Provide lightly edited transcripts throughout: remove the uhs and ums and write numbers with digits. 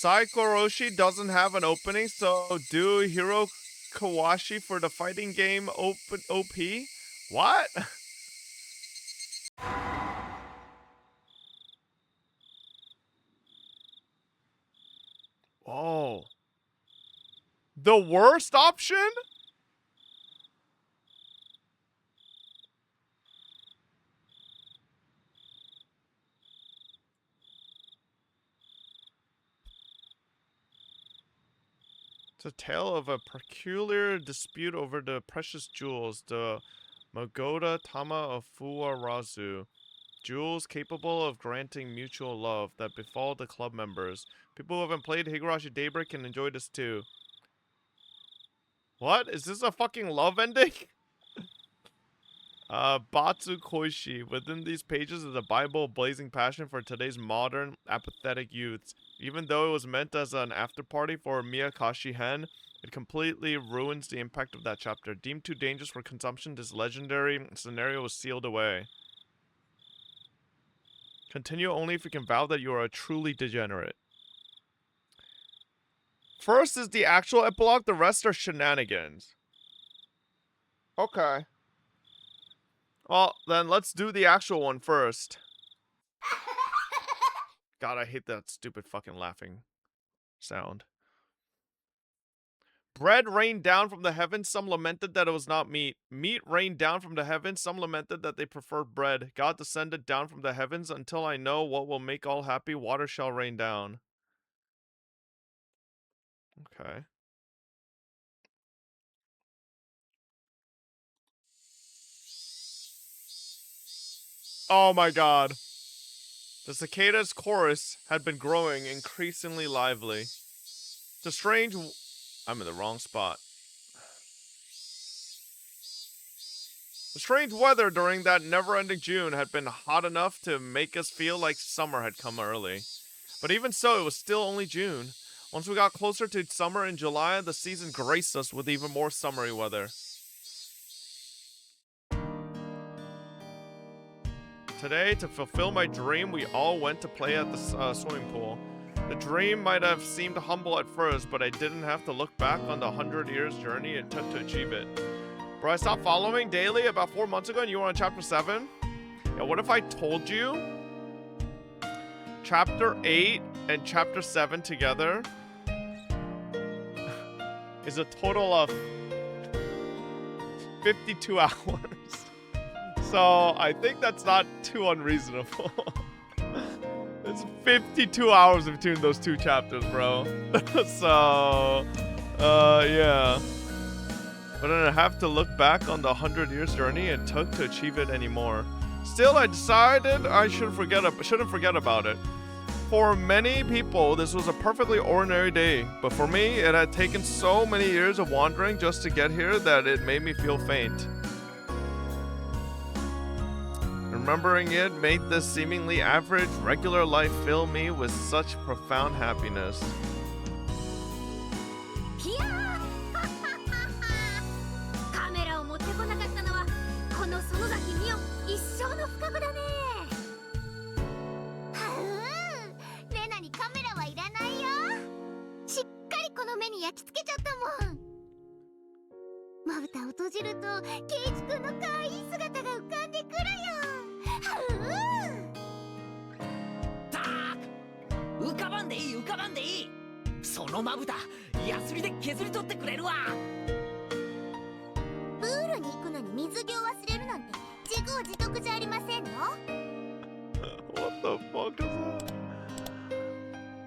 Higurashi doesn't have an opening, so do Higurashi for the fighting game OP? What? Oh. The worst option? It's a tale of a peculiar dispute over the precious jewels, the Magoda Tama of Fuwarazu. Jewels capable of granting mutual love that befall the club members. People who haven't played Higurashi Daybreak can enjoy this too. What? Is this a fucking love ending? Batsu Koishi. Within these pages is a Bible of blazing passion for today's modern, apathetic youths. Even though it was meant as an after-party for Miyakashi Hen, it completely ruins the impact of that chapter. Deemed too dangerous for consumption, this legendary scenario was sealed away. Continue only if you can vow that you are a truly degenerate. First is the actual epilogue, the rest are shenanigans. Okay. Well, then let's do the actual one first. God, I hate that stupid fucking laughing sound. Bread rained down from the heavens, some lamented that it was not meat. Meat rained down from the heavens, some lamented that they preferred bread. God descended down from the heavens, until I know what will make all happy, water shall rain down. Okay. Oh my god. The cicada's chorus had been growing increasingly lively. The strange... I'm in the wrong spot. The strange weather during that never-ending June had been hot enough to make us feel like summer had come early. But even so, it was still only June. Once we got closer to summer in July, the season graced us with even more summery weather. Today, to fulfill my dream, we all went to play at the swimming pool. The dream might have seemed humble at first, but I didn't have to look back on the 100 years journey it took to achieve it. Bro, I stopped following daily about 4 months ago and you were on chapter 7? Yeah, what if I told you chapter 8 and chapter 7 together is a total of 52 hours. So I think that's not too unreasonable. It's 52 hours between those two chapters, bro. So, yeah. But I don't have to look back on the 100 years journey it took to achieve it anymore. Still, I decided I shouldn't forget about it. For many people, this was a perfectly ordinary day, but for me, it had taken so many years of wandering just to get here that it made me feel faint. Remembering it made this seemingly average, regular life fill me with such profound happiness. What the fuck is that?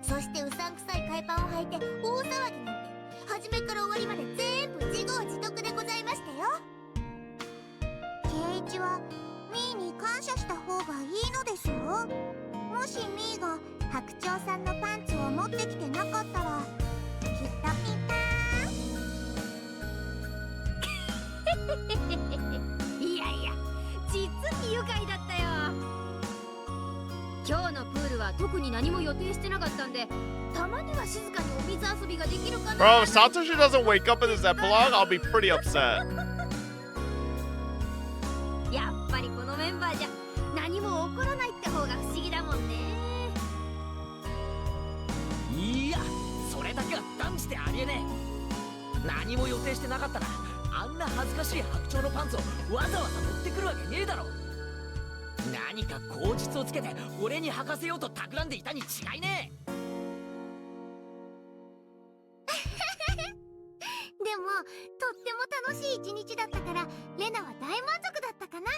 そしてうさんくさい海パンを履いて大騒ぎなんて初めから終わりまで全部自業自得でございましたよ。圭一はミーに感謝した方がいいのですよ。もしミーが白鳥さんのパンツを持ってきてなかったらきっとピンパーンいやいや実に愉快だったよ。今日のプールは特に何も予定してなかったんで、たまには静かにお水遊びができるかな。 Bro, if Satoshi doesn't wake up in this epilogue, I'll be pretty upset. やっぱりこのメンバーじゃ何も起こらないって方が不思議だもんね。いやだけは断じてありえねえ。何も予定してなかったらあんな恥ずかしい白鳥のパンツをわざわざ持ってくるわけねえだろ。何か口実をつけて俺に履かせようと企んでいたに違いねえ。でもとっても楽しい一日だったからレナは大満足だったかな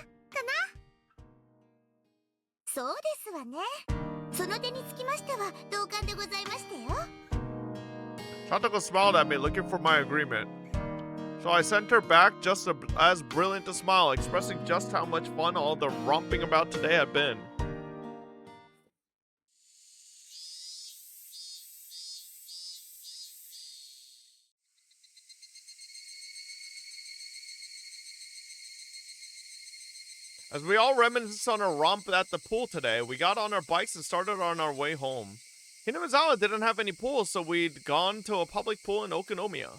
そうですわね。その点につきましては同感でございましたよ。 Satoko smiled at me, looking for my agreement. So I sent her back just as brilliant a smile, expressing just how much fun all the romping about today had been. As we all reminisced on our romp at the pool today, we got on our bikes and started on our way home. Hinamizawa didn't have any pools, so we'd gone to a public pool in Okinomiya.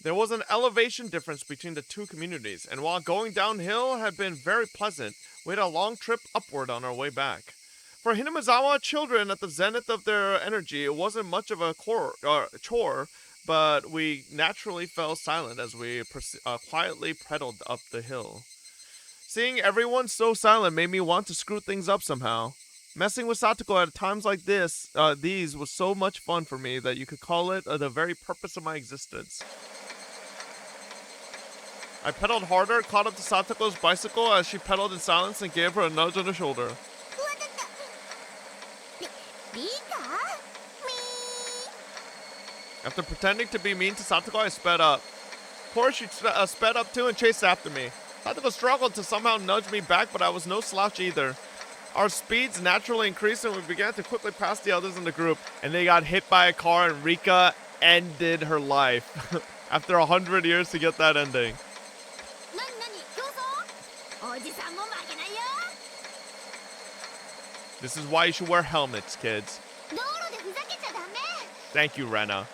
There was an elevation difference between the two communities, and while going downhill had been very pleasant, we had a long trip upward on our way back. For Hinamizawa children at the zenith of their energy, it wasn't much of a chore, but we naturally fell silent as we quietly pedaled up the hill. Seeing everyone so silent made me want to screw things up somehow. Messing with Satoko at times like these was so much fun for me that you could call it the very purpose of my existence. I pedaled harder, caught up to Satoko's bicycle as she pedaled in silence and gave her a nudge on the shoulder. After pretending to be mean to Satoko, I sped up. Of course, she sped up too and chased after me. Satoko struggled to somehow nudge me back, but I was no slouch either. Our speeds naturally increased and we began to quickly pass the others in the group, and they got hit by a car and Rika ended her life. After 100 years to get that ending. This is why you should wear helmets, kids. Thank you, Rena.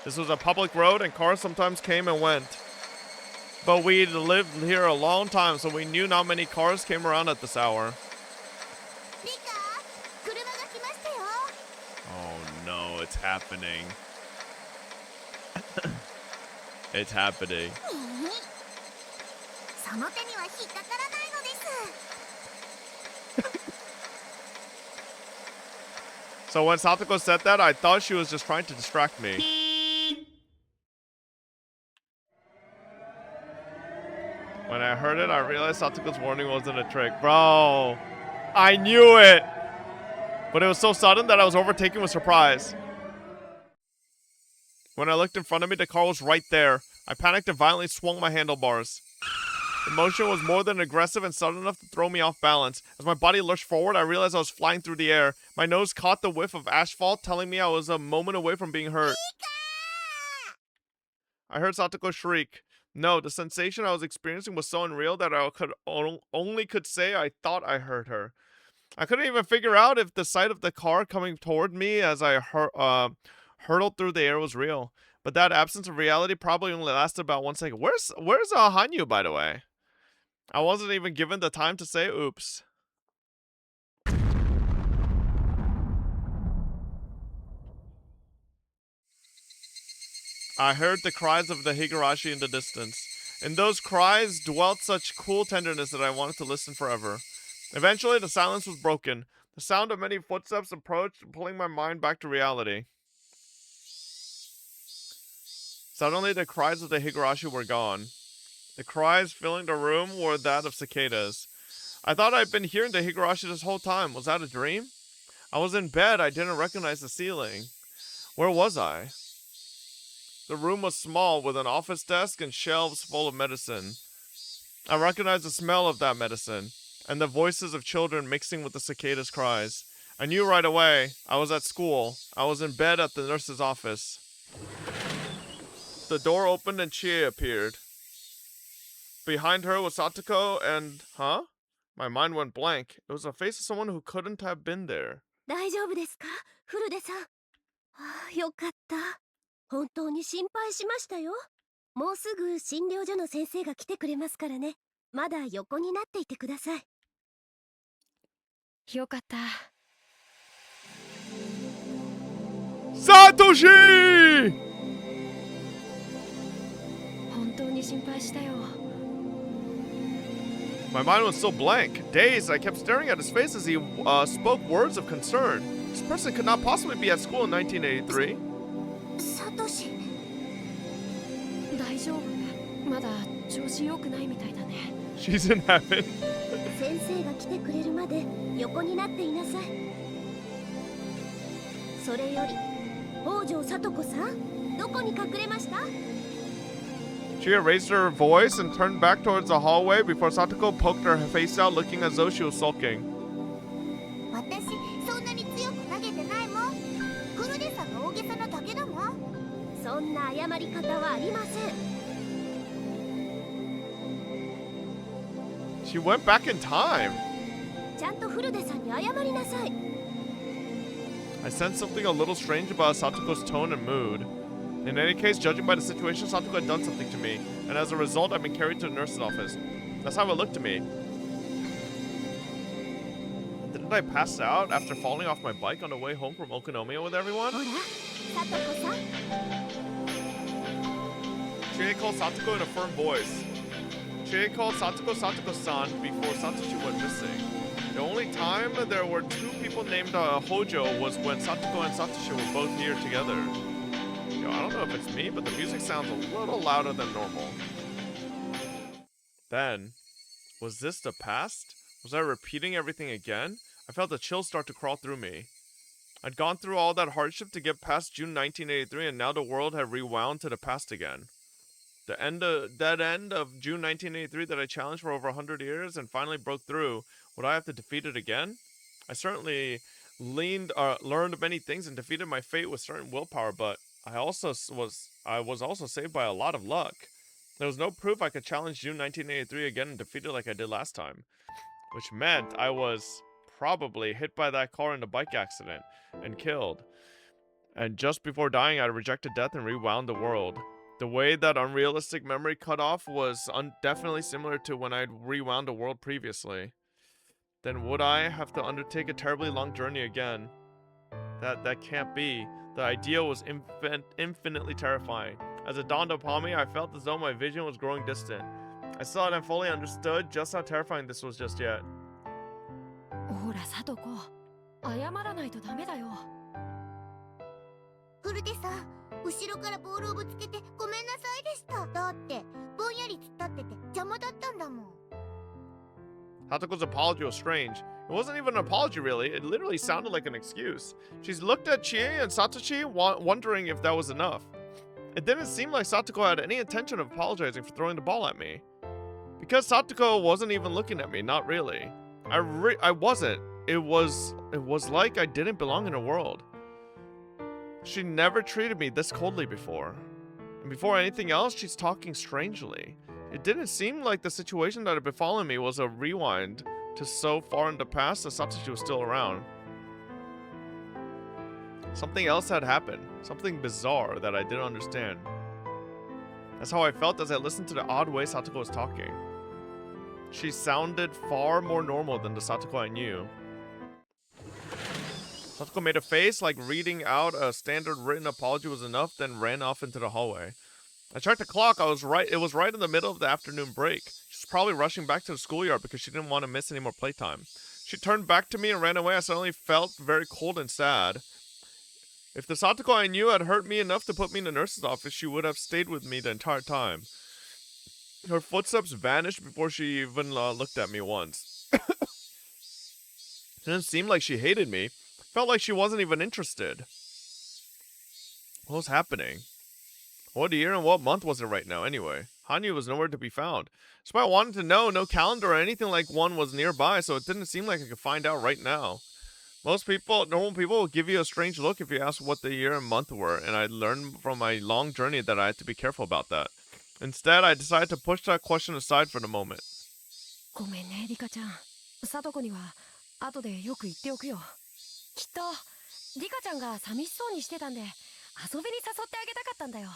This was a public road and cars sometimes came and went. But we'd lived here a long time, so we knew not many cars came around at this hour. Oh no, it's happening. It's happening. So when Satoko said that, I thought she was just trying to distract me. When I heard it, I realized Satoko's warning wasn't a trick. Bro, I knew it! But it was so sudden that I was overtaken with surprise. When I looked in front of me, the car was right there. I panicked and violently swung my handlebars. The motion was more than aggressive and sudden enough to throw me off balance. As my body lurched forward, I realized I was flying through the air. My nose caught the whiff of asphalt, telling me I was a moment away from being hurt. I heard Satoko shriek. No, the sensation I was experiencing was so unreal that I only could say I thought I heard her. I couldn't even figure out if the sight of the car coming toward me as I hurtled through the air was real. But that absence of reality probably only lasted about 1 second. Where's Hanyu, by the way? I wasn't even given the time to say oops. I heard the cries of the Higurashi in the distance. In those cries dwelt such cool tenderness that I wanted to listen forever. Eventually, the silence was broken. The sound of many footsteps approached, pulling my mind back to reality. Suddenly, the cries of the Higurashi were gone. The cries filling the room were that of cicadas. I thought I'd been hearing the Higurashi this whole time. Was that a dream? I was in bed. I didn't recognize the ceiling. Where was I? The room was small, with an office desk and shelves full of medicine. I recognized the smell of that medicine, and the voices of children mixing with the cicadas' cries. I knew right away. I was at school. I was in bed at the nurse's office. The door opened and Chie appeared. Behind her was Satoko and... Huh? My mind went blank. It was the face of someone who couldn't have been there. 大丈夫ですか、フルデさん。よかった。本当に心配しましたよ。もうすぐ診療所の先生が来てくれますからね。まだ横になっていてください。よかった。 Satoshi! 本当に心配したよ。 My mind was still blank. Dazed, I kept staring at his face as he spoke words of concern. This person could not possibly be at school in 1983. サトシ。大丈夫。まだ調子良くないみたいだね。 She's in heaven. 先生が来てくれるまで横になっていなさい。それより北条聡子さん、どこに隠れました？ Chia raised her voice and turned back towards the hallway before Satoko poked her face out, looking as though she was sulking. 私そんなに強く投げてないもん。グルデさんが大げさなだけだもん。そんな謝り方はありません。 She went back in time. ちゃんとフルデさんに謝りなさい。 I sensed something a little strange about Satoko's tone and mood. In any case, judging by the situation, Satoko had done something to me, and as a result, I've been carried to the nurse's office. That's how it looked to me. Didn't I pass out after falling off my bike on the way home from Okonomiya with everyone? ほら、サトコさん。 Chie called Satoko in a firm voice. Chie called Satoko Satoko-san before Satoshi went missing. The only time there were two people named Hojo was when Satoko and Satoshi were both here together. Yo, I don't know if it's me, but the music sounds a little louder than normal. Then, was this the past? Was I repeating everything again? I felt a chill start to crawl through me. I'd gone through all that hardship to get past June 1983, and now the world had rewound to the past again. That end of June 1983 that I challenged for over 100 years and finally broke through, would I have to defeat it again? I certainly learned many things and defeated my fate with certain willpower, but I was also saved by a lot of luck. There was no proof I could challenge June 1983 again and defeat it like I did last time, which meant I was probably hit by that car in the bike accident and killed. And just before dying, I rejected death and rewound the world. The way that unrealistic memory cut off was definitely similar to when I'd rewound the world previously. Then would I have to undertake a terribly long journey again? That can't be. The idea was infinitely terrifying. As it dawned upon me, I felt as though my vision was growing distant. I still hadn't fully understood just how terrifying this was just yet. ほら、サトコ。謝らないとダメだよ。フルデさん、後ろからボールをぶつけてごめんなさいでした。だってぼんやり突っ立ってて邪魔だったんだもん。 Hatoko's apology was strange. It wasn't even an apology, really. It literally sounded like an excuse. She looked at Chie and Satoshi, wondering if that was enough. It didn't seem like Satoko had any intention of apologizing for throwing the ball at me. Because Satoko wasn't even looking at me, not really. I wasn't. It was like I didn't belong in her world. She never treated me this coldly before. And before anything else, she's talking strangely. It didn't seem like the situation that had befallen me was a rewind to so far in the past that Satoshi was still around. Something else had happened. Something bizarre that I didn't understand. That's how I felt as I listened to the odd way Satoko was talking. She sounded far more normal than the Satoko I knew. Satoko made a face like reading out a standard written apology was enough, then ran off into the hallway. I checked the clock. It was right in the middle of the afternoon break. She was probably rushing back to the schoolyard because she didn't want to miss any more playtime. She turned back to me and ran away. I suddenly felt very cold and sad. If the Satoko I knew had hurt me enough to put me in the nurse's office, she would have stayed with me the entire time. Her footsteps vanished before she even looked at me once. It didn't seem like she hated me. Felt like she wasn't even interested. What was happening? What year and what month was it right now, anyway? Hanyu was nowhere to be found. Despite wanting to know, no calendar or anything like one was nearby, so it didn't seem like I could find out right now. Normal people will give you a strange look if you ask what the year and month were, and I learned from my long journey that I had to be careful about that. Instead, I decided to push that question aside for the moment. ごめんね、リカちゃん。サトコには後でよく言っておくよ。きっとリカちゃんが寂しそうにしてたんで、遊びに誘ってあげたかったんだよ。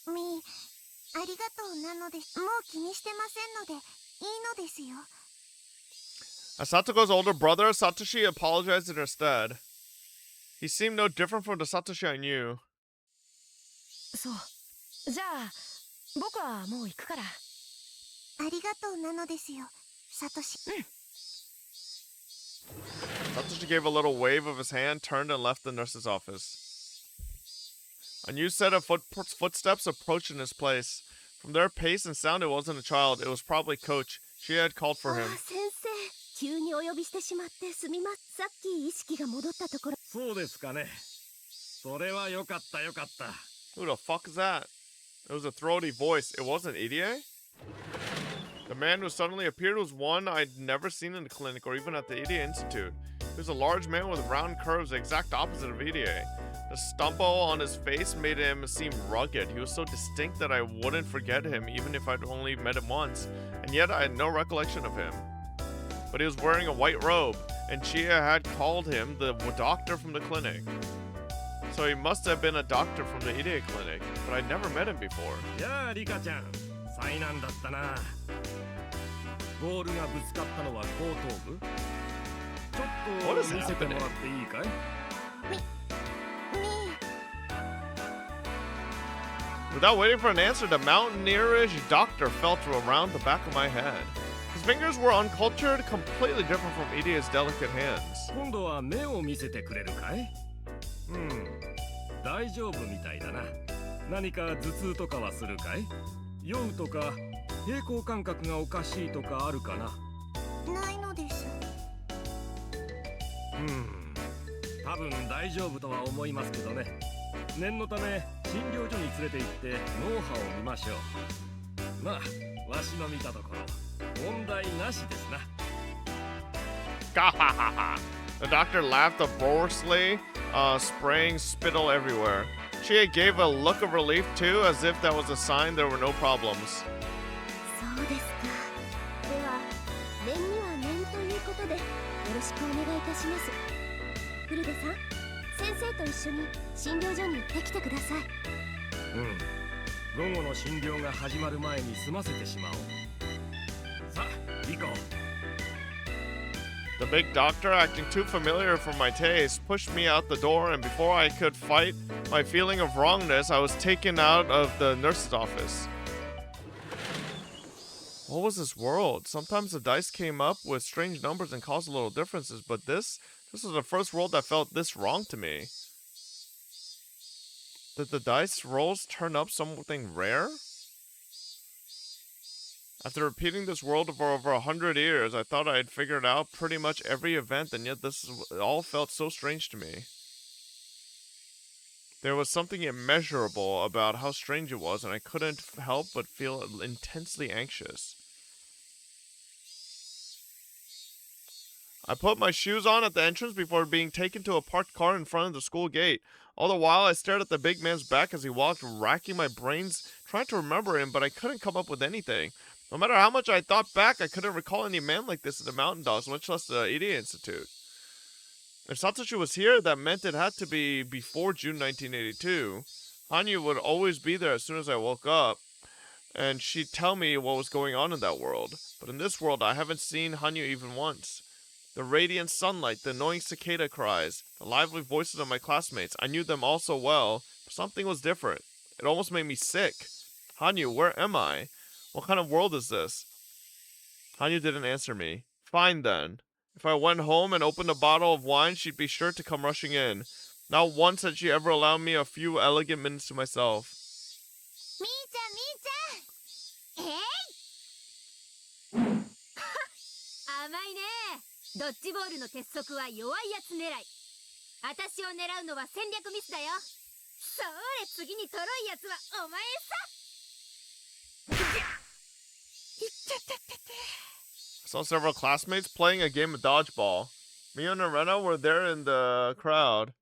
み、ありがとうなのです。もう気にしてませんのでいいのですよ。As Satoko's older brother, Satoshi apologized in her stead. He seemed no different from the Satoshi I knew. そう。じゃあ、僕はもう行くから。ありがとうなのですよ、サトシ。Satoshi gave a little wave of his hand, turned and left the nurse's office. A new set of footsteps approached in his place. From their pace and sound, it wasn't a child. It was probably Coach. She had called for him. 先生、急にお呼びしてしまってすみません。さっき意識が戻ったところ。そうですかね。それはよかったよかった。Who the fuck is that? It was a throaty voice. It wasn't Irie? The man who suddenly appeared was one I'd never seen in the clinic or even at the Irie Institute. He was a large man with round curves, the exact opposite of Irie. The stumble on his face made him seem rugged. He was so distinct that I wouldn't forget him even if I'd only met him once, and yet I had no recollection of him. But he was wearing a white robe, and Chia had called him the doctor from the clinic. So he must have been a doctor from the Irie clinic, but I'd never met him before. やあリカちゃん、災難だったな。ボールがぶつかったのは後頭部。ちょっと見せてもらっていいかい？ Without waiting for an answer, the mountaineerish doctor felt around the back of my head. His fingers were uncultured, completely different from Irie's delicate hands. 今度は目を見せてくれるかい？大丈夫みたいだな。何か頭痛とかはするかい？酔うとか平衡感覚がおかしいとかあるかな？ないのです。多分大丈夫とは思いますけどね。念のため診療所に連れて行って脳波を見ましょう。まあ、わしの見たところ問題なしですな。The doctor laughed uproariously, spraying spittle everywhere. Chia gave a look of relief too, as if that was a sign there were no problems. そうですか。では、念には念ということでよろしくお願いいたします。古出さん、先生と一緒に診療所に行ってきてください。午後の診療が始まる前に済ませてしまおう。さあ、行こう。The big doctor, acting too familiar for my taste, pushed me out the door, and before I could fight my feeling of wrongness, I was taken out of the nurse's office. What was this world? Sometimes the dice came up with strange numbers and caused little differences, but this was the first world that felt this wrong to me. Did the dice rolls turn up something rare? After repeating this world for over 100 years, I thought I had figured out pretty much every event, and yet this all felt so strange to me. There was something immeasurable about how strange it was, and I couldn't help but feel intensely anxious. I put my shoes on at the entrance before being taken to a parked car in front of the school gate. All the while, I stared at the big man's back as he walked, racking my brains, trying to remember him, but I couldn't come up with anything. No matter how much I thought back, I couldn't recall any man like this in the Mountain Dogs, much less the Irie Institute. If Satoshi was here, that meant it had to be before June 1982. Hanyu would always be there as soon as I woke up, and she'd tell me what was going on in that world. But in this world, I haven't seen Hanyu even once. The radiant sunlight, the annoying cicada cries, the lively voices of my classmates, I knew them all so well, but something was different. It almost made me sick. Hanyu, where am I? What kind of world is this? Hanyu didn't answer me. Fine then. If I went home and opened a bottle of wine, she'd be sure to come rushing in. Not once had she ever allowed me a few elegant minutes to myself. みーちゃん、みーちゃん。甘いね。ドッジボールの鉄則は弱いやつ狙い。私を狙うのは戦略ミスだよ。それ、次にトロいやつはお前さ。I saw several classmates playing a game of dodgeball. Mio and Rena were there in the crowd.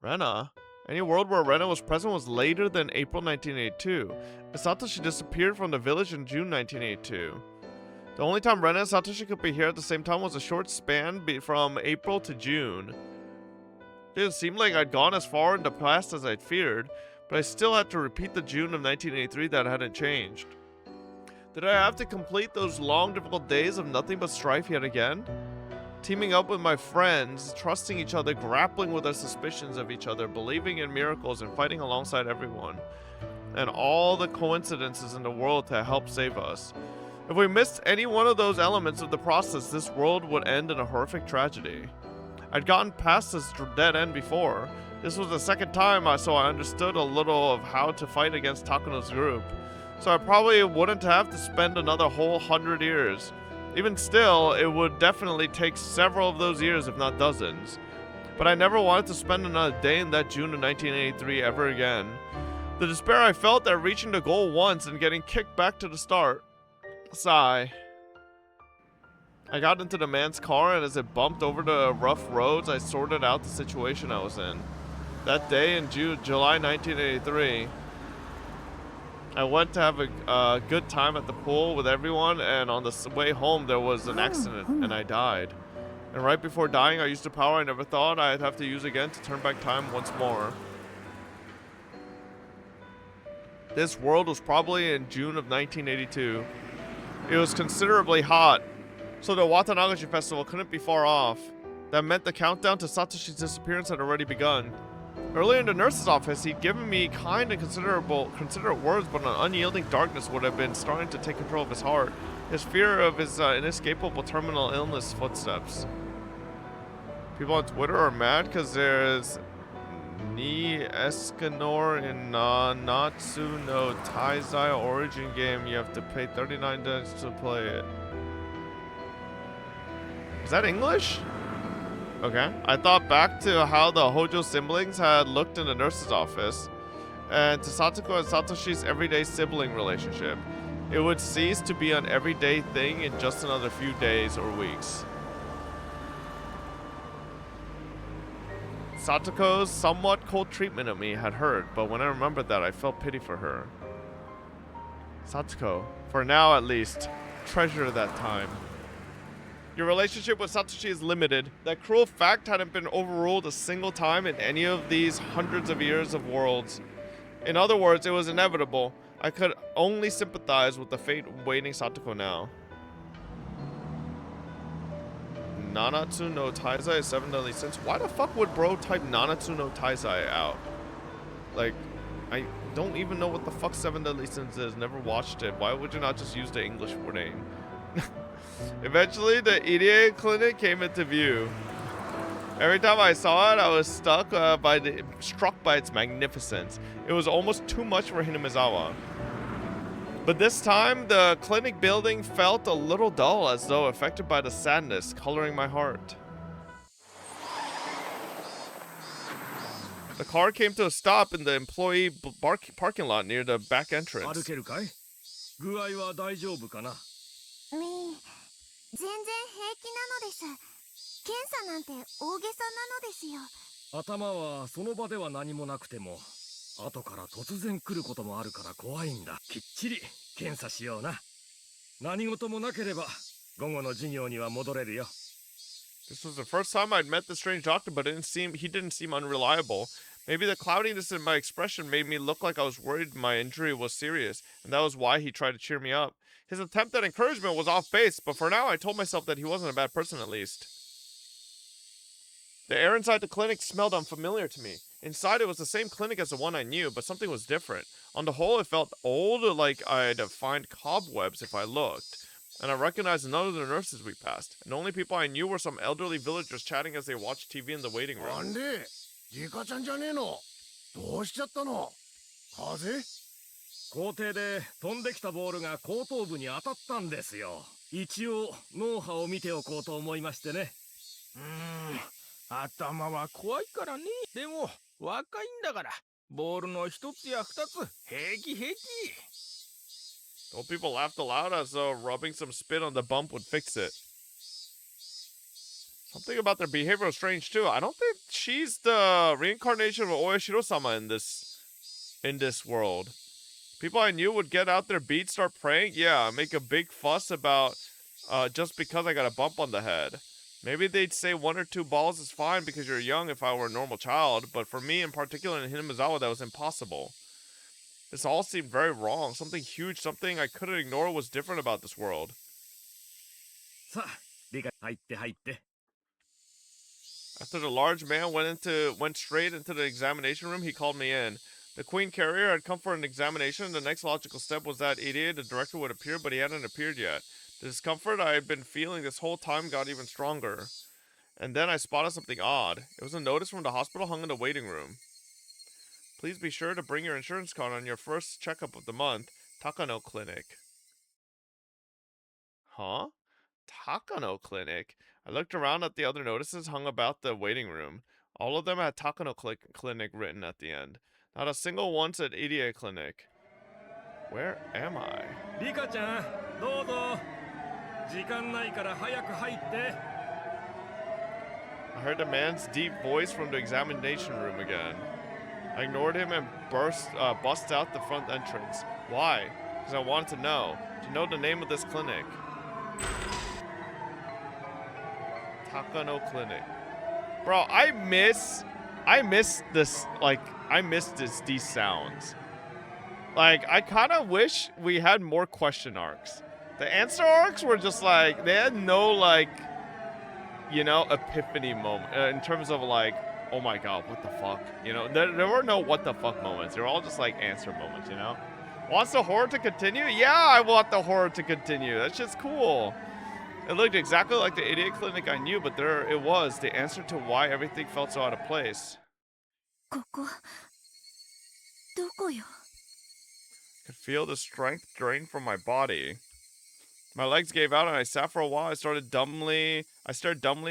Rena? Any world where Rena was present was later than April 1982. Satoshi disappeared from the village in June 1982. The only time Rena and Satoshi could be here at the same time was a short span from April to June. It didn't seem like I'd gone as far in the past as I'd feared, but I still had to repeat the June of 1983 that hadn't changed. Did I have to complete those long, difficult days of nothing but strife yet again? teaming up with my friends, trusting each other, grappling with our suspicions of each other, believing in miracles, and fighting alongside everyone. And all the coincidences in the world to help save us. If we missed any one of those elements of the process, this world would end in a horrific tragedy. I'd gotten past this dead end before. This was the second time, so I understood a little of how to fight against Takuno's group. So I probably wouldn't have to spend another whole 100 years. Even still, it would definitely take several of those years, if not dozens. But I never wanted to spend another day in that June of 1983 ever again. The despair I felt at reaching the goal once and getting kicked back to the start. Sigh. I got into the man's car, and as it bumped over the rough roads, I sorted out the situation I was in. That day in July 1983, I went to have a good time at the pool with everyone, and on the way home there was an accident, and I died. And right before dying, I used a power I never thought I'd have to use again to turn back time once more. This world was probably in June of 1982. It was considerably hot, so the Watanagashi festival couldn't be far off. That meant the countdown to Satoshi's disappearance had already begun. Earlier in the nurse's office, he'd given me kind and considerate words, but an unyielding darkness would have been starting to take control of his heart. His fear of his inescapable terminal illness footsteps. People on Twitter are mad because there's Ni Escanor in Natsu no Taizai origin game. You have to pay $39 to play it. Is that English? Okay. I thought back to how the Hojo siblings had looked in the nurse's office, and to Satoko and Satoshi's everyday sibling relationship. It would cease to be an everyday thing in just another few days or weeks. Satoko's somewhat cold treatment of me had hurt, but when I remembered that, I felt pity for her. Satoko, for now at least, treasure that time. Your relationship with Satoshi is limited. That cruel fact hadn't been overruled a single time in any of these hundreds of years of worlds. In other words, it was inevitable. I could only sympathize with the fate awaiting Satoko now. Nanatsu no Taizai is 7 deadly sins. Why the fuck would bro type Nanatsu no Taizai out? Like, I don't even know what the fuck 7 deadly sins is. Never watched it. Why would you not just use the English name? Eventually, the Irie clinic came into view. Every time I saw it, I was struck by its magnificence. It was almost too much for Hinamizawa. But this time, the clinic building felt a little dull, as though affected by the sadness coloring my heart. The car came to a stop in the employee parking lot near the back entrance. 歩けるかい？具合は大丈夫かな？全然平気なのです。検査なんて大げさなのですよ。頭はその場では何もなくても、後から突然来ることもあるから怖いんだ。きっちり検査しような。何事もなければ午後の授業には戻れるよ。This was the first time I'd met the strange doctor, but he didn't seem unreliable. Maybe the cloudiness in my expression made me look like I was worried my injury was serious, and that was why he tried to cheer me up. His attempt at encouragement was off base, but for now I told myself that he wasn't a bad person at least. The air inside the clinic smelled unfamiliar to me. Inside it was the same clinic as the one I knew, but something was different. On the whole, it felt old, like I'd find cobwebs if I looked. And I recognized none of the nurses we passed. And the only people I knew were some elderly villagers chatting as they watched TV in the waiting room. なんでリカちゃんじゃねえの？どうしちゃったの？風邪？校庭で飛んできたボールが後頭部に当たったんですよ。一応脳波を見ておこうと思いましてね。頭は怖いからね。でも若いんだからボールの一つや二つ平気平気。Old people laughed aloud as though rubbing some spit on the bump would fix it. Something about their behavior was strange too. I don't think she's the reincarnation of Oyashiro-sama in this world. People I knew would get out their beads, start praying, yeah, make a big fuss about just because I got a bump on the head. Maybe they'd say 1 or 2 balls is fine because you're young if I were a normal child, but for me in particular in Hinamizawa that was impossible. This all seemed very wrong. Something huge, something I couldn't ignore was different about this world. さあ、理解入って入って。After the large man went straight into the examination room, he called me in. The Queen Carrier had come for an examination. The next logical step was that idiot, the director, would appear, but he hadn't appeared yet. The discomfort I had been feeling this whole time got even stronger. And then I spotted something odd. It was a notice from the hospital hung in the waiting room. Please be sure to bring your insurance card on your first checkup of the month. Takano Clinic. Huh? Takano Clinic? I looked around at the other notices hung about the waiting room. All of them had Takano Clinic written at the end. Not a single one said EDA Clinic. Where am I? リカちゃん、どうぞ。時間ないから早く入って。 I heard a man's deep voice from the examination room again. I ignored him and bust out the front entrance. Why? Because I wanted to know the name of this clinic. Takano Clinic. Bro, I miss this, like, these sounds. Like, I kind of wish we had more question arcs. The answer arcs were just like, they had no, like, you know, epiphany moment in terms of like, oh my god, what the fuck? You know, there were no what the fuck moments. They were all just like answer moments, you know? Wants the horror to continue? Yeah, I want the horror to continue. That's just cool. It looked exactly like the idiot clinic I knew, but there it was, the answer to why everything felt so out of place. ここどこよ Could feel the strength drain from my body. My legs gave out and I sat for a while. I stared dumbly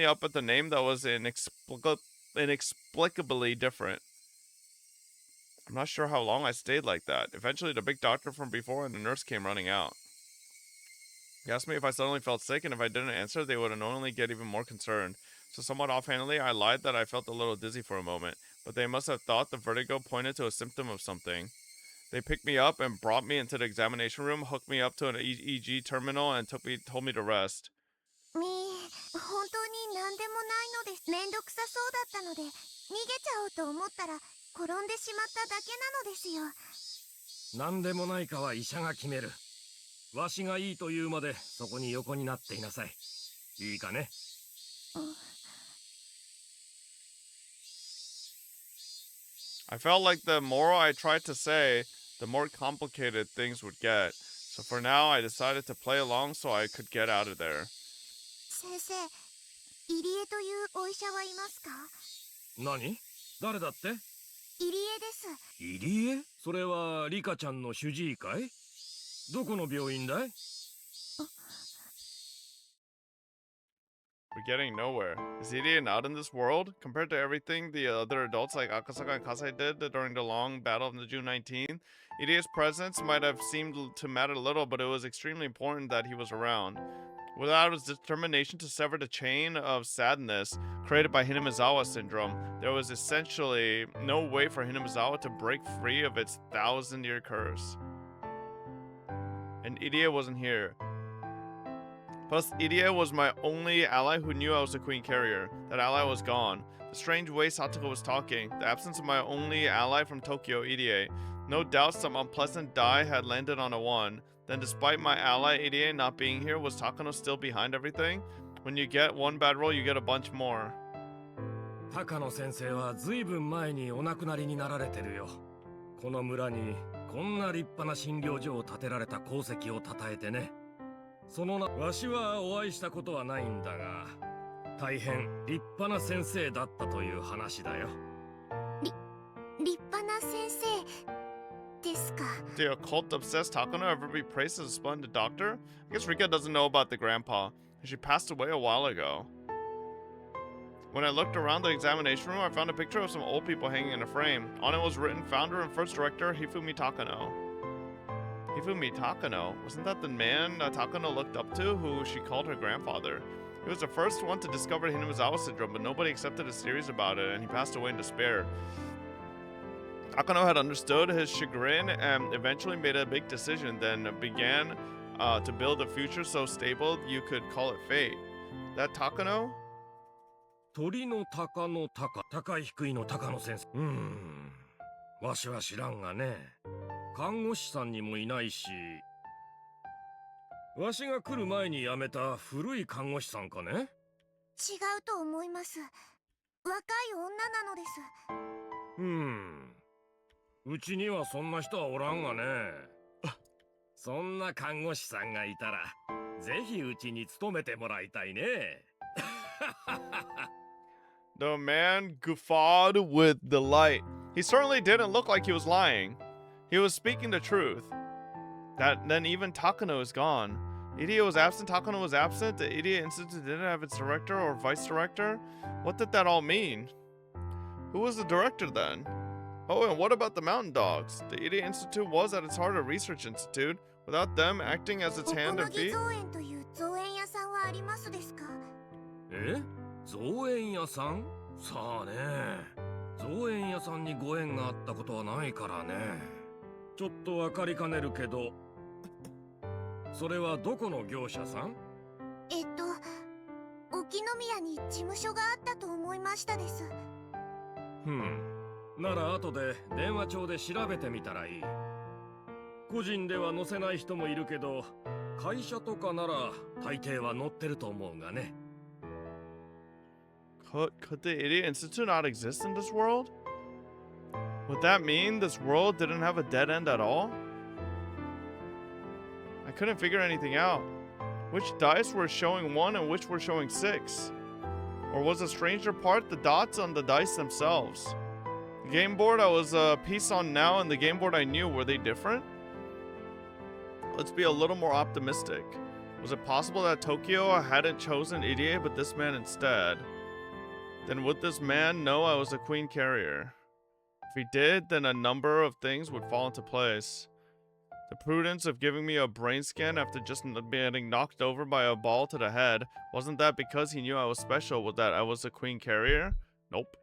up at the name that was inexplicably different. I'm not sure how long I stayed like that. Eventually, the big doctor from before and the nurse came running out. He asked me if I suddenly felt sick, and if I didn't answer, they would annoyingly get even more concerned. So somewhat offhandedly, I lied that I felt a little dizzy for a moment, but they must have thought the vertigo pointed to a symptom of something. They picked me up and brought me into the examination room, hooked me up to an EEG terminal, and told me to rest. 本当に何でもないのです。めんどくさそうだったので逃げちゃおうと思ったら転んでしまっただけなのですよ。何でもないかは医者が決める。わしがいいと言うまでそこに横になっていなさい。いいかね。I felt like the more I tried to say, the more complicated things would get. So for now, I decided to play along so I could get out of there. 先生、入江というお医者はいますか？何？誰だって？入江です。入江？それはリカちゃんの主治医かい？どこの病院だい？ We're getting nowhere. Is Irie not in this world? Compared to everything the other adults like Akasaka and Kasai did during the long battle of the June 19th, Irie's presence might have seemed to matter little, but it was extremely important that he was around. Without his determination to sever the chain of sadness created by Hinamizawa syndrome, there was essentially no way for Hinamizawa to break free of its 1,000-year curse. And Irie wasn't here. Plus, Irie was my only ally who knew I was the Queen Carrier. That ally was gone. The strange way Satoko was talking, the absence of my only ally from Tokyo, Irie. No doubt some unpleasant die had landed on a one. Then despite my ally Irie not being here, was Takano still behind everything? When you get one bad roll, you get a bunch more. 高野先生はずいぶん前にお亡くなりになられてるよ。この村にこんな立派な診療所を建てられた功績をたたえてね。そのわしはお会いしたことはないんだが、大変立派な先生だったという話だよ。立派な先生ですか。 Did a cult-obsessed Takano ever be praised as a splendid doctor? I guess Rika doesn't know about the grandpa. She passed away a while ago. When I looked around the examination room, I found a picture of some old people hanging in a frame. On it was written founder and first director Hifumi Takano. Hifumi Takano? Wasn't that the man Takano looked up to, who she called her grandfather? He was the first one to discover Hinamizawa syndrome, but nobody accepted his theories about it, and he passed away in despair. Takano had understood his chagrin and eventually made a big decision, then began to build a future so stable you could call it fate. That Takano? 鳥の鷹の鷹、高い低いの鷹の先生。わしは知らんがね。看護師さんにもいないし。わしが来る前に辞めた古い看護師さんかね？違うと思います。若い女なのです。うちにはそんな人はおらんがね。そんな看護師さんがいたら、ぜひうちに勤めてもらいたいね。The man guffawed with delight. He certainly didn't look like he was lying. He was speaking the truth. Then even Takano is gone. Idiot was absent, Takano was absent, the Idiot Institute didn't have its director or vice director? What did that all mean? Who was the director then? Oh, and what about the mountain dogs? The Idiot Institute was at its heart a research institute. Without them acting as its hand and feet? 造園という造園屋さんはありますですか？え？造園屋さん？さあね。造園屋さんにご縁があったことはないからね。ちょっとわかりかねるけど。それはどこの業者さん？沖宮に事務所があったと思いましたです。なら後で電話帳で調べてみたらいい。個人では載せない人もいるけど、会社とかなら大抵は載ってると思うがね。Could the Idiot Institute not exist in this world? Would that mean this world didn't have a dead end at all? I couldn't figure anything out. Which dice were showing 1 and which were showing 6? Or was the stranger part the dots on the dice themselves? The game board I was a piece on now and the game board I knew, were they different? Let's be a little more optimistic. Was it possible that Tokyo hadn't chosen Idiot but this man instead? Then would this man know I was a queen carrier? If he did, then a number of things would fall into place. The prudence of giving me a brain scan after just getting knocked over by a ball to the head, wasn't that because he knew I was special, was that I was a queen carrier? Nope.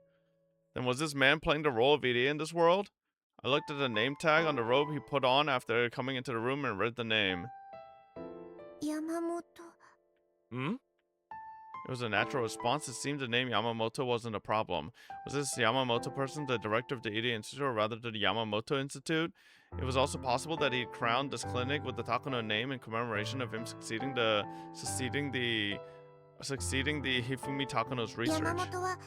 Then was this man playing the role of Idiot in this world? I looked at the name tag on the robe he put on after coming into the room and read the name. Yamamoto. It was a natural response. It seemed the name Yamamoto wasn't a problem. Was this Yamamoto person the director of the Idiot Institute or rather the Yamamoto Institute? It was also possible that he crowned this clinic with the Takano name in commemoration of him succeeding the Hifumi Takano's research. Yamamoto は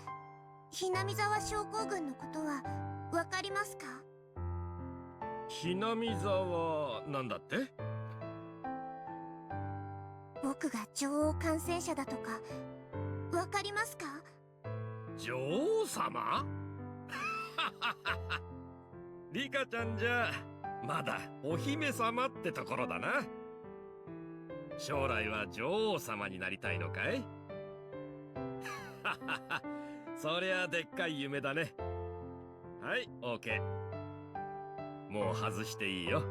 ひなみ沢症候群のことはわかりますか？ひなみ沢なんだって？僕が女王感染者だとかわかりますか？女王様？リカちゃんじゃまだお姫様ってところだな。将来は女王様になりたいのかい？そりゃでっかい夢だね。はい、OK。もう外していいよ。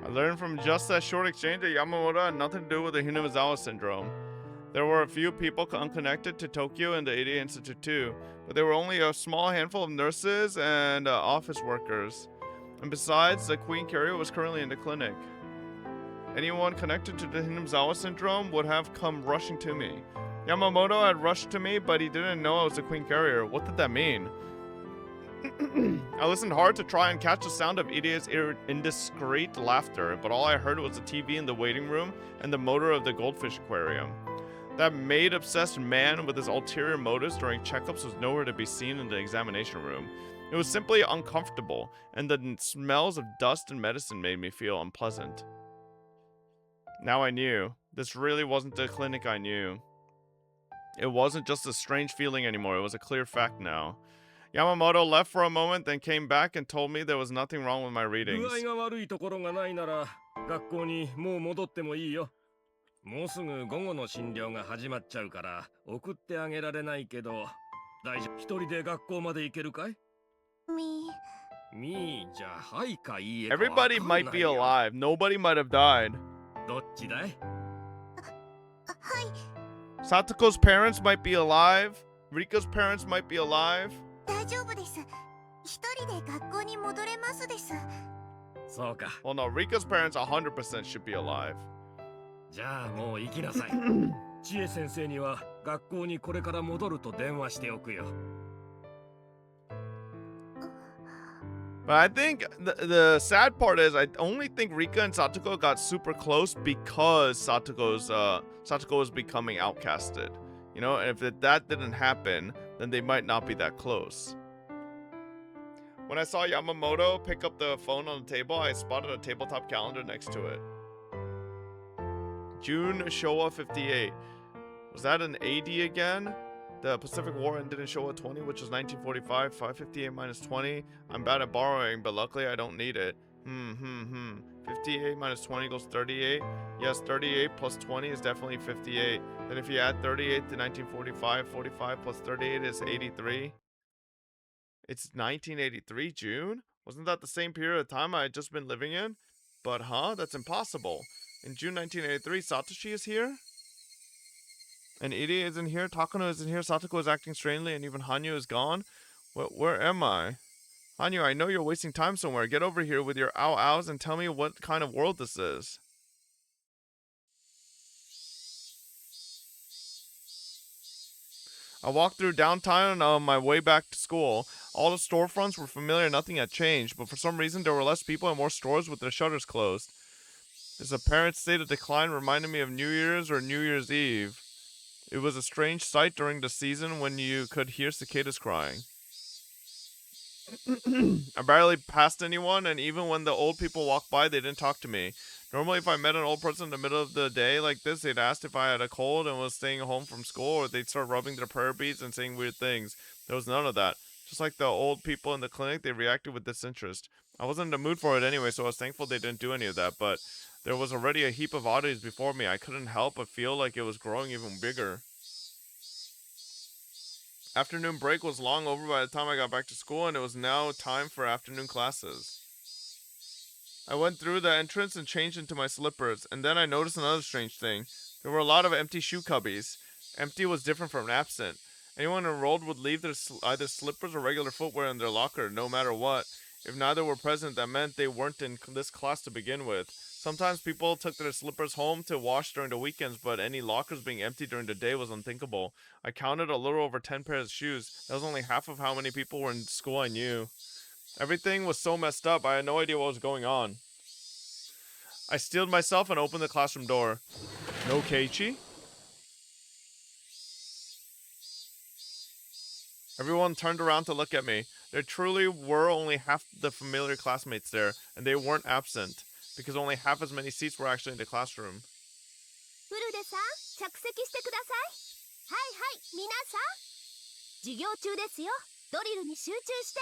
I learned from just that short exchange that Yamamoto had nothing to do with the Hinamizawa syndrome. There were a few people unconnected to Tokyo and the Idiot Institute too, but there were only a small handful of nurses and office workers. And besides, the Queen Carrier was currently in the clinic. Anyone connected to the Hinamizawa syndrome would have come rushing to me. Yamamoto had rushed to me, but he didn't know I was the Queen Carrier. What did that mean? I listened hard to try and catch the sound of Idiot's indiscreet laughter, but all I heard was the TV in the waiting room and the motor of the goldfish aquarium. That maid-obsessed man with his ulterior motives during checkups was nowhere to be seen in the examination room. It was simply uncomfortable, and the smells of dust and medicine made me feel unpleasant. Now I knew. This really wasn't the clinic I knew. It wasn't just a strange feeling anymore, it was a clear fact now. Yamamoto left for a moment, then came back and told me there was nothing wrong with my readings. 具合が悪いところがないなら学校にもう戻ってもいいよ。もうすぐ午後の診療が始まっちゃうから送ってあげられないけど大丈夫。一人で学校まで行けるかい？みーじゃあはいかいいえかわかんないよ。 Everybody might be alive. Nobody might have died. どっちだい？はい。 Satoko's parents might be alive. Rika's parents might be alive. 大丈夫です。一人で学校に戻れますです。そうか。 Well, no, Rika's parents 100% should be alive. じゃあもう行きなさい。千恵先生には学校にこれから戻ると電話しておくよ。But I think the sad part is I only think Rika and Satoko got super close because Satoko was becoming outcasted. You know, and if that didn't happen, then they might not be that close. When I saw Yamamoto pick up the phone on the table, I spotted a tabletop calendar next to it. June Showa 58. Was that an AD again? The Pacific War ended in Showa 20, which was 1945. 558 minus 20. I'm bad at borrowing, but luckily I don't need it. 58 minus 20 goes 38. Yes, 38 plus 20 is definitely 58. Then if you add 38 to 1945, 45 plus 38 is 83. It's 1983 June? Wasn't that the same period of time I had just been living in? But that's impossible. In June 1983, Satoshi is here? And Iri isn't here, Takano isn't here, Satoko is acting strangely, and even Hanyu is gone? Where am I? Hanyu, I know you're wasting time somewhere. Get over here with your ow-ows and tell me what kind of world this is. I walked through downtown on my way back to school. All the storefronts were familiar, nothing had changed, but for some reason there were less people and more stores with their shutters closed. This apparent state of decline reminded me of New Year's or New Year's Eve. It was a strange sight during the season when you could hear cicadas crying. I barely passed anyone, and even when the old people walked by, they didn't talk to me. Normally, if I met an old person in the middle of the day like this, they'd ask if I had a cold and was staying home from school, or they'd start rubbing their prayer beads and saying weird things. There was none of that. Just like the old people in the clinic, they reacted with disinterest. I wasn't in the mood for it anyway, so I was thankful they didn't do any of that, but there was already a heap of oddities before me. I couldn't help but feel like it was growing even bigger. Afternoon break was long over by the time I got back to school, and it was now time for afternoon classes. I went through the entrance and changed into my slippers, and then I noticed another strange thing. There were a lot of empty shoe cubbies. Empty was different from absent. Anyone enrolled would leave their either slippers or regular footwear in their locker, no matter what. If neither were present, that meant they weren't in this class to begin with. Sometimes people took their slippers home to wash during the weekends, but any lockers being empty during the day was unthinkable. I counted a little over 10 pairs of shoes. That was only half of how many people were in school I knew. Everything was so messed up, I had no idea what was going on. I steeled myself and opened the classroom door. No Keiichi? Everyone turned around to look at me. There truly were only half the familiar classmates there, and they weren't absent, because only half as many seats were actually in the classroom. ウルデさん、着席してください。はいはい、皆さん。授業中ですよ。ドリルに集中して。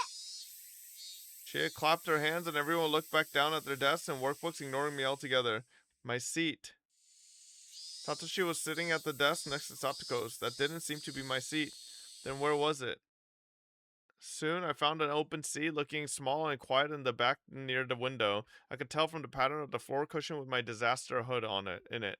She had clapped her hands, and everyone looked back down at their desks and workbooks, ignoring me altogether. My seat. Satoshi was sitting at the desk next to Satoko's. That didn't seem to be my seat. Then where was it? Soon I found an open seat, looking small and quiet in the back near the window. I could tell from the pattern of the floor cushion with my disaster hood in it.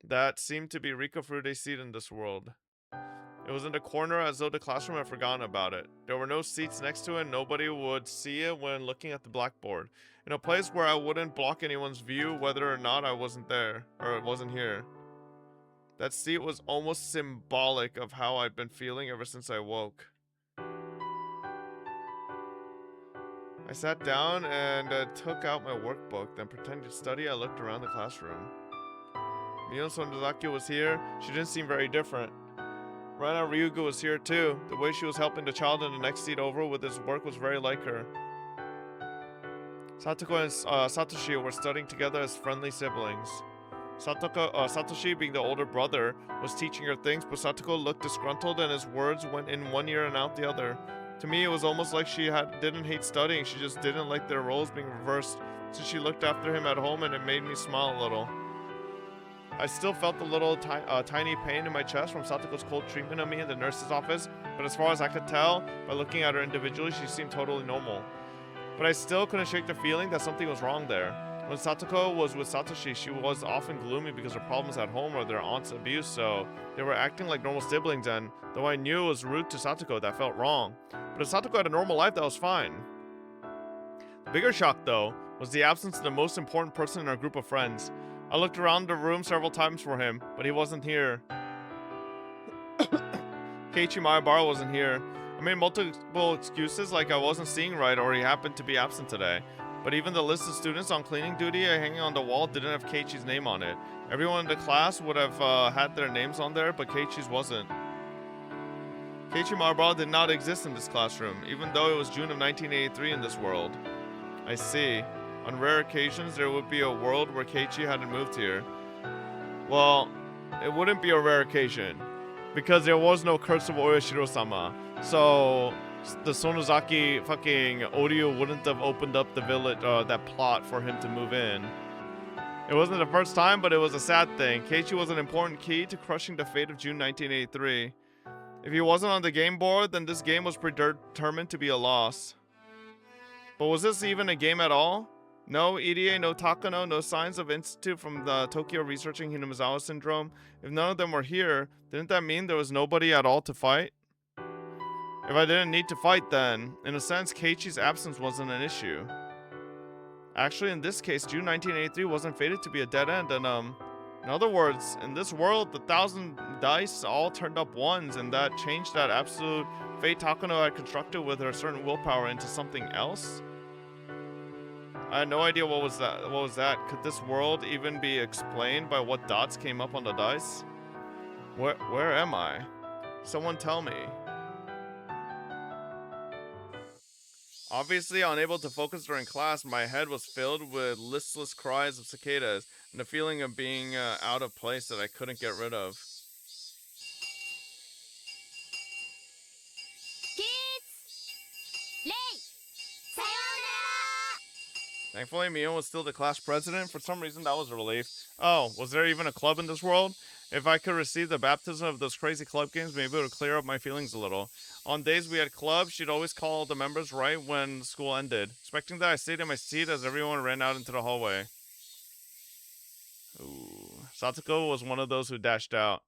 That seemed to be Rika Furude's seat in this world. It was in the corner as though the classroom had forgotten about it. There were no seats next to it, and nobody would see it when looking at the blackboard. In a place where I wouldn't block anyone's view whether or not I wasn't there, or wasn't here. That seat was almost symbolic of how I'd been feeling ever since I woke. I sat down and took out my workbook, then pretending to study, I looked around the classroom. Mio Sonozaki was here. She didn't seem very different. Rana Ryugu was here too. The way she was helping the child in the next seat over with his work was very like her. Satoko and Satoshi were studying together as friendly siblings. Satoshi, being the older brother, was teaching her things, but Satoko looked disgruntled and his words went in one ear and out the other. To me, it was almost like she didn't hate studying, she just didn't like their roles being reversed, so she looked after him at home and it made me smile a little. I still felt a little tiny pain in my chest from Satoko's cold treatment of me in the nurse's office, but as far as I could tell, by looking at her individually, she seemed totally normal. But I still couldn't shake the feeling that something was wrong there. When Satoko was with Satoshi, she was often gloomy because of problems at home or their aunt's abuse, so they were acting like normal siblings, and though I knew it was rude to Satoko, that felt wrong. But if Satoko had a normal life, that was fine. The bigger shock, though, was the absence of the most important person in our group of friends. I looked around the room several times for him, but he wasn't here. Keiichi Maebara wasn't here. I made multiple excuses like I wasn't seeing right or he happened to be absent today. But even the list of students on cleaning duty hanging on the wall didn't have Keiichi's name on it. Everyone in the class would have had their names on there, but Keiichi's wasn't. Keiichi Maribel did not exist in this classroom, even though it was June of 1983 in this world. I see. On rare occasions, there would be a world where Keiichi hadn't moved here. Well, it wouldn't be a rare occasion, because there was no Curse of Oyashiro-sama. So, the Sonozaki fucking audio wouldn't have opened up the village, that plot for him to move in. It wasn't the first time, but it was a sad thing. Keiichi was an important key to crushing the fate of June 1983. If he wasn't on the game board, then this game was predetermined to be a loss. But was this even a game at all? No EDA, no Takano, no signs of Institute from the Tokyo researching Hinamizawa syndrome. If none of them were here, didn't that mean there was nobody at all to fight? If I didn't need to fight then, in a sense, Keiichi's absence wasn't an issue. Actually, in this case, June 1983 wasn't fated to be a dead end, and in other words, in this world, the 1,000 dice all turned up ones, and that changed that absolute fate Takano had constructed with her certain willpower into something else? I had no idea what was that. Could this world even be explained by what dots came up on the dice? Where am I? Someone tell me. Obviously, unable to focus during class, my head was filled with listless cries of cicadas and a feeling of being out of place that I couldn't get rid of. Thankfully, Mion was still the class president. For some reason, that was a relief. Oh, was there even a club in this world? If I could receive the baptism of those crazy club games, maybe it would clear up my feelings a little. On days we had clubs, she'd always call the members right when school ended. Expecting that, I stayed in my seat as everyone ran out into the hallway. Ooh. Satsuko was one of those who dashed out.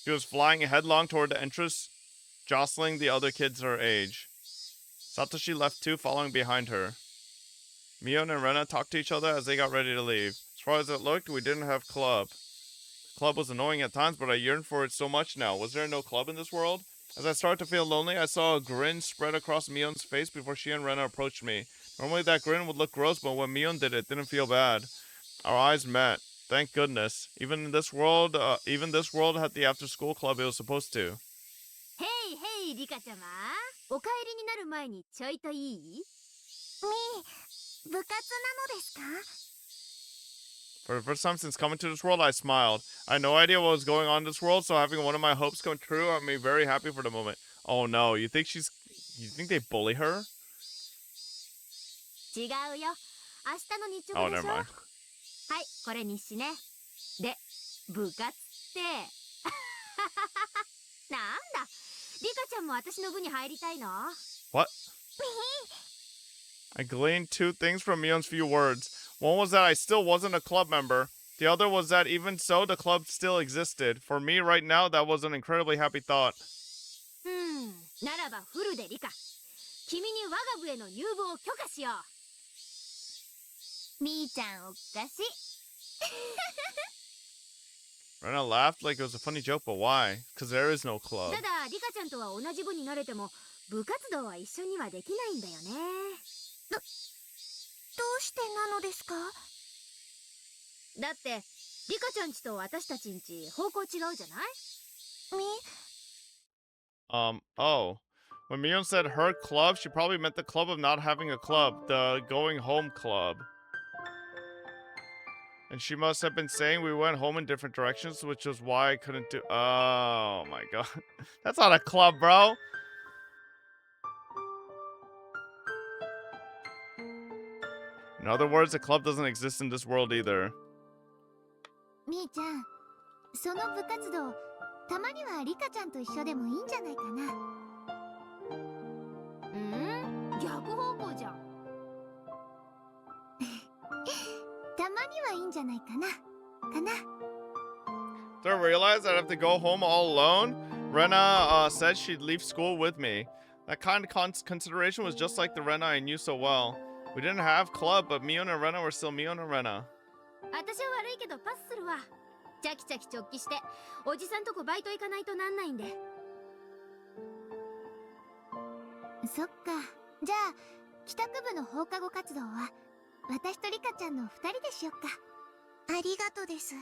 She was flying headlong toward the entrance, jostling the other kids her age. Satoshi left too, following behind her. Mion and Rena talked to each other as they got ready to leave. As far as it looked, we didn't have club. The club was annoying at times, but I yearned for it so much now. Was there no club in this world? As I started to feel lonely, I saw a grin spread across Mion's face before she and Rena approached me. Normally that grin would look gross, but when Mion did it, didn't feel bad. Our eyes met. Thank goodness. Even this world had the after-school club it was supposed to. Hey, hey, リカちゃま。お帰りになる前にちょいといい？部活なのですか？ For the first time since coming to this world, I smiled. I had no idea what was going on in this world, so having one of my hopes come true made me very happy for the moment. Oh no, you think they bully her? 違うよ。明日の日 Oh, 曜日で never しょ？ mind. はい、これ日誌ね。で、部活って。なんだ、リカちゃんも私の部に入りたいの？ What? I gleaned two things from Mion's few words. One was that I still wasn't a club member. The other was that even so, the club still existed. For me right now, that was an incredibly happy thought. ならばフルでリカ。君に我が部への入部を許可しよう。みーちゃんおかし。Rena laughed like it was a funny joke, but why? Because there is no club. ただリカちゃんとは同じ部になれても部活動は一緒にはできないんだよね。どうしてなのですか？だってリカちゃんちと私たちんち方向違うじゃない？Oh. When Mion said her club, she probably meant the club of not having a club, the going home club. And she must have been saying we went home in different directions, which is why I couldn't do— Oh my god. That's not a club, bro! In other words, the club doesn't exist in this world either. みーちゃん、その部活動、たまにはリカちゃんと一緒でもいいんじゃないかな。逆方向じゃん。たまにはいいんじゃないかな。Did I realize I'd have to go home all alone? Rena said she'd leave school with me. That kind of consideration was just like the Rena I knew so well. We didn't have club, but Mion and Rena were still Mion and Rena. 私は悪いけどパスするわ。チャキチャキ直帰しておじさんとこバイト行かないとなんないんで。そっか。じゃあ帰宅部の放課後活動は私とリカちゃんの2人でしよっか。ありがとです。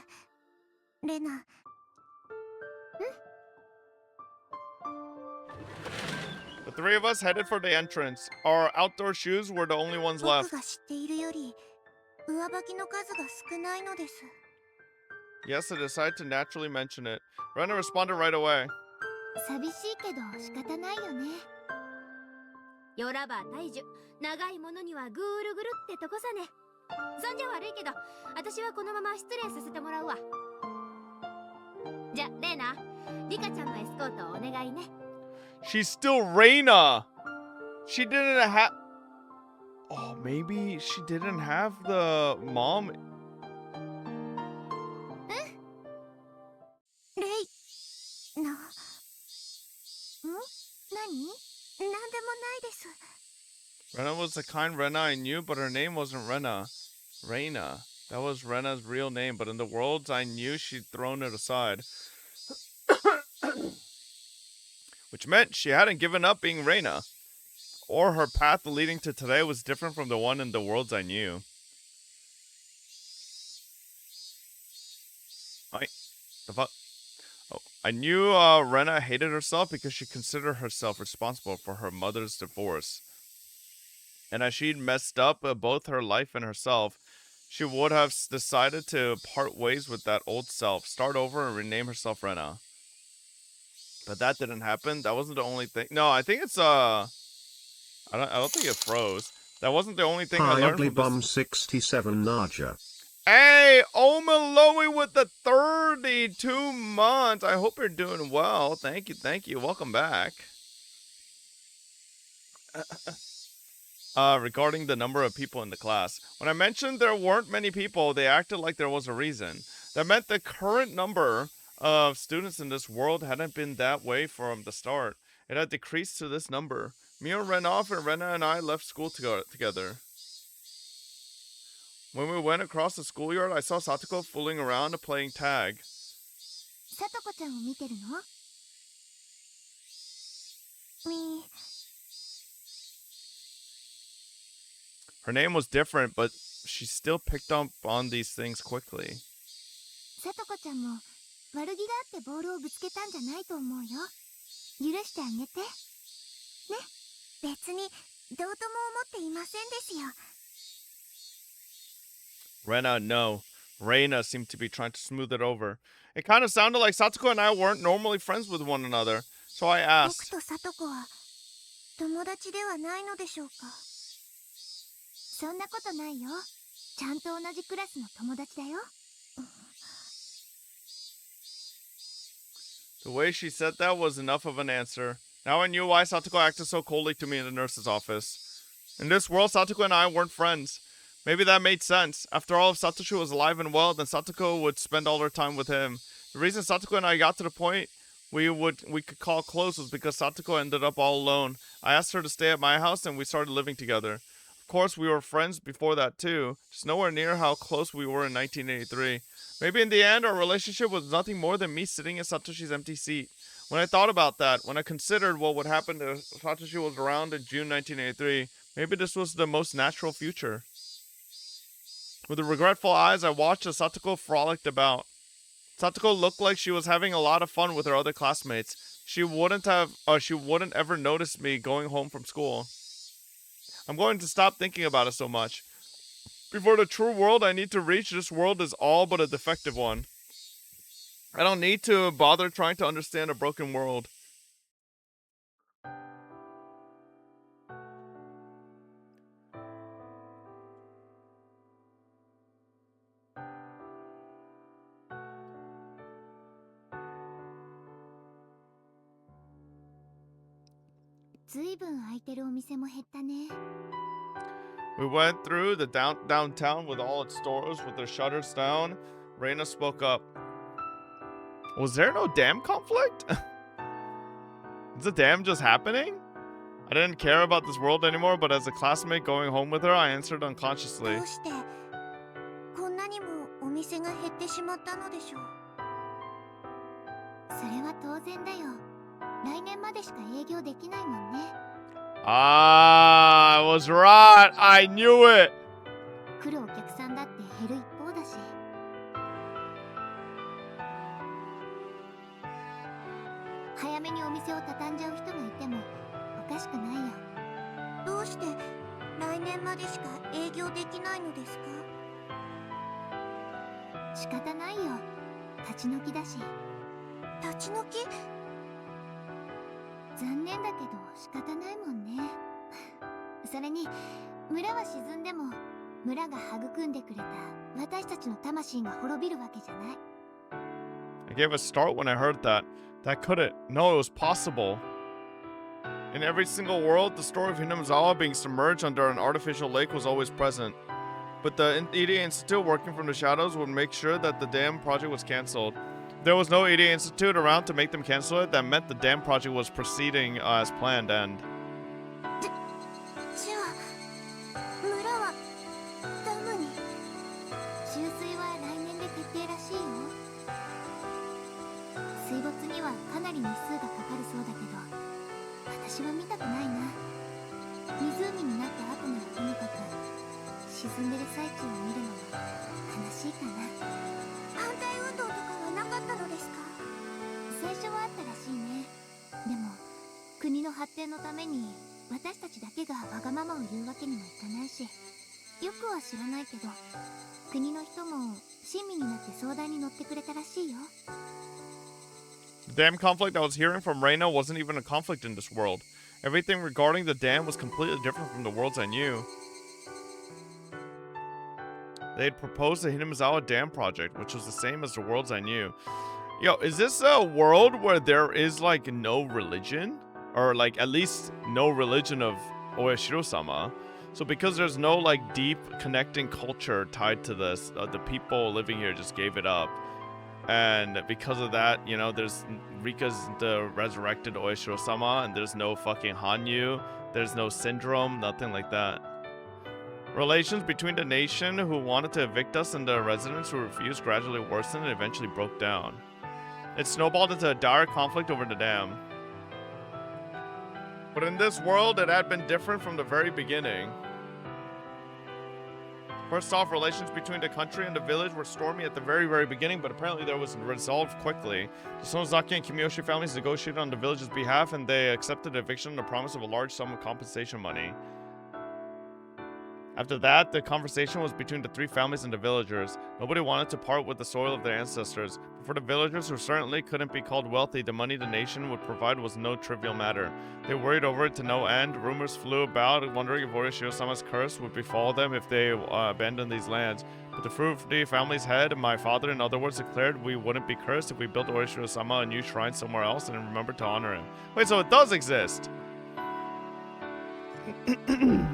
レナ。The three of us headed for the entrance. Our outdoor shoes were the only ones 僕 left. が知っているより上履きの数が少ないのです。 Yes, I decided to naturally mention it. Rena responded right away. 寂しいけど仕方ないよね。よらば大樹、長いものにはぐるぐるってとこさね。そんじゃ悪いけど、私はこのまま失礼させてもらうわ。じゃ、レーナ、リカちゃんのエスコートお願いね。She's still Reina. She didn't have. Oh, maybe she didn't have the mom. レイな。何？なんでもないです。 Rena was the kind Rena I knew, but her name wasn't Rena. Reina. That was Rena's real name, but in the worlds I knew, she'd thrown it aside. Which meant she hadn't given up being Reina. Or her path leading to today was different from the one in the worlds I knew. The fuck? Oh, I knew Rena hated herself because she considered herself responsible for her mother's divorce. And as she'd messed up both her life and herself, she would have decided to part ways with that old self, start over and rename herself Rena. But that didn't happen. That wasn't the only thing. No, I think it's I don't think it froze. That wasn't the only thing I Hi learned Ugly from Bum this. 67 Naja. Hey, Omaloe with the 32 months. I hope you're doing well. Thank you. Welcome back. Regarding the number of people in the class. When I mentioned there weren't many people, they acted like there was a reason. That meant the current number of students in this world hadn't been that way from the start. It had decreased to this number. Mio ran off and Rena and I left school together. When we went across the schoolyard, I saw Satoko fooling around and playing tag. さとこちゃんを見てるの？み。 Her name was different, but she still picked up on these things quickly. さとこちゃんも悪気があってボールをぶつけたんじゃないと思うよ。許してあげて。ね、別にどうとも思っていませんですよ。 Rena, no. Reina seemed to be trying to smooth it over. It kind of sounded like Satoko and I weren't normally friends with one another. So I 僕 asked, とさとこは友達ではないのでしょうか。そんなことないよ。ちゃんと同じクラスの友達だよ。 the way she said that was enough of an answer. Now I knew why Satoko acted so coldly to me in the nurse's office. In this world, Satoko and I weren't friends. Maybe that made sense. After all, if Satoshi was alive and well, then Satoko would spend all her time with him. The reason Satoko and I got to the point we could call close was because Satoko ended up all alone. I asked her to stay at my house and we started living together. Of course, we were friends before that too, just nowhere near how close we were in 1983. Maybe in the end, our relationship was nothing more than me sitting in Satoshi's empty seat. When I thought about that, when I considered what would happen if Satoshi was around in June 1983, maybe this was the most natural future. With regretful eyes, I watched as Satoko frolicked about. Satoko looked like she was having a lot of fun with her other classmates. She wouldn't ever notice me going home from school. I'm going to stop thinking about it so much. Before the true world I need to reach, this world is all but a defective one. I don't need to bother trying to understand a broken world.ずいぶん空いてるお店も減ったね。 We went through the downtown with all its stores with their shutters down. Reina spoke up. Was there no dam conflict? Is the dam just happening? I didn't care about this world anymore, but as a classmate going home with her, I answered unconsciously. どうしてこんなにもお店が減ってしまったのでしょう。それは当然だよ。来年までしか営業できないもんね。 Ah, I was right. I knew it. 来るお客さんだって減る一方だし。店を畳んじゃう人がいてもおかしくないよ。どうして来年までしか営業できないのですか？仕方ないよ。立ち退きだし。立ち退き？残念だけど仕方ないもんね。それに村は沈んでも村が育んでくれた私たちの魂が滅びるわけじゃない。 I gave a start when I heard that. That couldn't. No, it was possible. In every single world, the story of Hinamizawa being submerged under an artificial lake was always present. But the EDA Institute, working from the shadows, would make sure that the dam project was cancelled. There was no EDA Institute around to make them cancel it. That meant the dam project was proceeding as planned, and じゃあ村はダムに。注水は来年で決定らしいよ。水没にはかなり日数がかかるそうだけど、私は見たくないな。湖になった後ならともかく沈んでる最中を見るのは悲しいかな。反対運動とかはなかったのですか？最初はあったらしいね。でも国の発展のために私たちだけがわがままを言うわけにもいかないし、よくは知らないけど国の人も親身になって相談に乗ってくれたらしいよ。 the dam conflict I was hearing from Reina wasn't even a conflict in this world. Everything regarding the dam was completely different from the worlds I knew. They had proposed the Hinamizawa Dam project, which was the same as the worlds I knew. Yo, is this a world where there is, like, no religion? Or, like, at least no religion of Oyashiro-sama? So because there's no, like, deep connecting culture tied to this, the people living here just gave it up. And because of that, you know, there's Rika's the resurrected Oyashiro-sama, and there's no fucking Hanyu, there's no syndrome, nothing like that. Relations between the nation who wanted to evict us and the residents who refused gradually worsened and eventually broke down. It snowballed into a dire conflict over the dam. But in this world, it had been different from the very beginning. First off, relations between the country and the village were stormy at the very beginning, but apparently there was resolved quickly. The Sonozaki and Kimiyoshi families negotiated on the village's behalf, and they accepted eviction on the promise of a large sum of compensation money. After that, the conversation was between the three families and the villagers. Nobody wanted to part with the soil of their ancestors. But for the villagers, who certainly couldn't be called wealthy, the money the nation would provide was no trivial matter. They worried over it to no end. Rumors flew about, wondering if Orishiro-sama's curse would befall them if they abandoned these lands. But the Fruity family's head, my father in other words, declared we wouldn't be cursed if we built Orishiro-sama a new shrine somewhere else and remembered to honor him. Wait, so it does exist!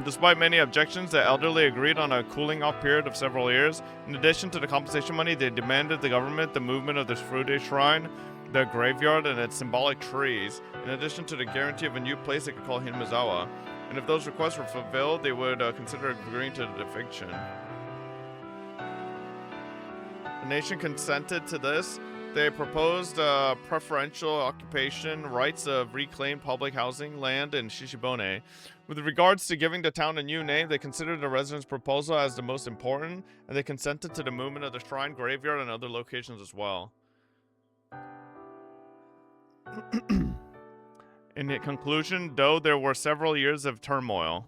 Despite many objections, the elderly agreed on a cooling-off period of several years. In addition to the compensation money, they demanded the government the movement of the Fruity Shrine, the graveyard, and its symbolic trees, in addition to the guarantee of a new place they could call Hinamizawa. And if those requests were fulfilled, they would consider agreeing to the eviction. The nation consented to this. They proposed preferential occupation rights of reclaimed public housing land in Shishibone. With regards to giving the town a new name, they considered the residents' proposal as the most important, and they consented to the movement of the shrine, graveyard, and other locations as well. In conclusion, though there were several years of turmoil,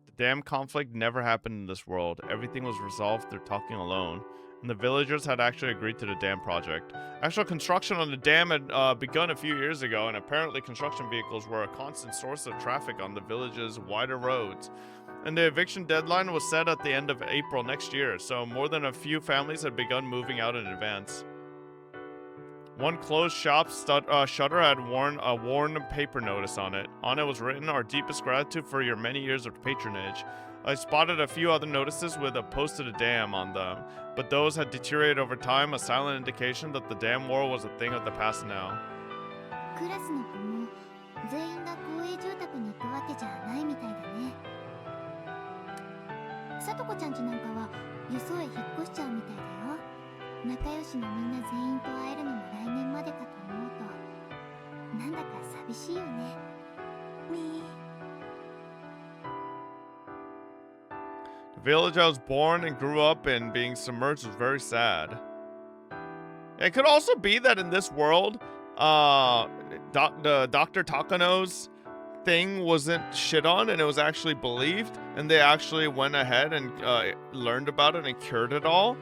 the dam conflict never happened in this world. Everything was resolved through talking alone. And the villagers had actually agreed to the dam project. Actual construction on the dam had begun a few years ago, and apparently construction vehicles were a constant source of traffic on the village's wider roads. And the eviction deadline was set at the end of April next year, so more than a few families had begun moving out in advance. One closed shop shutter had a worn paper notice on it. On it was written, "Our deepest gratitude for your many years of patronage." I spotted a few other notices with a post to the dam on them, but those had deteriorated over time, a silent indication that the dam war was a thing of the past now. クラスの子も全員が公営住宅に行くわけじゃないみたいだね。さとこちゃんちなんかはよそへ引っ越しちゃうみたいだよ。仲良しのみんな全員と会えるのも来年までかと思うとなんだか寂しいよね。The village I was born and grew up in being submerged was very sad. It could also be that in this world, the Dr. Takano's thing wasn't shit on and it was actually believed, and they actually went ahead and learned about it and cured it all.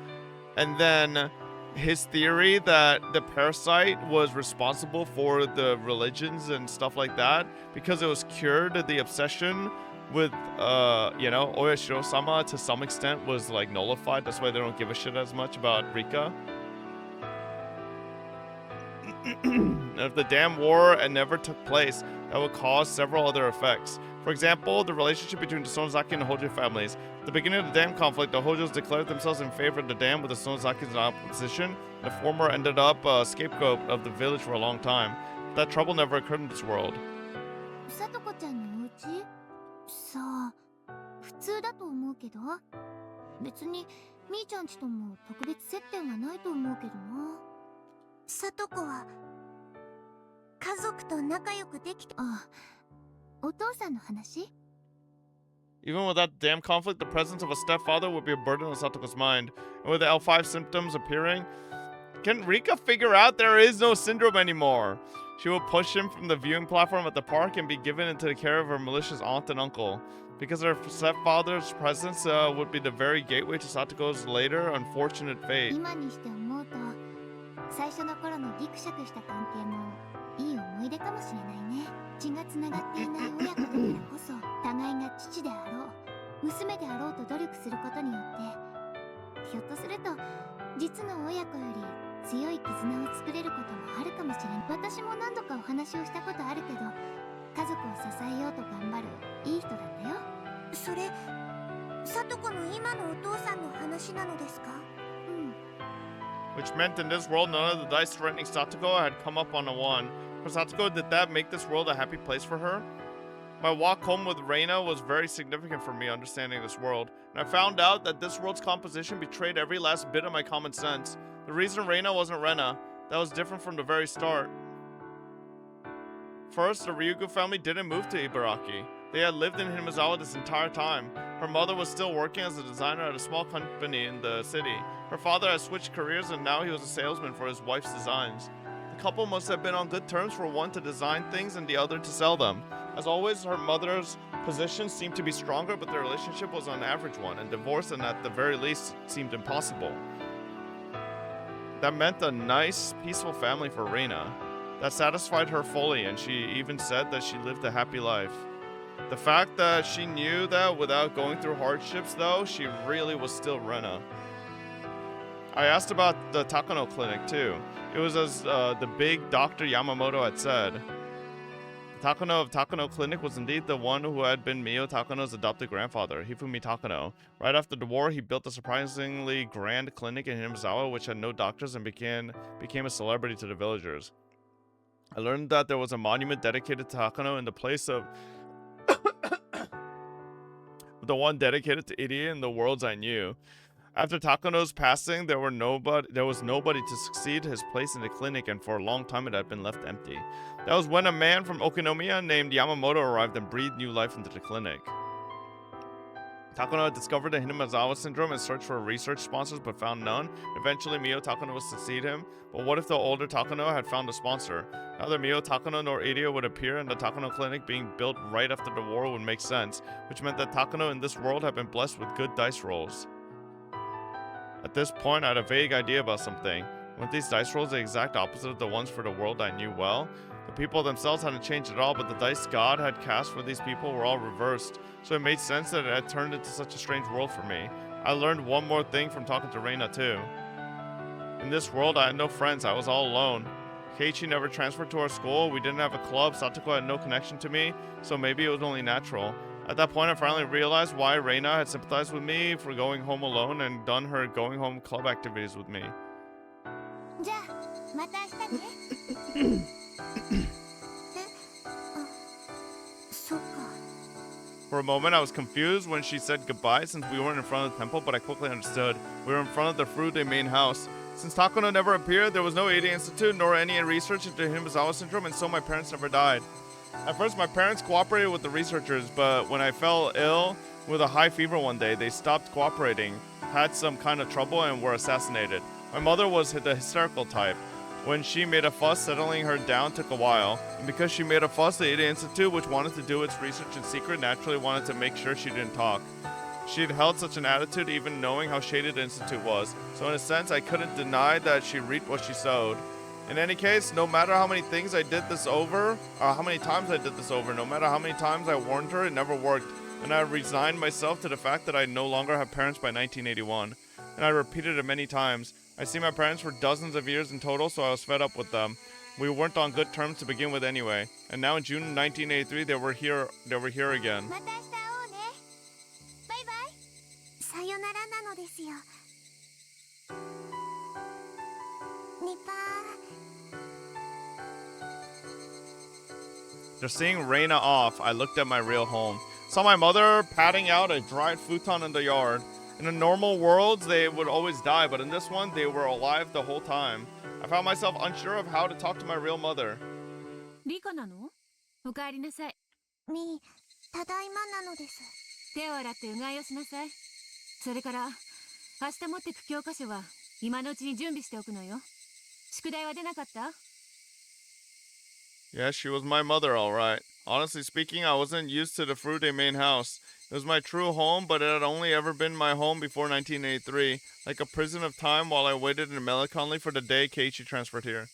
And then his theory that the parasite was responsible for the religions and stuff like that, because it was cured, the obsession with Oyashiro-sama to some extent was like nullified. That's why they don't give a shit as much about Rika. If the damn war never took place, that would cause several other effects. For example, the relationship between the Sonozaki and the Hojo families. At the beginning of the dam conflict, the Hojos declared themselves in favor of the dam with the Sonozakis in opposition. The former ended up a scapegoat of the village for a long time. That trouble never occurred in this world. さとこちゃんのお家？さあ、普通だと思うけど、別にみーちゃんちとも特別接点はないと思うけどな。さとこは家族と仲良くできた。あ、お父さんの話？ Even without the dam conflict, the presence of a stepfather would be a burden on Satoko's mind. And with the L5 symptoms appearing, can Rika figure out there is no syndrome anymore? She will push him from the viewing platform at the park and be given into the care of her malicious aunt and uncle. Because her stepfather's presence would be the very gateway to Satoko's later unfortunate fate. 今にして思うと、最初の頃のギクシャクした関係もいい思い出かもしれないね。血がつながっていない親子だからこそ、互いが父であろう、娘であろうと努力することによって、ひょっとすると実の親子より強い絆を作れることもあるかもしれない。私も何度かお話をしたことあるけど、家族を支えようと頑張るいい人だったよ。それ、さとこの今のお父さんの話なのですか？うん。Which meant in this world, none of the dice threatening Satoko had come up on a 1. For Satoko, did that make this world a happy place for her? My walk home with Reina was very significant for me understanding this world, and I found out that this world's composition betrayed every last bit of my common sense. The reason Reina wasn't Rena, that was different from the very start. First, the Ryugu family didn't move to Ibaraki. They had lived in Himazawa this entire time. Her mother was still working as a designer at a small company in the city. Her father had switched careers and now he was a salesman for his wife's designs. The couple must have been on good terms for one to design things and the other to sell them. As always, her mother's position seemed to be stronger, but their relationship was an average one, and divorce, and at the very least, seemed impossible. That meant a nice, peaceful family for Reina. That satisfied her fully, and she even said that she lived a happy life. The fact that she knew that without going through hardships, though, she really was still Rena. I asked about the Takano clinic, too. It was as the big Dr. Yamamoto had said. Takano of Takano Clinic was indeed the one who had been Mio Takano's adopted grandfather, Hifumi Takano. Right after the war, he built a surprisingly grand clinic in Himazawa which had no doctors and became a celebrity to the villagers. I learned that there was a monument dedicated to Takano in the place of the one dedicated to Irie in the worlds I knew. After Takano's passing, there was nobody to succeed his place in the clinic, and for a long time it had been left empty. That was when a man from Okinomiya named Yamamoto arrived and breathed new life into the clinic. Takano had discovered the Himazawa syndrome and searched for research sponsors but found none. Eventually, Mio Takano would succeed him. But what if the older Takano had found a sponsor? Neither Mio Takano nor Irie would appear, and the Takano clinic being built right after the war would make sense, which meant that Takano in this world had been blessed with good dice rolls. At this point, I had a vague idea about something. Weren't these dice rolls the exact opposite of the ones for the world I knew well? The people themselves hadn't changed at all, but the dice God had cast for these people were all reversed, so it made sense that it had turned into such a strange world for me. I learned one more thing from talking to Reina, too. In this world, I had no friends, I was all alone. Keiichi never transferred to our school, we didn't have a club, Satoko had no connection to me, so maybe it was only natural. At that point, I finally realized why Reina had sympathized with me for going home alone and done her going home club activities with me. じゃあ、また明日ね。そっか。 For a moment, I was confused when she said goodbye since we weren't in front of the temple, but I quickly understood. We were in front of the Furude main house. Since Takano never appeared, there was no Eide Institute nor any research into Himazawa syndrome, and so my parents never died. At first, my parents cooperated with the researchers, but when I fell ill with a high fever one day, they stopped cooperating, had some kind of trouble, and were assassinated. My mother was the hysterical type. When she made a fuss, settling her down took a while. And because she made a fuss, the Ada Institute, which wanted to do its research in secret, naturally wanted to make sure she didn't talk. She'd held such an attitude even knowing how shady the Institute was, so in a sense I couldn't deny that she reaped what she sowed. In any case, no matter how many things I did this over, or how many times I did this over, no matter how many times I warned her, it never worked, and I resigned myself to the fact that I no longer have parents by 1981. And I repeated it many times. I see my parents for dozens of years in total, so I was fed up with them. We weren't on good terms to begin with anyway, and now in June 1983 they were here again. また明日会おうね。バイバイ。さよならなのですよ。ニパ Just seeing Reina off, I looked at my real home. Saw my mother patting out a dried futon in the yard. In a normal world, they would always die, but in this one, they were alive the whole time. I found myself unsure of how to talk to my real mother. リカなの？おかえりなさい。ー。みー、ただいまなのです。手を洗ってうがいをしなさい。それから明日持ってく教科書は今のうちに準備しておくのよ。宿題は出なかった？ Yes, she was my mother, all right. Honestly speaking, I wasn't used to the Frude main house. It was my true home, but it had only ever been my home before 1983, like a prison of time while I waited in melancholy for the day Keiichi transferred here.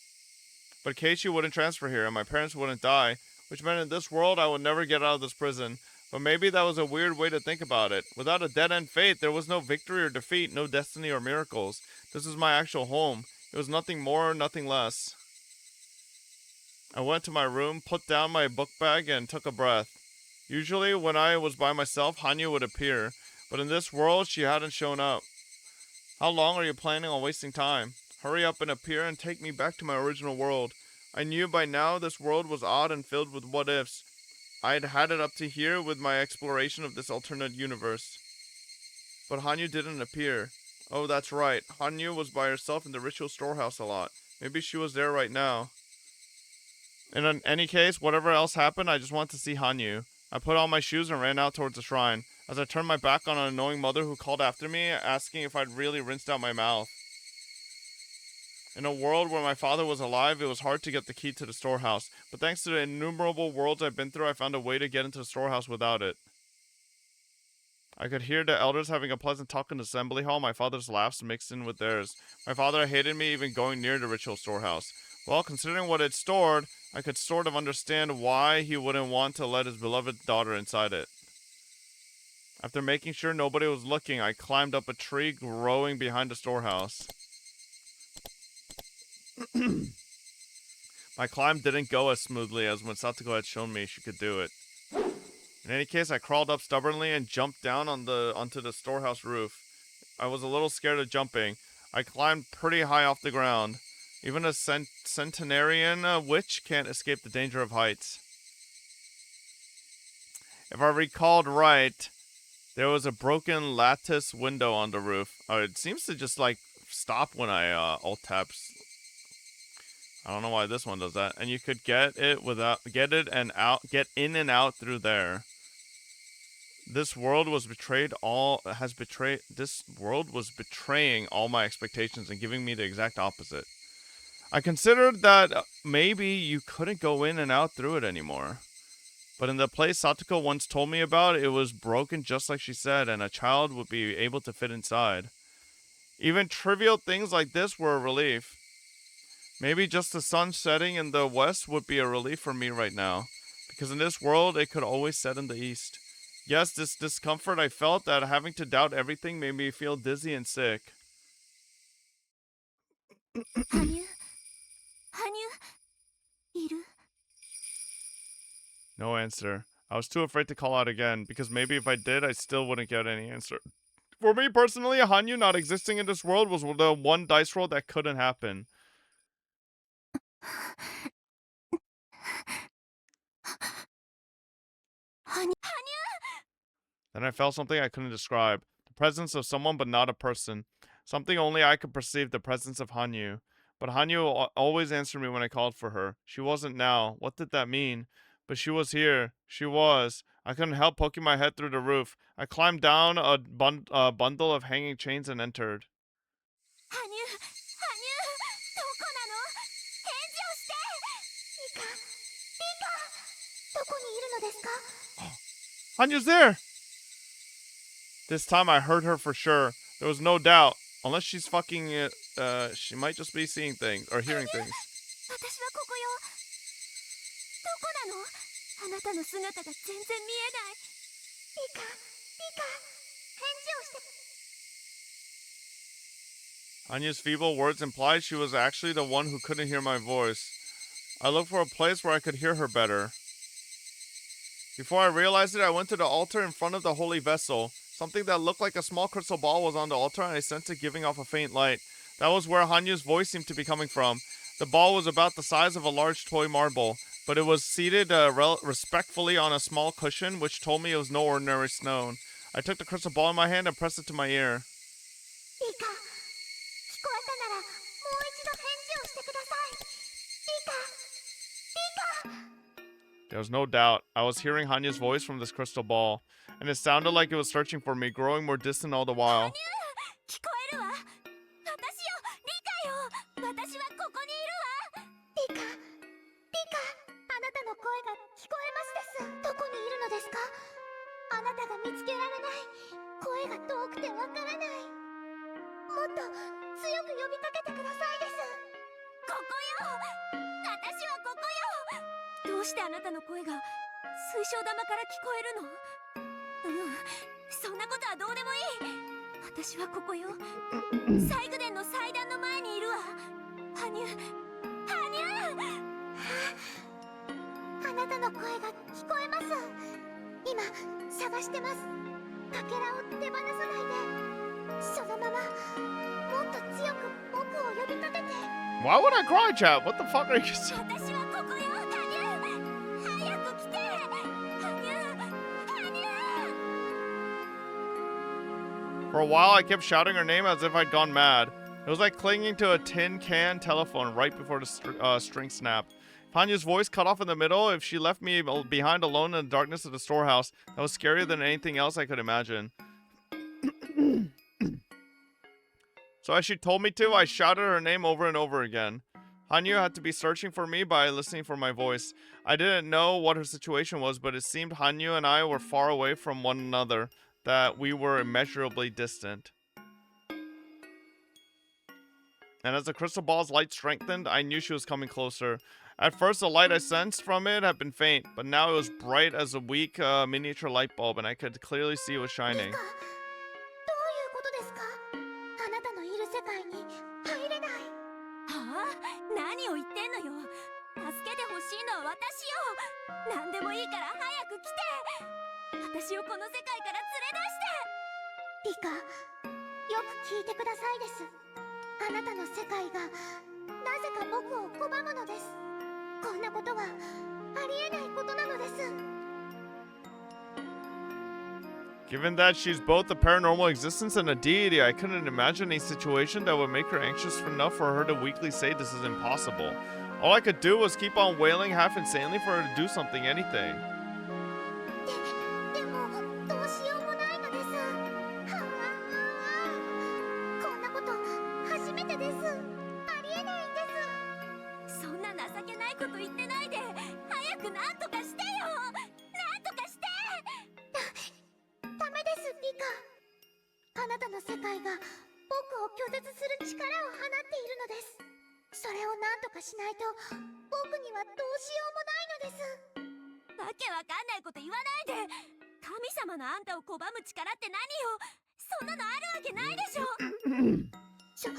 But Keiichi wouldn't transfer here, and my parents wouldn't die, which meant in this world I would never get out of this prison. But maybe that was a weird way to think about it. Without a dead-end fate, there was no victory or defeat, no destiny or miracles. This was my actual home. It was nothing more, nothing less. I went to my room, put down my book bag, and took a breath. Usually, when I was by myself, Hanyu would appear, but in this world, she hadn't shown up. How long are you planning on wasting time? Hurry up and appear and take me back to my original world. I knew by now this world was odd and filled with what-ifs. I'd had it up to here with my exploration of this alternate universe. But Hanyu didn't appear. Oh, that's right. Hanyu was by herself in the ritual storehouse a lot. Maybe she was there right now. In any case, whatever else happened, I just want to see Hanyu. I put on my shoes and ran out towards the shrine. As I turned my back on an annoying mother who called after me, asking if I'd really rinsed out my mouth. In a world where my father was alive, it was hard to get the key to the storehouse, but thanks to the innumerable worlds I've been through, I found a way to get into the storehouse without it. I could hear the elders having a pleasant talk in the assembly hall, my father's laughs mixed in with theirs. My father hated me even going near the ritual storehouse. Well, considering what it stored, I could sort of understand why he wouldn't want to let his beloved daughter inside it. After making sure nobody was looking, I climbed up a tree growing behind the storehouse. My climb didn't go as smoothly as when Satoko had shown me she could do it. In any case, I crawled up stubbornly and jumped down onto the storehouse roof. I was a little scared of jumping. I climbed pretty high off the ground. Even a centenarian witch can't escape the danger of heights. If I recalled right, there was a broken lattice window on the roof. It seems to just like stop when I alt taps. I don't know why this one does that. And you could get in and out through there. This world was betraying all my expectations and giving me the exact opposite. I considered that maybe you couldn't go in and out through it anymore. But in the place Satoko once told me about, it was broken just like she said, and a child would be able to fit inside. Even trivial things like this were a relief. Maybe just the sun setting in the west would be a relief for me right now. Because in this world, it could always set in the east. Yes, this discomfort I felt at having to doubt everything made me feel dizzy and sick. 羽生いる No answer. I was too afraid to call out again, because maybe if I did, I still wouldn't get any answer. For me personally, Hanyu not existing in this world was the one dice roll that couldn't happen. Then I felt something I couldn't describe. The presence of someone but not a person. Something only I could perceive, the presence of Hanyu. But Hanyu always answered me when I called for her. She wasn't now. What did that mean? But she was here. She was. I couldn't help poking my head through the roof. I climbed down a bundle of hanging chains and entered. 羽生どこなの Hanyu's there! This time I heard her for sure. There was no doubt. Unless she's fucking, she might just be seeing things, or hearing things. 私はここよ。どこなの？あなたの姿が全然見えない。リカ、返事をして。 Anya's feeble words implied she was actually the one who couldn't hear my voice. I looked for a place where I could hear her better. Before I realized it, I went to the altar in front of the holy vessel. Something that looked like a small crystal ball was on the altar, and I sensed it giving off a faint light. That was where Hanyu's voice seemed to be coming from. The ball was about the size of a large toy marble, but it was seated respectfully on a small cushion, which told me it was no ordinary stone. I took the crystal ball in my hand and pressed it to my ear. リカ、聞こえたならもう一度返事をしてください。リカ、リカ。 There was no doubt. I was hearing Hanya's voice from this crystal ball, and it sounded like it was searching for me, growing more distant all the while. 聞こえるわ。私よ、リカよ。私はここにいるわ。リカ、あなたの声が聞こえますです。どこにいるのですか？あなたが見つけられない。声が遠くてわからない。もっと強く呼びかけてくださいです。ここよ。私はここよ。どうしてあなたの声が水晶玉から聞こえるの？そんなことはどうでもいい。私はここよ。西宮殿の祭壇の前にいるわ。羽生。あなたの声が聞こえます。今探してます。かけらを手放さないで。そのままもっと強く僕を呼びかけて。 Why would I cry, chat? What the fuck are you saying? 私はここよ。羽生。早く来て。羽生。 For a while, I kept shouting her name as if I'd gone mad. It was like clinging to a tin can telephone right before the string snapped. If Hanya's voice cut off in the middle, if she left me behind alone in the darkness of the storehouse, that was scarier than anything else I could imagine. So as she told me to, I shouted her name over and over again. Hanyu had to be searching for me by listening for my voice. I didn't know what her situation was, but it seemed Hanyu and I were far away from one another, that we were immeasurably distant. And as the crystal ball's light strengthened, I knew she was coming closer. At first, the light I sensed from it had been faint, but now it was bright as a weak miniature light bulb, and I could clearly see it was shining. どういうことですか？あなたのいる世界に入れない。はあ？何を言ってんのよ。助けてほしいのは私よ。何でもいいから早く来て。私をこの世界から連れ出して。リカ、よく聞いてくださいです。あなたの世界がなぜか僕を拒むのです。こんなことはありえないことなのです。 Given that she's both a paranormal existence and a deity, I couldn't imagine a situation that would make her anxious enough for her to weakly say this is impossible. All I could do was keep on wailing half insanely for her to do something, anything. でもどうしようもないのです。はあ、こんなこと初めてです。ありえないんです。そんな情けないこと言ってないで、早くなんとかしてよ。なんとかして。ダメです、リカ。あなたの世界が僕を拒絶する力を放っているのです。それをなんとかしないと僕にはどうしようもないのです。わけわかんないこと言わないで。神様のあんたを拒む力って何よ。そんなのあるわけないでしょ。そうな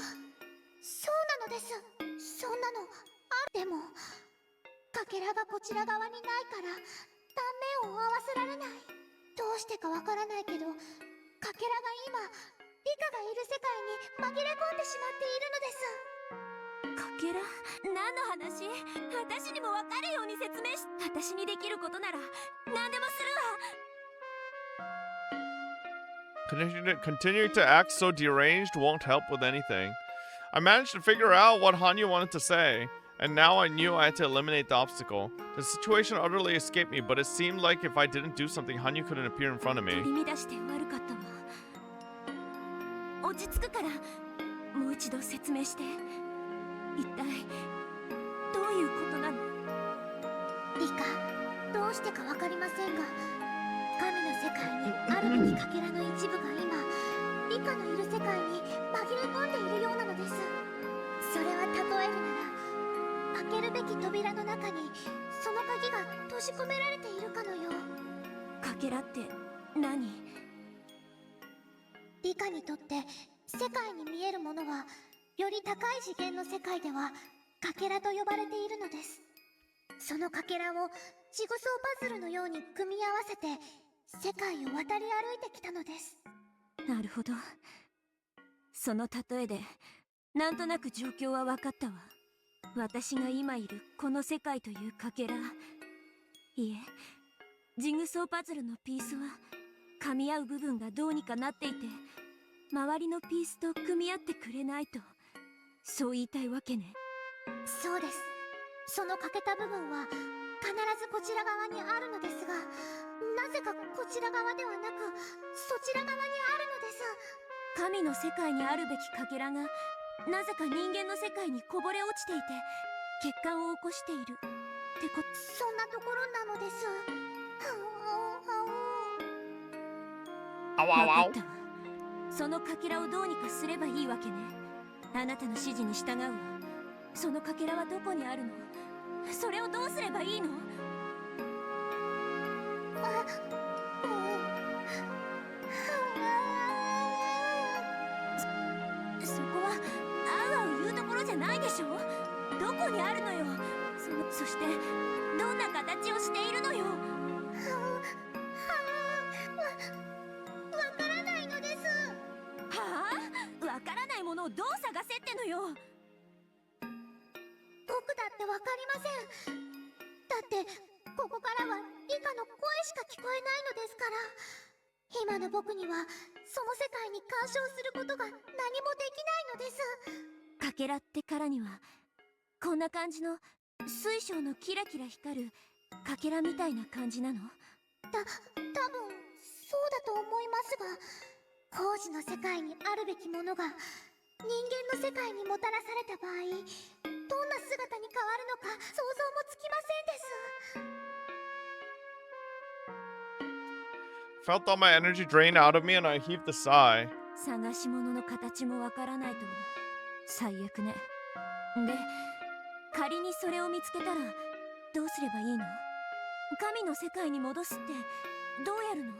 のです。そんなのある。でもかけらがこちら側にないから断面を合わせられない。どうしてかわからないけど、かけらが今リカがいる世界に紛れ込んでしまっているのです。かけら？何の話？私にもわかるように説明し。私にできることなら何でもするわ。 Continuing to act so deranged won't help with anything. I managed to figure out what Hanyu wanted to say, and now I knew I had to eliminate the obstacle. The situation utterly escaped me, but it seemed like if I didn't do something, Hanyu couldn't appear in front of me. 取り乱して悪かったわ。落ち着くからもう一度説明して。一体どういうことなの？リカ、どうしてかわかりませんが、神のあるべきかけらの一部が今理科のいる世界に紛れ込んでいるようなのです。それは例えるなら、開けるべき扉の中にその鍵が閉じ込められているかのよう。かけらって何？理科にとって世界に見えるものは、より高い次元の世界ではかけらと呼ばれているのです。そのかけらをジグソーパズルのように組み合わせて世界を渡り歩いてきたのです。なるほど。その例えでなんとなく状況は分かったわ。私が今いるこの世界というかけら、いえ、ジグソーパズルのピースは噛み合う部分がどうにかなっていて、周りのピースと組み合ってくれないと、そう言いたいわけね。そうです。その欠けた部分は必ずこちら側にあるのですが、なぜかこちら側ではなくそちら側にあるのです。神の世界にあるべきかけらがなぜか人間の世界にこぼれ落ちていて、欠陥を起こしているってこそんなところなのです。あわわ分かったわ。そのかけらをどうにかすればいいわけね。あなたの指示に従うわ。そのかけらはどこにあるの？それをどうすればいいの？そこはあうあう言うところじゃないでしょ。どこにあるのよ。そしてどんな形をしているのよ。わからないのです。はあ？わからないものをどう探せってのよ。僕だってわかりません。だってここからは理科の声しか聞こえないのですから。今の僕にはその世界に干渉することが何もできないのです。かけらってからにはこんな感じの水晶のキラキラ光るかけらみたいな感じなの？多分そうだと思いますが、工事の世界にあるべきものが人間の世界にもたらされた場合、どんな姿に変わるのか想像もつきませんです。 Felt all my energy drain out of me and I heaved a sigh. 探し物の形もわからないと最悪ね。で、仮にそれを見つけたらどうすればいいの？神の世界に戻すってどうやるの？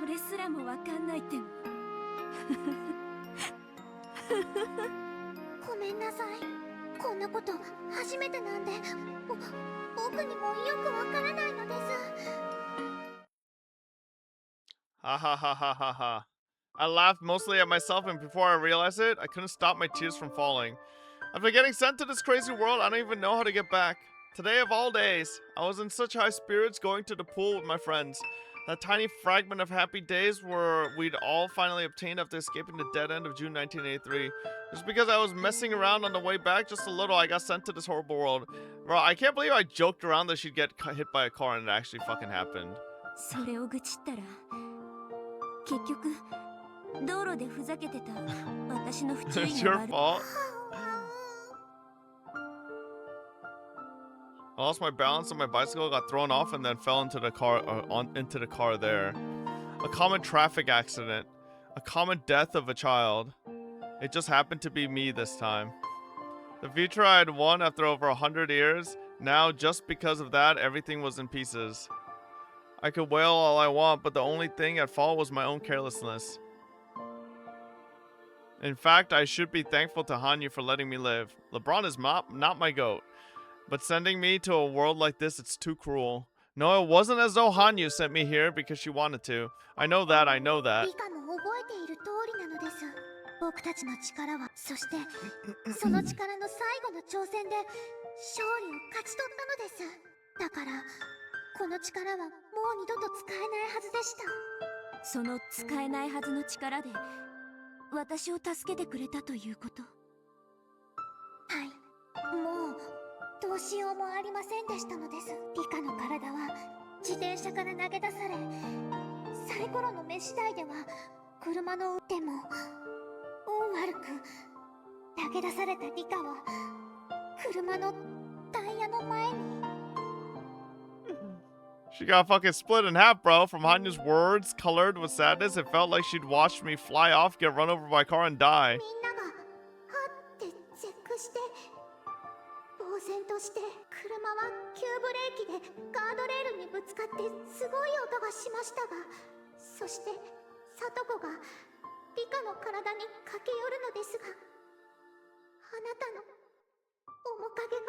それすらもわかんないっての。ごめんなさい。こんなこと初めてなんで、僕にもよくわからないのです。Ha ha ha ha ha ha. I laughed mostly at myself, and before I realized it, I couldn't stop my tears from falling. After getting sent to this crazy world, I don't even know how to get back. Today of all days, I was in such high spirits going to the pool with my friends. That tiny fragment of happy days where we'd all finally obtained after escaping the dead end of June 1983. Just because I was messing around on the way back just a little, I got sent to this horrible world. Bro, I can't believe I joked around that she'd get hit by a car and it actually fucking happened. それを愚痴ったら結局道路でふざけてた私の不注 It's 意が your 悪い。 fault. I lost my balance on my bicycle, got thrown off, and then fell into the car into the car there. A common traffic accident. A common death of a child. It just happened to be me this time. The future I had won after over 100 years, now just because of that, everything was in pieces. I could wail all I want, but the only thing at fault was my own carelessness. In fact, I should be thankful to Hanyu for letting me live. LeBron is not my goat. But sending me to a world like this, it's too cruel. No, it wasn't as though Hanyu sent me here because she wanted to. I know that. 理科も覚えている通りなのです。僕たちの力は、そしてその力の最後の挑戦で勝利を勝ち取ったのです。だからこの力はもう二度と使えないはずでした。その使えないはずの力で私を助けてくれたということ？はい、もうどうしようもありませんでしたのです。理科の体は自転車から投げ出され、サイコロの目次第では車のでも運悪く投げ出された理科は車のタイヤの前に She got fucking split in half, bro. From Hanya's words colored with sadness, it felt like she'd watched me fly off, get run over by a car, and die. みんながはって絶句して呆然として車は急ブレーキでガードレールにぶつかってすごい音がしましたが、そしてサトコがリカの体に駆け寄るのですが、あなたの面影が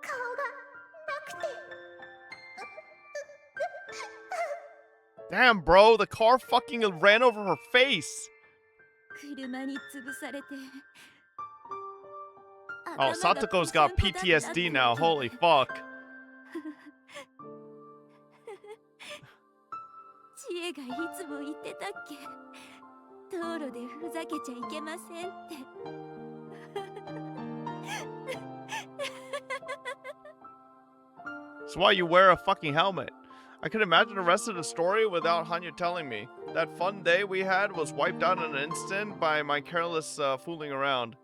顔がなくて。 Damn, bro, the car fucking ran over her face. 車に潰されて Oh, Satoko's got PTSD now. Holy fuck. 知恵がいつも言ってたっけ、道路でふざけちゃいけませんって。That's why you wear a fucking helmet. I could imagine the rest of the story without Hanya telling me. That fun day we had was wiped out in an instant by my careless fooling around.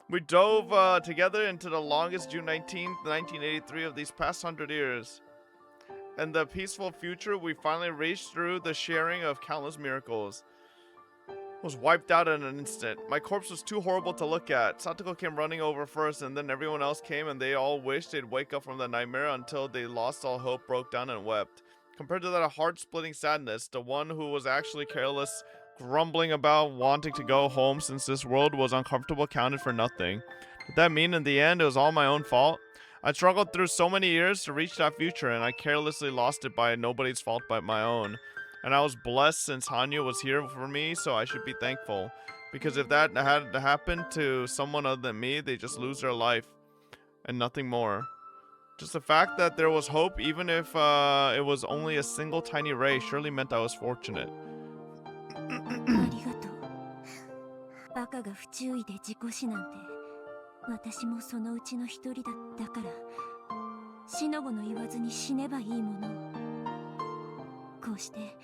We dove together into the longest June 19th, 1983 of these past 100 years. And the peaceful future we finally reached through the sharing of countless miracles was wiped out in an instant. My corpse was too horrible to look at. Satoko came running over first, and then everyone else came, and they all wished they'd wake up from the nightmare until they lost all hope, broke down, and wept. Compared to that heart-splitting sadness, the one who was actually careless, grumbling about wanting to go home since this world was uncomfortable, counted for nothing. Did that mean in the end it was all my own fault? I struggled through so many years to reach that future, and I carelessly lost it by nobody's fault but my own. And I was blessed since Hanya was here for me, so I should be thankful. Because if that had happened to someone other than me, they just lose their life. And nothing more. Just the fact that there was hope, even if it was only a single tiny ray, surely meant I was fortunate. ありがとう。バカが不注意で事故死なんて、私もそのうちの一人だったから、しのごの言わずに死ねばいいものを。こうして、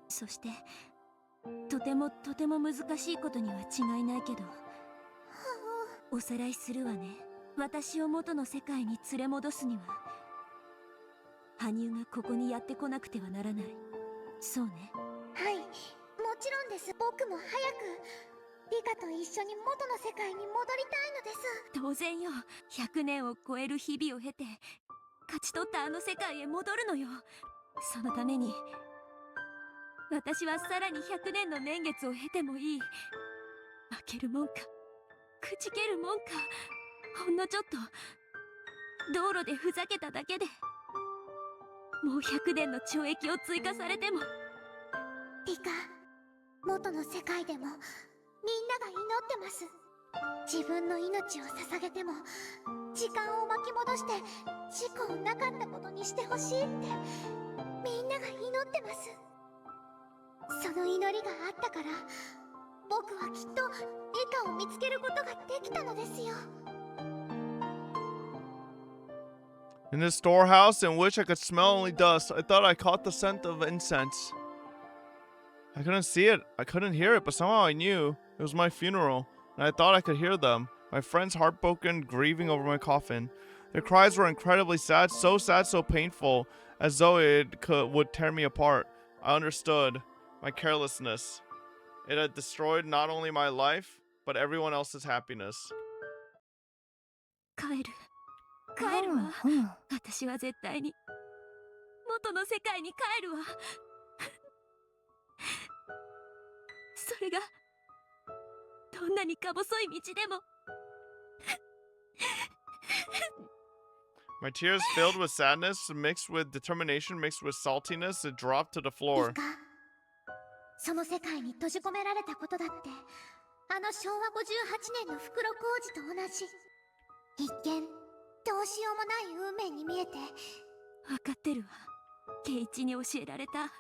そして、とても難しいことには違いないけど、おさらいするわね。私を元の世界に連れ戻すには、羽生がここにやってこなくてはならない。そうね。はい、もちろんです。僕も早くリカと一緒に元の世界に戻りたいのです。当然よ。100年を超える日々を経て勝ち取ったあの世界へ戻るのよ。そのために私はさらに100年の年月を経てもいい。負けるもんかくじけるもんか、ほんのちょっと道路でふざけただけでもう100年の懲役を追加されても。リカ、元の世界でもみんなが祈ってます。自分の命を捧げても時間を巻き戻して事故をなかったことにしてほしいってみんなが祈ってます。その祈りがあったから僕はきっとリカを見つけることができたのですよ。In this storehouse in which I could smell only dust, I thought I caught the scent of incense. I couldn't see it, I couldn't hear it, but somehow I knew it was my funeral, and I thought I could hear them, my friends heartbroken, grieving over my coffin. Their cries were incredibly sad, so painful, as though would tear me apart. I understood my carelessness. It had destroyed not only my life, but everyone else's happiness. 帰るわ。私は絶対に元の世界に帰るわ。それがどんなにか細い道でも。My tears filled with sadness, mixed with determination, mixed with saltiness, it dropped to the floor. リカ、その世界に閉じ込められたことだってあの昭和58年の袋小路と同じ。一見どうしようもない運命に見えて。分かってるわ。圭一に教えられた。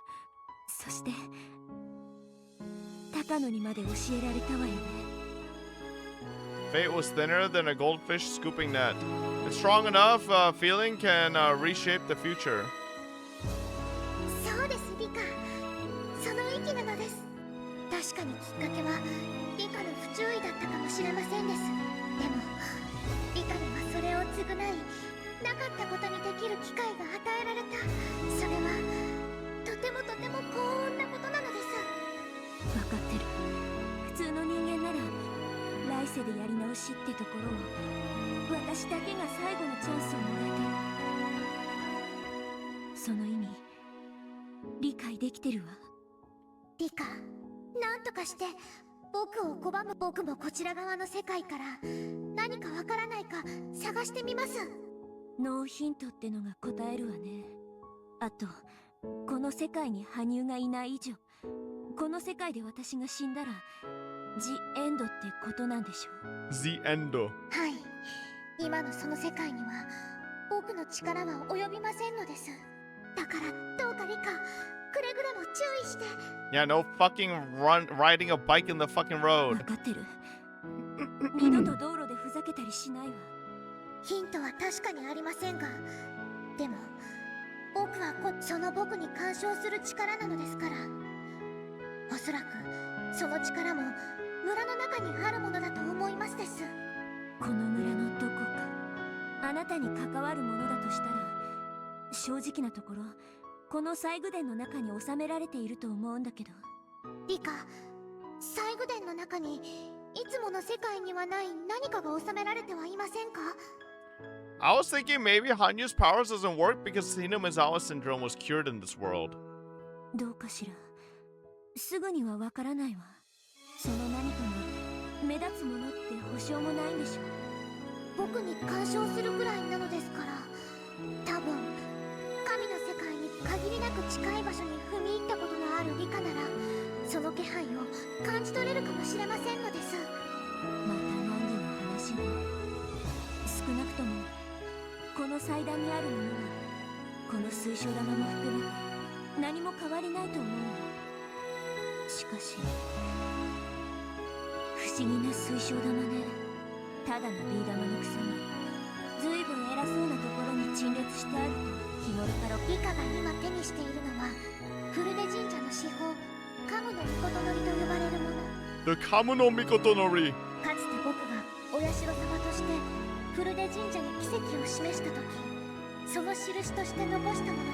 そして高野にまで教えられたわよね。Fate was thinner than a goldfish scooping net. A strong enough feeling can reshape the future. そうです、リカ。その域なのです。確かにきっかけはリカの不注意だったかもしれませんです。でもリカにはそれを償い、仲しってところを私だけが最後のチャンスをもらえてる。その意味理解できてるわ。リカ、なんとかして僕を拒む。僕もこちら側の世界から何かわからないか探してみます。ノーヒントってのが答えるわね。あとこの世界に羽生がいない以上、この世界で私が死んだらジ・エンドってことなんでしょう。 The End. はい、今のその世界には僕の力は及びませんのです。だからどうかリカ、くれぐれも注意して。 Yeah, no fucking riding a bike in the fucking 分 road. かってる。二度と道路でふざけたりしないわ。ヒントは確かにありませんが、でも僕はその僕に干渉する力なのですから、おそらくその力も村の中にあるものだと思いますです。この村のどこか、あなたに関わるものだとしたら、正直なところこの細具殿の中に収められていると思うんだけど。リカ、細具殿の中にいつもの世界にはない何かが収められてはいませんか？ I was thinking maybe Hanyu's powers doesn't work because Hinamizawa syndrome was cured in this world. どうかしら。すぐにはわからないわ。その何かが目立つものって保証もないんでしょ。僕に干渉するくらいなのですから、多分神の世界に限りなく近い場所に踏み入ったことのあるリカなら、その気配を感じ取れるかもしれませんのです。また難儀な話ね。少なくともこの祭壇にあるものはこの水晶玉も含めて何も変わりないと思うわ。しかし不思議な水晶玉ね。ただのビー玉のくせにずいぶん偉そうなところに陳列してあると日頃から。リカが今手にしているのはフルデ神社の至宝カムの御事のりと呼ばれるもの。 The Kamu no Mikoto no Ri. かつて僕がお社様としてフルデ神社に奇跡を示した時、その印として残したもの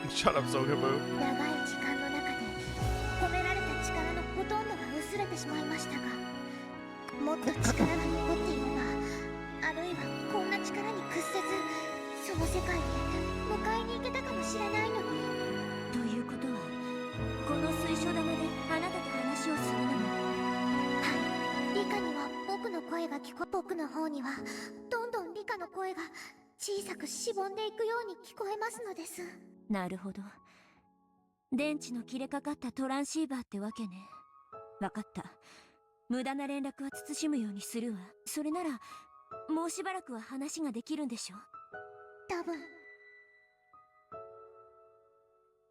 です。 Shut up, Sogabu. 長い時間の中で込められた力のほとんどが薄れてしまいましたが、もっと力が残っていれば、あるいはこんな力に屈せずその世界へ迎えに行けたかもしれないのに。ということはこの水晶玉であなたと話をするのも。はい、リカには僕の声が聞こえ、僕の方にはどんどんリカの声が小さくしぼんでいくように聞こえますのです。なるほど。電池の切れかかったトランシーバーってわけね。わかった。無駄な連絡は慎むようにするわ。それならもうしばらくは話ができるんでしょ。多分。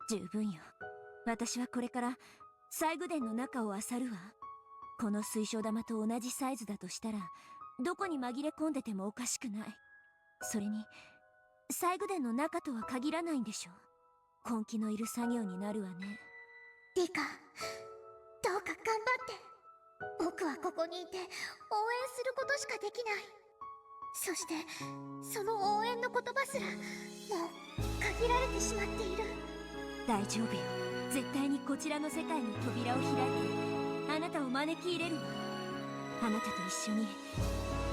十分よ。私はこれから細具殿の中を漁るわ。この水晶玉と同じサイズだとしたらどこに紛れ込んでてもおかしくない。それに細具殿の中とは限らないんでしょ。根気のいる作業になるわね。リカ、どうか頑張って。僕はここにいて応援することしかできない。そしてその応援の言葉すらもう限られてしまっている。大丈夫よ。絶対にこちらの世界の扉を開いてあなたを招き入れるわ。あなたと一緒に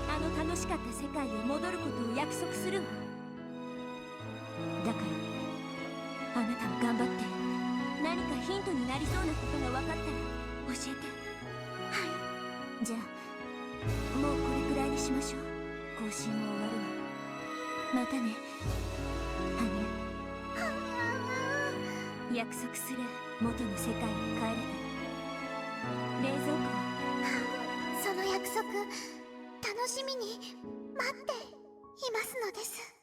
あの楽しかった世界へ戻ることを約束するわ。だからあなたも頑張って、何かヒントになりそうなことが分かったら教えて。はい。じゃあもうこれくらいにしましょう。更新も終わるわ。またね、羽生。約束する。元の世界に帰れて。冷蔵庫。その約束楽しみに待っていますのです。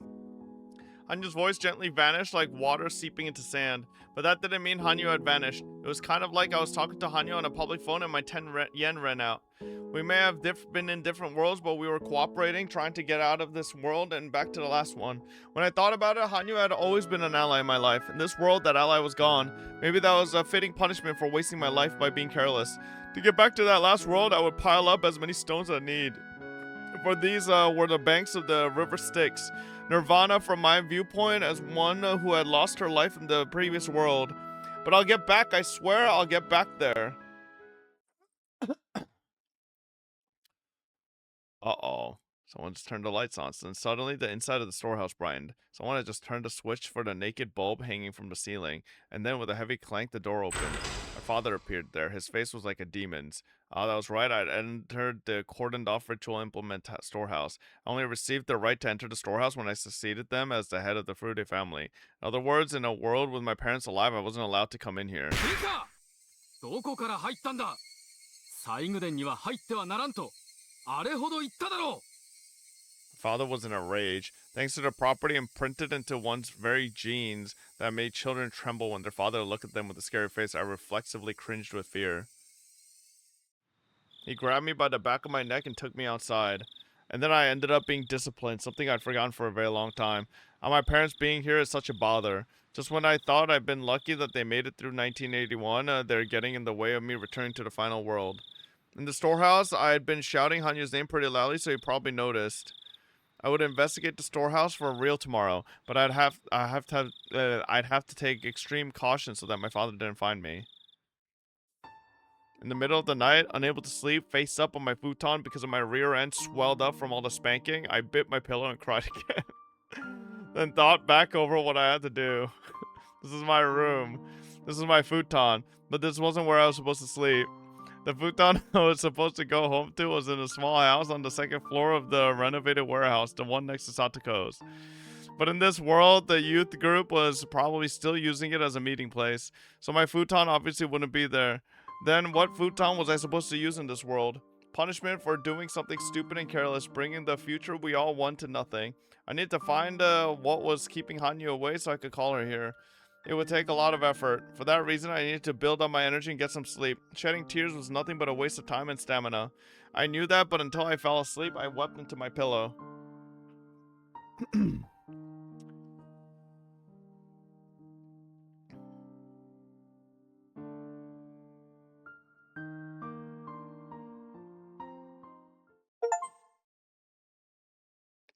Hanyu's voice gently vanished like water seeping into sand, but that didn't mean Hanyu had vanished. It was kind of like I was talking to Hanyu on a public phone and my 10 yen ran out. We may have been in different worlds, but we were cooperating, trying to get out of this world and back to the last one. When I thought about it, Hanyu had always been an ally in my life. In this world, that ally was gone. Maybe that was a fitting punishment for wasting my life by being careless. To get back to that last world, I would pile up as many stones as I need. For these were the banks of the river Styx. Nirvana from my viewpoint as one who had lost her life in the previous world. But I'll get back, I swear I'll get back there. Uh-oh. Someone just turned the lights on, so then suddenly the inside of the storehouse brightened. Someone had just turned the switch for the naked bulb hanging from the ceiling, and then with a heavy clank, the door opened. My father appeared there. His face was like a demon's. That was right. I'd entered the cordoned-off ritual implement storehouse. I only received the right to enter the storehouse when I succeeded them as the head of the Furude family. In other words, in a world with my parents alive, I wasn't allowed to come in here. どこから入ったんだ。西宮殿には入ってはならんと、あれほど言っただろう。 Father was in a rage. Thanks to the property imprinted into one's very genes that made children tremble when their father looked at them with a scary face, I reflexively cringed with fear. He grabbed me by the back of my neck and took me outside. And then I ended up being disciplined, something I'd forgotten for a very long time. My parents being here is such a bother. Just when I thought I'd been lucky that they made it through 1981, they're getting in the way of me returning to the final world. In the storehouse, I had been shouting Hanya's name pretty loudly, so he probably noticed. I would investigate the storehouse for real tomorrow, but I'd have to take extreme caution so that my father didn't find me. In the middle of the night, unable to sleep, face up on my futon because of my rear end swelled up from all the spanking, I bit my pillow and cried again. Then thought back over what I had to do. This is my room. This is my futon, but this wasn't where I was supposed to sleep. The futon I was supposed to go home to was in a small house on the second floor of the renovated warehouse, the one next to Satoko's. But in this world, the youth group was probably still using it as a meeting place, so my futon obviously wouldn't be there. Then what futon was I supposed to use in this world? Punishment for doing something stupid and careless, bringing the future we all want to nothing. I need to find what was keeping Hanyu away so I could call her here. It would take a lot of effort. For that reason, I needed to build up my energy and get some sleep. Shedding tears was nothing but a waste of time and stamina. I knew that, but until I fell asleep, I wept into my pillow.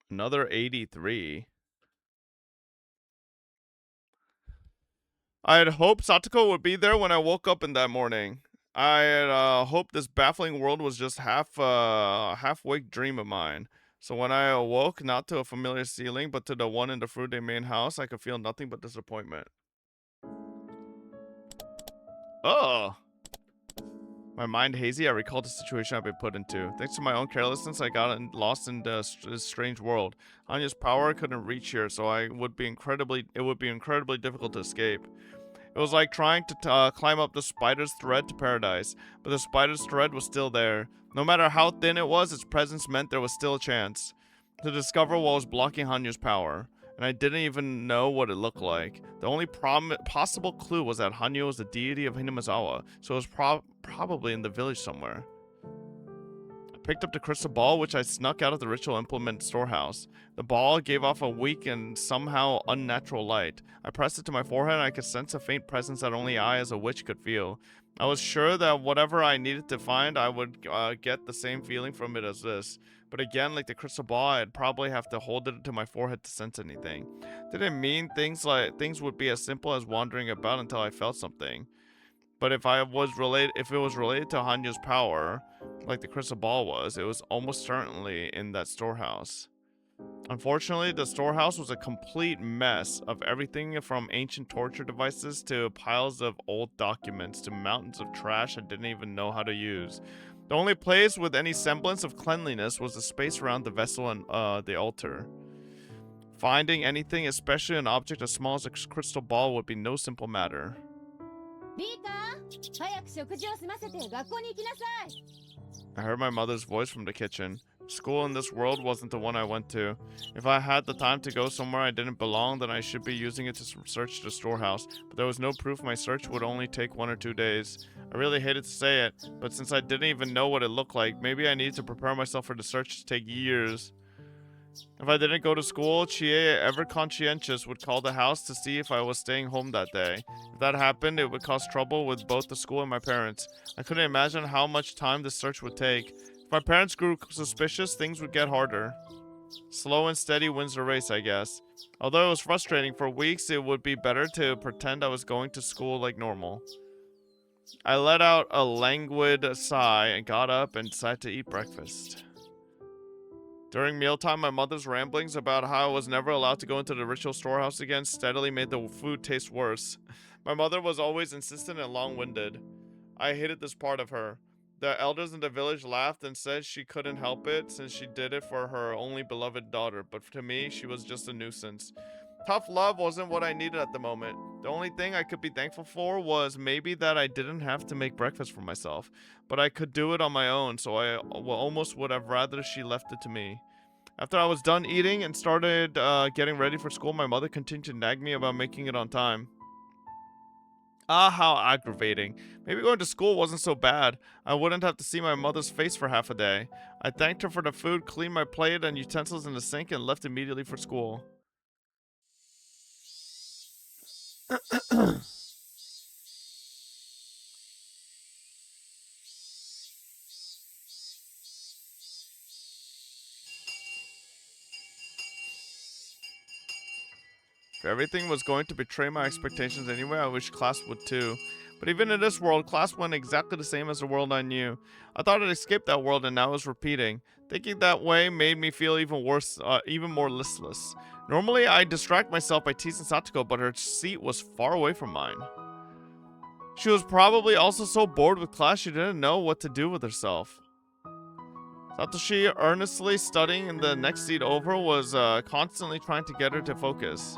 Another 83. I had hoped Satoko would be there when I woke up in that morning. I had hoped this baffling world was just half-wake dream of mine. So when I awoke, not to a familiar ceiling, but to the one in the Furude main house, I could feel nothing but disappointment. Oh! My mind hazy, I recalled the situation I've been put into. Thanks to my own carelessness, I got lost in this strange world. Anya's power couldn't reach here, so it would be incredibly difficult to escape. It was like trying to climb up the spider's thread to paradise, but the spider's thread was still there. No matter how thin it was, its presence meant there was still a chance to discover what was blocking Hanyu's power. And I didn't even know what it looked like. The only possible clue was that Hanyu was the deity of Hinamizawa, so it was probably in the village somewhere. I picked up the crystal ball, which I snuck out of the ritual implement storehouse. The ball gave off a weak and somehow unnatural light. I pressed it to my forehead and I could sense a faint presence that only I as a witch could feel. I was sure that whatever I needed to find, I would get the same feeling from it as this. But again, like the crystal ball, I'd probably have to hold it to my forehead to sense anything. Didn't mean things would be as simple as wandering about until I felt something. But if it was related to Hanyu's power, like the crystal ball was, it was almost certainly in that storehouse. Unfortunately, the storehouse was a complete mess of everything from ancient torture devices to piles of old documents to mountains of trash I didn't even know how to use. The only place with any semblance of cleanliness was the space around the vessel and the altar. Finding anything, especially an object as small as a crystal ball, would be no simple matter. I heard my mother's voice from the kitchen. School in this world wasn't the one I went to. If I had the time to go somewhere I didn't belong, then I should be using it to search the storehouse, but there was no proof my search would only take 1 or 2 days. I really hated to say it, but since I didn't even know what it looked like, maybe I needed to prepare myself for the search to take years. If I didn't go to school, Chie, ever conscientious, would call the house to see if I was staying home that day. If that happened, it would cause trouble with both the school and my parents. I couldn't imagine how much time this search would take. If my parents grew suspicious, things would get harder. Slow and steady wins the race, I guess. Although it was frustrating for weeks, it would be better to pretend I was going to school like normal. I let out a languid sigh and got up and decided to eat breakfast. During mealtime, my mother's ramblings about how I was never allowed to go into the ritual storehouse again steadily made the food taste worse. My mother was always insistent and long-winded. I hated this part of her. The elders in the village laughed and said she couldn't help it since she did it for her only beloved daughter, but to me, she was just a nuisance. Tough love wasn't what I needed at the moment. The only thing I could be thankful for was maybe that I didn't have to make breakfast for myself, but I could do it on my own, so I almost would have rather she left it to me. After I was done eating and started getting ready for school, my mother continued to nag me about making it on time. Ah, how aggravating. Maybe going to school wasn't so bad. I wouldn't have to see my mother's face for half a day. I thanked her for the food, cleaned my plate and utensils in the sink, and left immediately for school. If everything was going to betray my expectations anyway, I wish class would too. But even in this world, class went exactly the same as the world I knew. I thought I'd escaped that world and now it was repeating. Thinking that way made me feel even worse, even more listless. Normally, I distract myself by teasing Satoko, but her seat was far away from mine. She was probably also so bored with class she didn't know what to do with herself. Satoshi, earnestly studying in the next seat over, was constantly trying to get her to focus.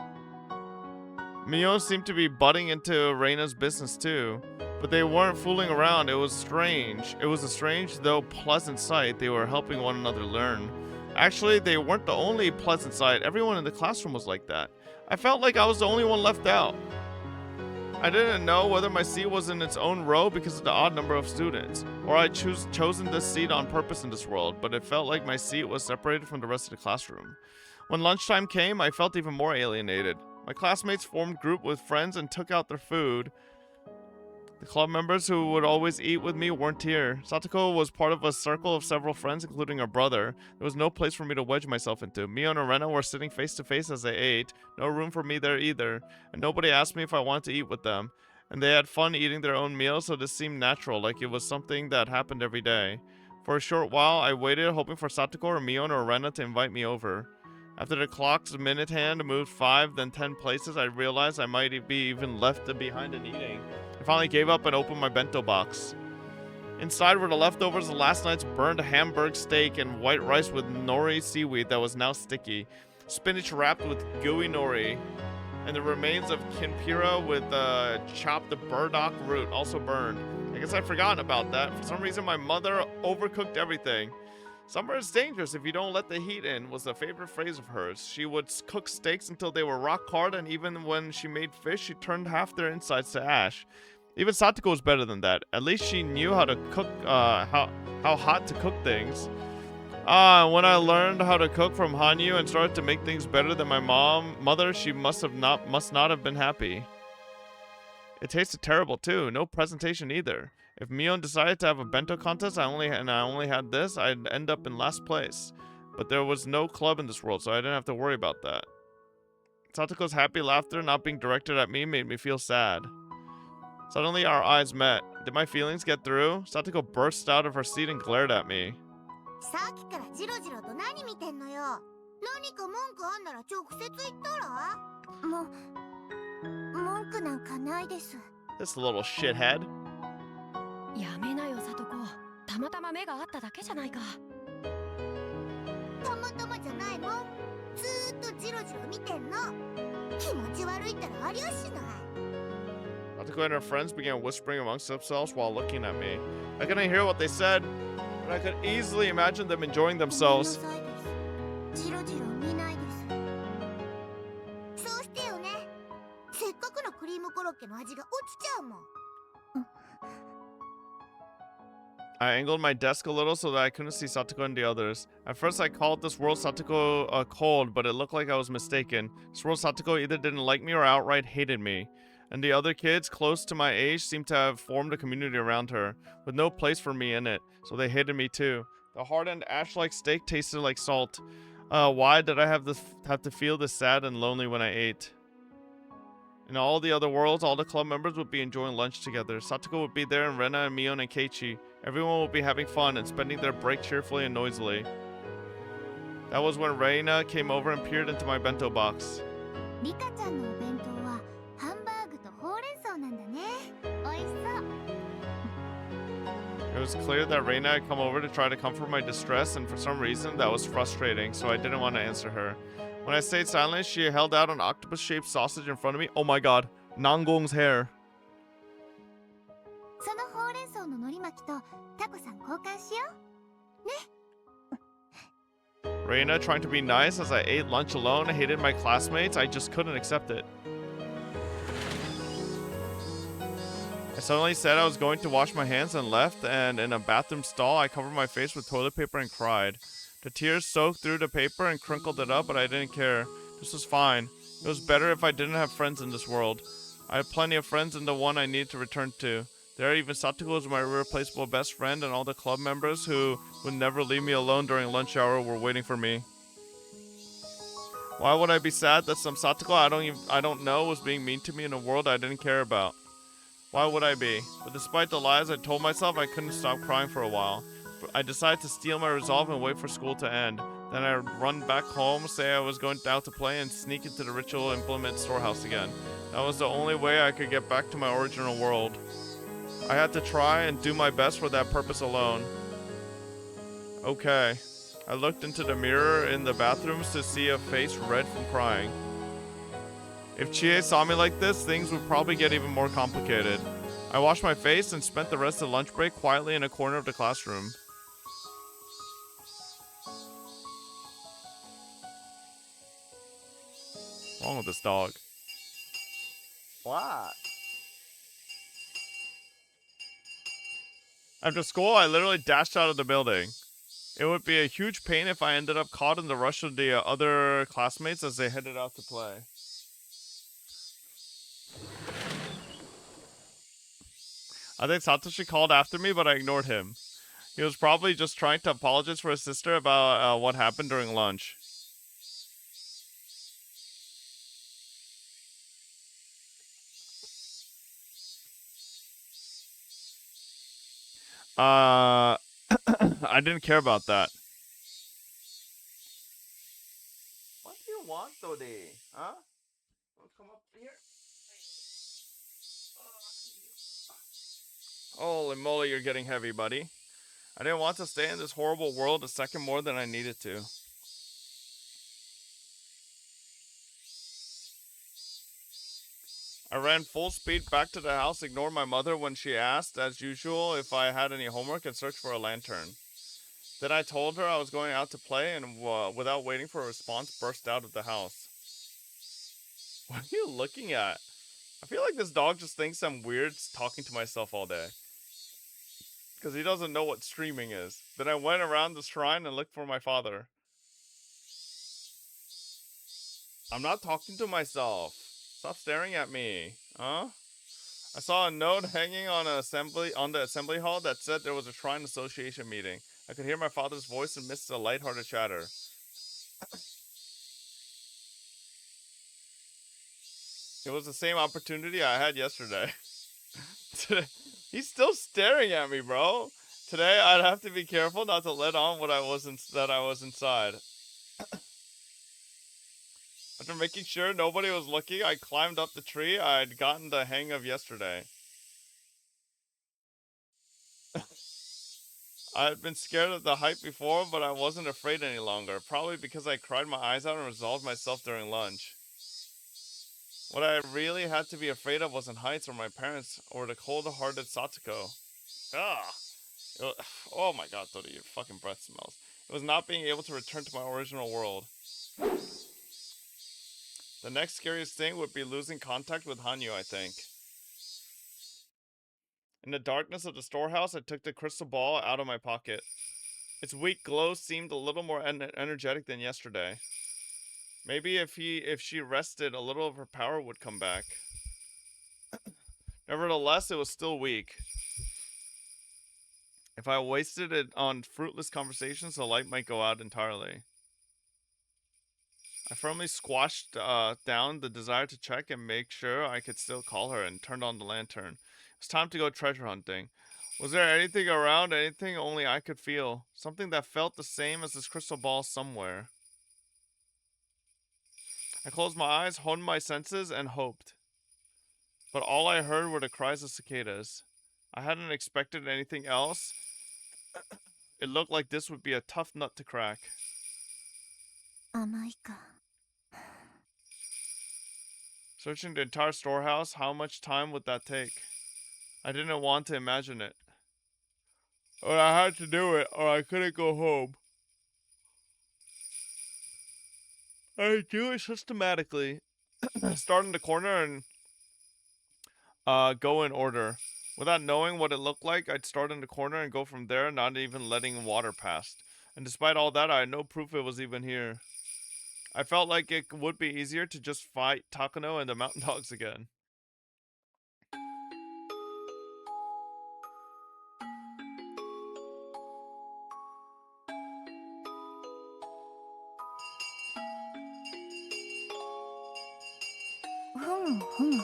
Mio seemed to be butting into Reina's business too, but they weren't fooling around. It was strange. It was a strange, though pleasant sight. They were helping one another learn. Actually, they weren't the only pleasant sight. Everyone in the classroom was like that. I felt like I was the only one left out. I didn't know whether my seat was in its own row because of the odd number of students, or I'd chosen this seat on purpose in this world, but it felt like my seat was separated from the rest of the classroom. When lunchtime came, I felt even more alienated. My classmates formed group with friends and took out their food. The club members who would always eat with me weren't here. Satoko was part of a circle of several friends, including her brother. There was no place for me to wedge myself into. Mio and Arena were sitting face to face as they ate. No room for me there either. And nobody asked me if I wanted to eat with them. And they had fun eating their own meals, so this seemed natural, like it was something that happened every day. For a short while, I waited, hoping for Satoko or Mio or Arena to invite me over. After the clock's minute hand moved 5, then 10 places, I realized I might be even left behind in eating. I finally gave up and opened my bento box. Inside were the leftovers of last night's burned Hamburg steak and white rice with nori seaweed that was now sticky, spinach wrapped with gooey nori, and the remains of kinpira with chopped burdock root, also burned. I guess I'd forgotten about that. For some reason, my mother overcooked everything. Summer is dangerous if you don't let the heat in was a favorite phrase of hers. She would cook steaks until they were rock hard, and even when she made fish, she turned half their insides to ash. Even Satoko was better than that. At least she knew how to cook, how hot to cook things. When I learned how to cook from Hanyu and started to make things better than my mother, she must not have been happy. It tasted terrible too. No presentation either. If Mion decided to have a bento contest, I only had this, I'd end up in last place. But there was no club in this world, so I didn't have to worry about that. Satoko's happy laughter not being directed at me made me feel sad. Suddenly, our eyes met. Did my feelings get through? Satoko burst out of her seat and glared at me. さっきからジロジロと何見てんのよ。何か文句あんなら直接言ったら。文句なんかないです。 This little shithead. やめなよ、サトコ。たまたま目があっただけじゃないか。たまたまじゃないもん。ずーっとジロジロ見てんの。気持ち悪いったらありゃしない。 Satoko and her friends began whispering amongst themselves while looking at me. I couldn't hear what they said, but I could easily imagine them enjoying themselves. ジロジロ見ないです。そうしてよね。せっかくのクリームコロッケの味が落ちちゃうもん。 I angled my desk a little so that I couldn't see Satoko and the others. At first I called this world Satoko cold, but it looked like I was mistaken. This world Satoko either didn't like me or outright hated me. And the other kids close to my age seemed to have formed a community around her, with no place for me in it, so they hated me too. The hardened ash-like steak tasted like salt. Why did I have to feel this sad and lonely when I ate? In all the other worlds, all the club members would be enjoying lunch together. Satoko would be there, and Rena and Mion and Keiichi. Everyone would be having fun and spending their break cheerfully and noisily. That was when Reina came over and peered into my bento box. リカちゃんのお弁当はハンバーグとほうれん草なんだね。美味しそう。 It was clear that Reina had come over to try to comfort my distress, and for some reason that was frustrating, so I didn't want to answer her. When I stayed silent, she held out an octopus-shaped sausage in front of me. Oh my god, Nangong's hair. そのほうれん草の海苔巻きとタコさん交換しよう。 Reina trying to be nice as I ate lunch alone, hated my classmates. I just couldn't accept it. I suddenly said I was going to wash my hands and left, and in a bathroom stall, I covered my face with toilet paper and cried. The tears soaked through the paper and crinkled it up, but I didn't care. This was fine. It was better if I didn't have friends in this world. I had plenty of friends in the one I needed to return to. There, even Satoko was my irreplaceable best friend, and all the club members who would never leave me alone during lunch hour were waiting for me. Why would I be sad that some Satoko I don't know was being mean to me in a world I didn't care about? Why would I be? But despite the lies I told myself, I couldn't stop crying for a while. I decided to steel my resolve and wait for school to end. Then I'd run back home, say I was going out to play, and sneak into the ritual implement storehouse again. That was the only way I could get back to my original world. I had to try and do my best for that purpose alone. Okay. I looked into the mirror in the bathrooms to see a face red from crying. If Chie saw me like this, things would probably get even more complicated. I washed my face and spent the rest of the lunch break quietly in a corner of the classroom. What's wrong with this dog? What? After school, I literally dashed out of the building. It would be a huge pain if I ended up caught in the rush of the other classmates as they headed out to play. I think Satoshi called after me, but I ignored him. He was probably just trying to apologize for his sister about what happened during lunch. I didn't care about that. What do you want, Dodi? Huh? Wanna come up here? Holy moly, you're getting heavy, buddy. I didn't want to stay in this horrible world a second more than I needed to. I ran full speed back to the house, ignored my mother when she asked, as usual, if I had any homework, and searched for a lantern. Then I told her I was going out to play, and without waiting for a response, burst out of the house. What are you looking at? I feel like this dog just thinks I'm weird talking to myself all day. Because he doesn't know what streaming is. Then I went around the shrine and looked for my father. I'm not talking to myself. Stop staring at me. Huh? I saw a note hanging on the assembly hall that said there was a shrine association meeting. I could hear my father's voice amidst the lighthearted chatter. It was the same opportunity I had yesterday. He's still staring at me, bro. Today I'd have to be careful not to let on what I was inside. After making sure nobody was looking, I climbed up the tree I'd gotten the hang of yesterday. I had been scared of the height before, but I wasn't afraid any longer. Probably because I cried my eyes out and resolved myself during lunch. What I really had to be afraid of wasn't heights or my parents or the cold-hearted Satoko. Oh my god, Dodi, your fucking breath smells. It was not being able to return to my original world. The next scariest thing would be losing contact with Hanyu, I think. In the darkness of the storehouse, I took the crystal ball out of my pocket. Its weak glow seemed a little more energetic than yesterday. Maybe if she rested, a little of her power would come back. Nevertheless, it was still weak. If I wasted it on fruitless conversations, the light might go out entirely. I firmly squashed down the desire to check and make sure I could still call her, and turned on the lantern. It was time to go treasure hunting. Was there anything around, anything only I could feel? Something that felt the same as this crystal ball somewhere. I closed my eyes, honed my senses, and hoped. But all I heard were the cries of cicadas. I hadn't expected anything else. It looked like this would be a tough nut to crack. 甘いか。 Searching the entire storehouse, how much time would that take? I didn't want to imagine it. But I had to do it, or I couldn't go home. I do it systematically. Start in the corner and go in order. Without knowing what it looked like, I'd start in the corner and go from there, not even letting water pass. And despite all that, I had no proof it was even here. I felt like it would be easier to just fight Takano and the mountain dogs again. Hmm.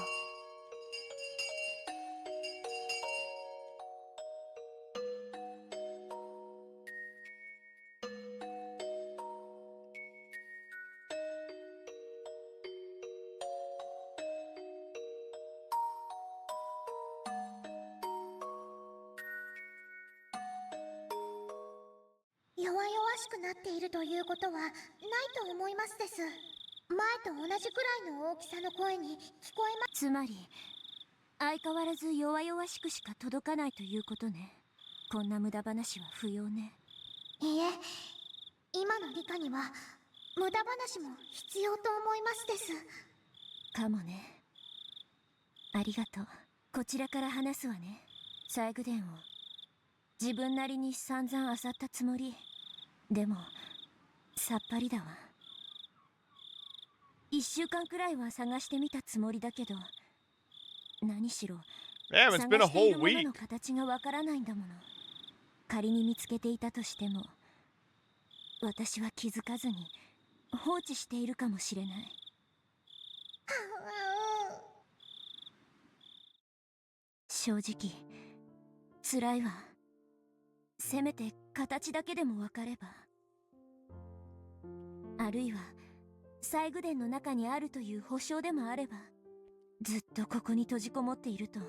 弱々しくなっているということはないと思いますです。前と同じくらいの大きさの声に聞こえます。つまり相変わらず弱々しくしか届かないということね。こんな無駄話は不要ね。いいえ、今の理科には無駄話も必要と思いますです。かもね。ありがとう。こちらから話すわね。細工伝を自分なりに散々漁ったつもり。でもさっぱりだわ。1週間くらいは探してみたつもりだけど、何しろ Damn, it's been a 探してい whole るもの week. の形がわからないんだもの。仮に見つけていたとしても、私は気づかずに放置しているかもしれない。正直辛いわ。せめて形だけでもわかれば。あるいは細工殿の中にあるという保証でもあれば。ずっとここに閉じこもっていると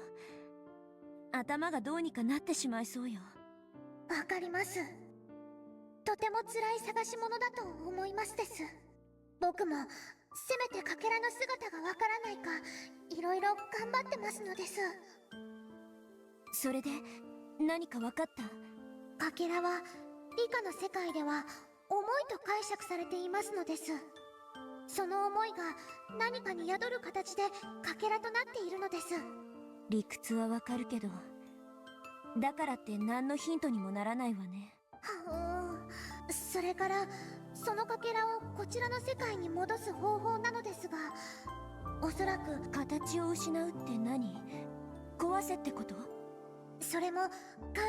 頭がどうにかなってしまいそうよ。わかります。とても辛い探し物だと思いますです。僕もせめてかけらの姿がわからないかいろいろ頑張ってますのです。それで何かわかった？かけらは理科の世界では思いと解釈されていますのです。その思いが何かに宿る形でかけらとなっているのです。理屈はわかるけど、だからって何のヒントにもならないわね。それからそのかけらをこちらの世界に戻す方法なのですが、おそらく形を失うって何？壊せってこと？それも完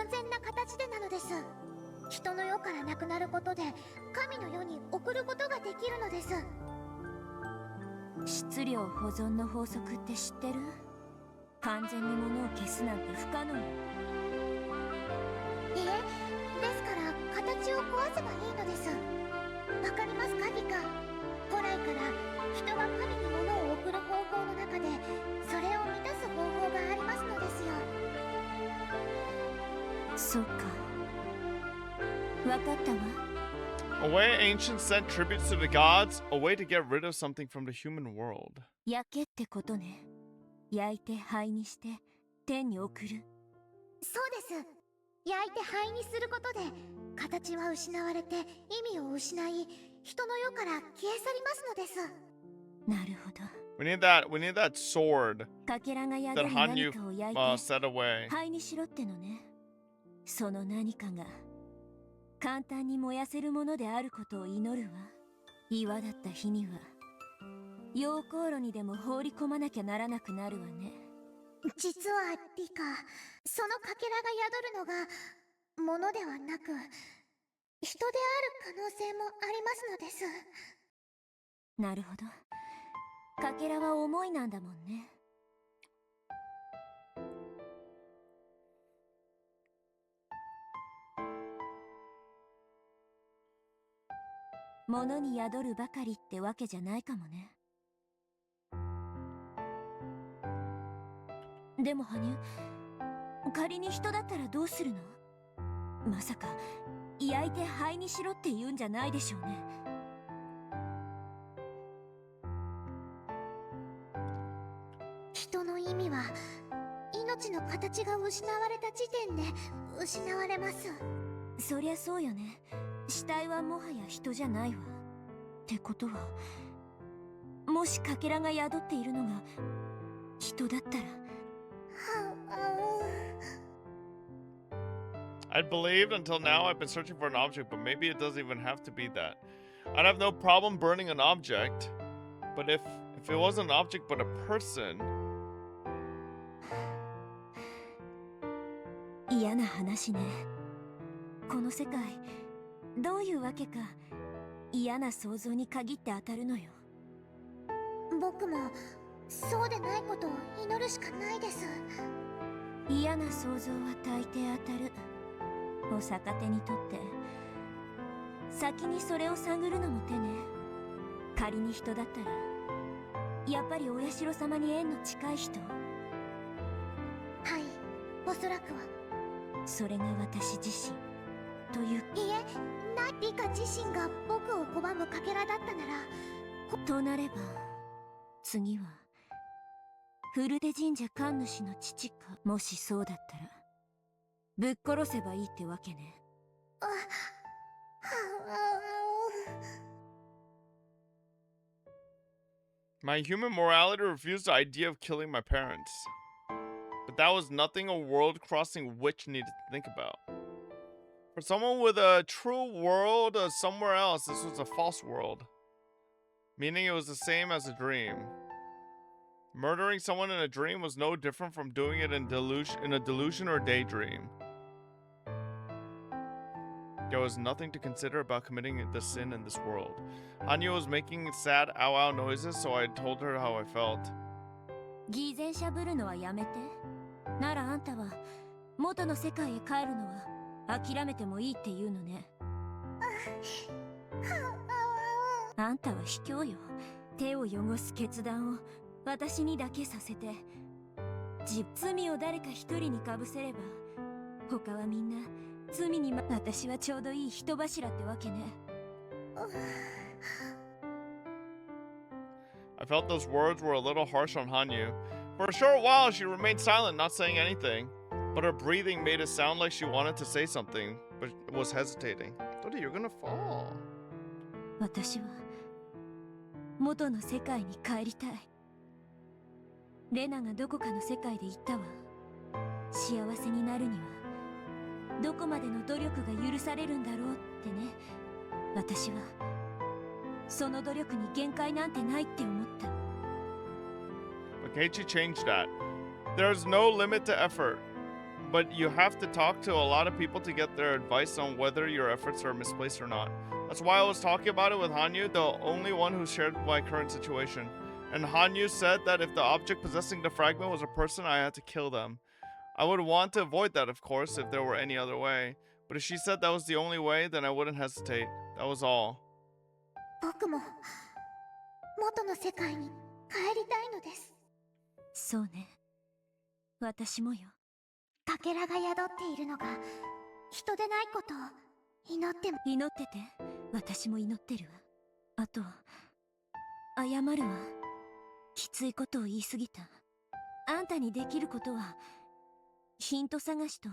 全な形でなのです。人の世からなくなることで神の世に送ることができるのです。質量保存の法則って知ってる？完全に物を消すなんて不可能。いえ、ですから形を壊せばいいのです。わかりますか、リカ？古来から人は神に物を送る方法の中でそれを満たす方法がありますのですよ。そうか、わかったわ。A way ancients sent tributes to the gods, a way to get rid of something from the human world. 焼けってことね。焼いて灰にして天に送る。そうです。焼いて灰にすることで形は失われて意味を失い、人の世から消え去りますのです。なるほど。We need that sword かけらが宿 that る Han 何 Yu かを焼いて set away. 灰にしろってのね。その何かが簡単に燃やせるものであることを祈るわ。岩だった日には溶鉱炉にでも放り込まなきゃならなくなるわね。実はリカ、そのかけらが宿るのが物ではなく人である可能性もありますのです。なるほど。かけらは思いなんだもんね。物に宿るばかりってわけじゃないかもね。でも羽生、仮に人だったらどうするの？まさか焼いて灰にしろって言うんじゃないでしょうね。人の意味は命の形が失われた時点で失われます。そりゃそうよね。死体はもはや人じゃないわ。ってことは、もしかけらが宿っているのが人だったら。I'd believed until now I've been searching for an object, but maybe it doesn't even have to be that. I'd have no problem burning an object, but if it wasn't an object but a person. 嫌な話ね。この世界、どういうわけか嫌な想像に限って当たるのよ。僕もそうでないことを祈るしかないです。嫌な想像は大抵当たる。お逆手にとって先にそれを探るのも手ね。仮に人だったらやっぱりお社様に縁の近い人。はい、おそらくは。それが私自身という。いえ、リカ自身が僕を拒むかけらだったなら。となれば次は古手神社神主の父か。もしそうだったらぶっ殺せばいいってわけね。My human morality refused the idea of killing my parents. But that was nothing a world-crossing witch needed to think about. For someone with a true world somewhere else, this was a false world. Meaning it was the same as a dream. Murdering someone in a dream was no different from doing it in a delusion or daydream. There was nothing to consider about committing the sin in this world. Hanyu was making sad ow ow noises, so I told her how I felt. 偽善しゃぶるのはやめて。ならあんたは元の世界へ帰るのは諦めてもいいって言うのね。あんたは卑怯よ。手を汚す決断を私にだけさせて、罪を誰か一人にかぶせれば他はみんな罪に私はちょうどいい人柱ってわけね。I felt those words were a little harsh on Hanyu. For a short while, she remained silent, not saying anything. But her breathing made it sound like she wanted to say something, but was hesitating. Dodi, you're gonna fall. 私は元の世界に帰りたい。レナがどこかの世界で言ったわ。幸せになるにはどこまでの努力が許されるんだろうってね。私はその努力に限界なんてないって思った。But Keiichi changed that. There's no limit to effort, but you have to talk to a lot of people to get their advice on whether your efforts are misplaced or not. That's why I was talking about it with Hanyu, the only one who shared my current situation. And Hanyu said that if the object possessing the fragment was a person, I had to kill them. I would want to avoid that, of course, if there were any other way. But if she said that was the only way, then I wouldn't hesitate. That was all. 僕も元の世界に帰りたいのです。そうね。私もよ。かけらが宿っているのが人でないことを祈っても。祈ってて、私も祈ってるわ。あと謝るわ。きついことを言い過ぎた。あんたにできることはヒント探しと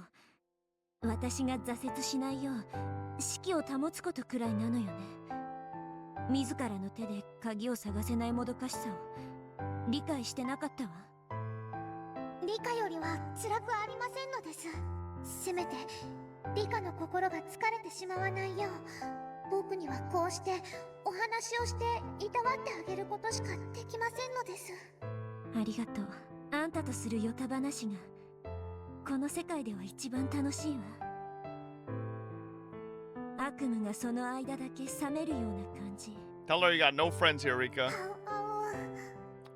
私が挫折しないよう士気を保つことくらいなのよね。自らの手で鍵を探せないもどかしさを理解してなかったわ。理科よりは辛くありませんのです。せめて理科の心が疲れてしまわないよう、僕にはこうしてお話をしていたわってあげることしかできませんのです。ありがとう。あんたとするヨタ話がこの世界では一番楽しいわ。悪夢がその間だけ冷めるような感じ。Tell her you got no friends here, Rika.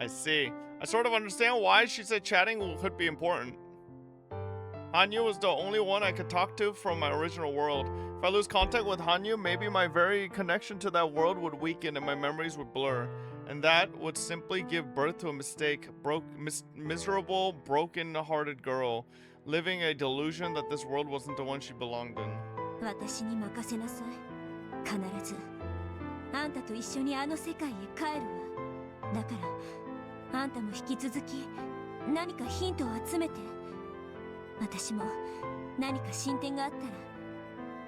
I see. I sort of understand why she said chatting could be important. Hanyu was the only one I could talk to from my original world. If I lose contact with Hanyu, maybe my very connection to that world would weaken and my memories would blur. And that would simply give birth to a miserable, broken-hearted girl, living a delusion that this world wasn't the one she belonged in. 私に任せなさい。必ずあんたと一緒にあの世界へ帰るわ。だからあんたも引き続き何かヒントを集めて。私も何か進展があったら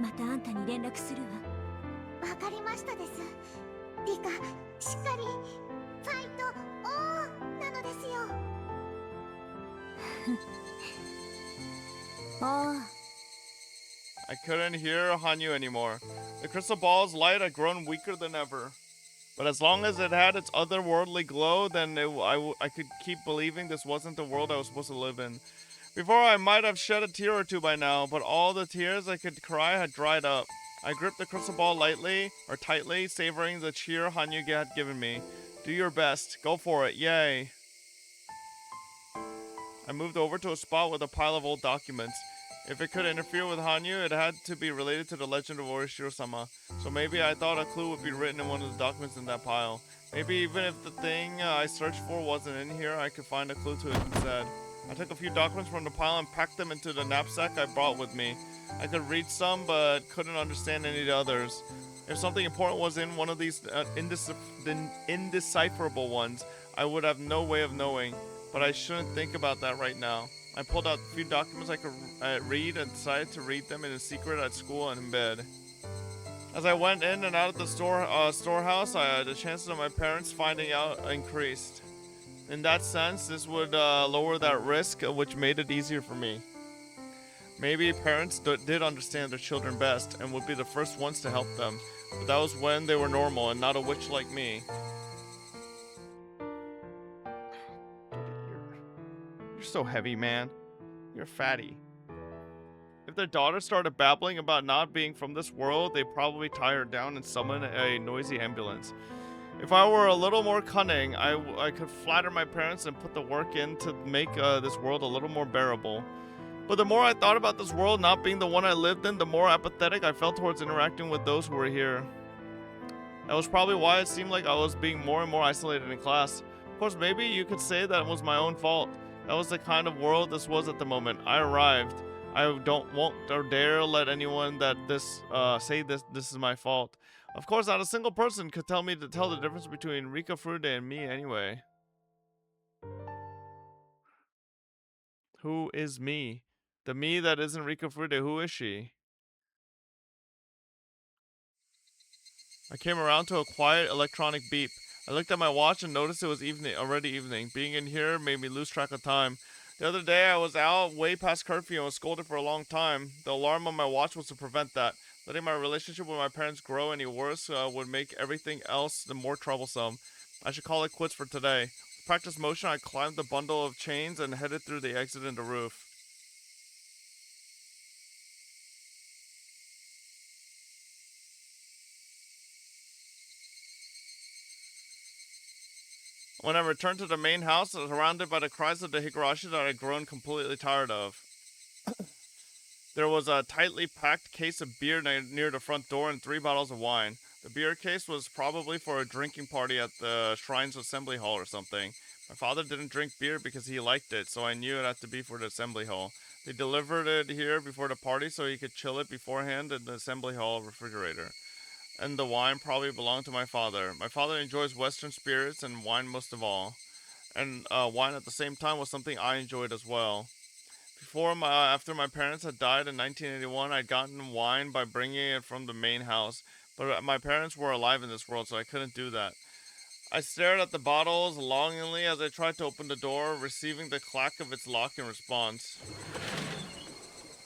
またあんたに連絡するわ。わかりましたです。リカ、しっかりファイトオーなのですよ。おう。 I couldn't hear Hanyu anymore. The crystal ball's light had grown weaker than ever. But as long as it had its otherworldly glow, then I could keep believing this wasn't the world I was supposed to live in. Before, I might have shed a tear or two by now, but all the tears I could cry had dried up. I gripped the crystal ball tightly, savoring the cheer Hanyu had given me. Do your best. Go for it. Yay. I moved over to a spot with a pile of old documents. If it could interfere with Hanyu, it had to be related to the legend of Orishiro-sama. So maybe I thought a clue would be written in one of the documents in that pile. Maybe even if the thing I searched for wasn't in here, I could find a clue to it instead. I took a few documents from the pile and packed them into the knapsack I brought with me. I could read some, but couldn't understand any of the others. If something important was in one of these indecipherable ones, I would have no way of knowing. But I shouldn't think about that right now. I pulled out a few documents I could read and decided to read them in secret at school and in bed. As I went in and out of the storehouse, the chances of my parents finding out increased. In that sense, this would lower that risk, which made it easier for me. Maybe parents did understand their children best and would be the first ones to help them, but that was when they were normal and not a witch like me. You're so heavy, man. You're fatty. If their daughter started babbling about not being from this world, they'd probably tie her down and summon a noisy ambulance. If I were a little more cunning, I could flatter my parents and put the work in to make this world a little more bearable. But the more I thought about this world not being the one I lived in, the more apathetic I felt towards interacting with those who were here. That was probably why it seemed like I was being more and more isolated in class. Of course, maybe you could say that it was my own fault. That was the kind of world this was at the moment. I arrived. I won't or dare let anyone say this is my fault. Of course, not a single person could tell the difference between Rika Furude and me anyway. Who is me? The me that isn't Rika Furude, who is she? I came around to a quiet electronic beep. I looked at my watch and noticed it was already evening. Being in here made me lose track of time. The other day I was out way past curfew and was scolded for a long time. The alarm on my watch was to prevent that. Letting my relationship with my parents grow any worse would make everything else the more troublesome. I should call it quits for today. With practice motion, I climbed the bundle of chains and headed through the exit in the roof. When I returned to the main house, I was surrounded by the cries of the Higurashi that I had grown completely tired of. There was a tightly packed case of beer near the front door and 3 bottles of wine. The beer case was probably for a drinking party at the Shrine's Assembly Hall or something. My father didn't drink beer because he liked it, so I knew it had to be for the Assembly Hall. They delivered it here before the party so he could chill it beforehand in the Assembly Hall refrigerator. And the wine probably belonged to my father. My father enjoys Western spirits and wine most of all. And wine at the same time was something I enjoyed as well. After my parents had died in 1981, I'd gotten wine by bringing it from the main house. But my parents were alive in this world, so I couldn't do that. I stared at the bottles longingly as I tried to open the door, receiving the clack of its lock in response.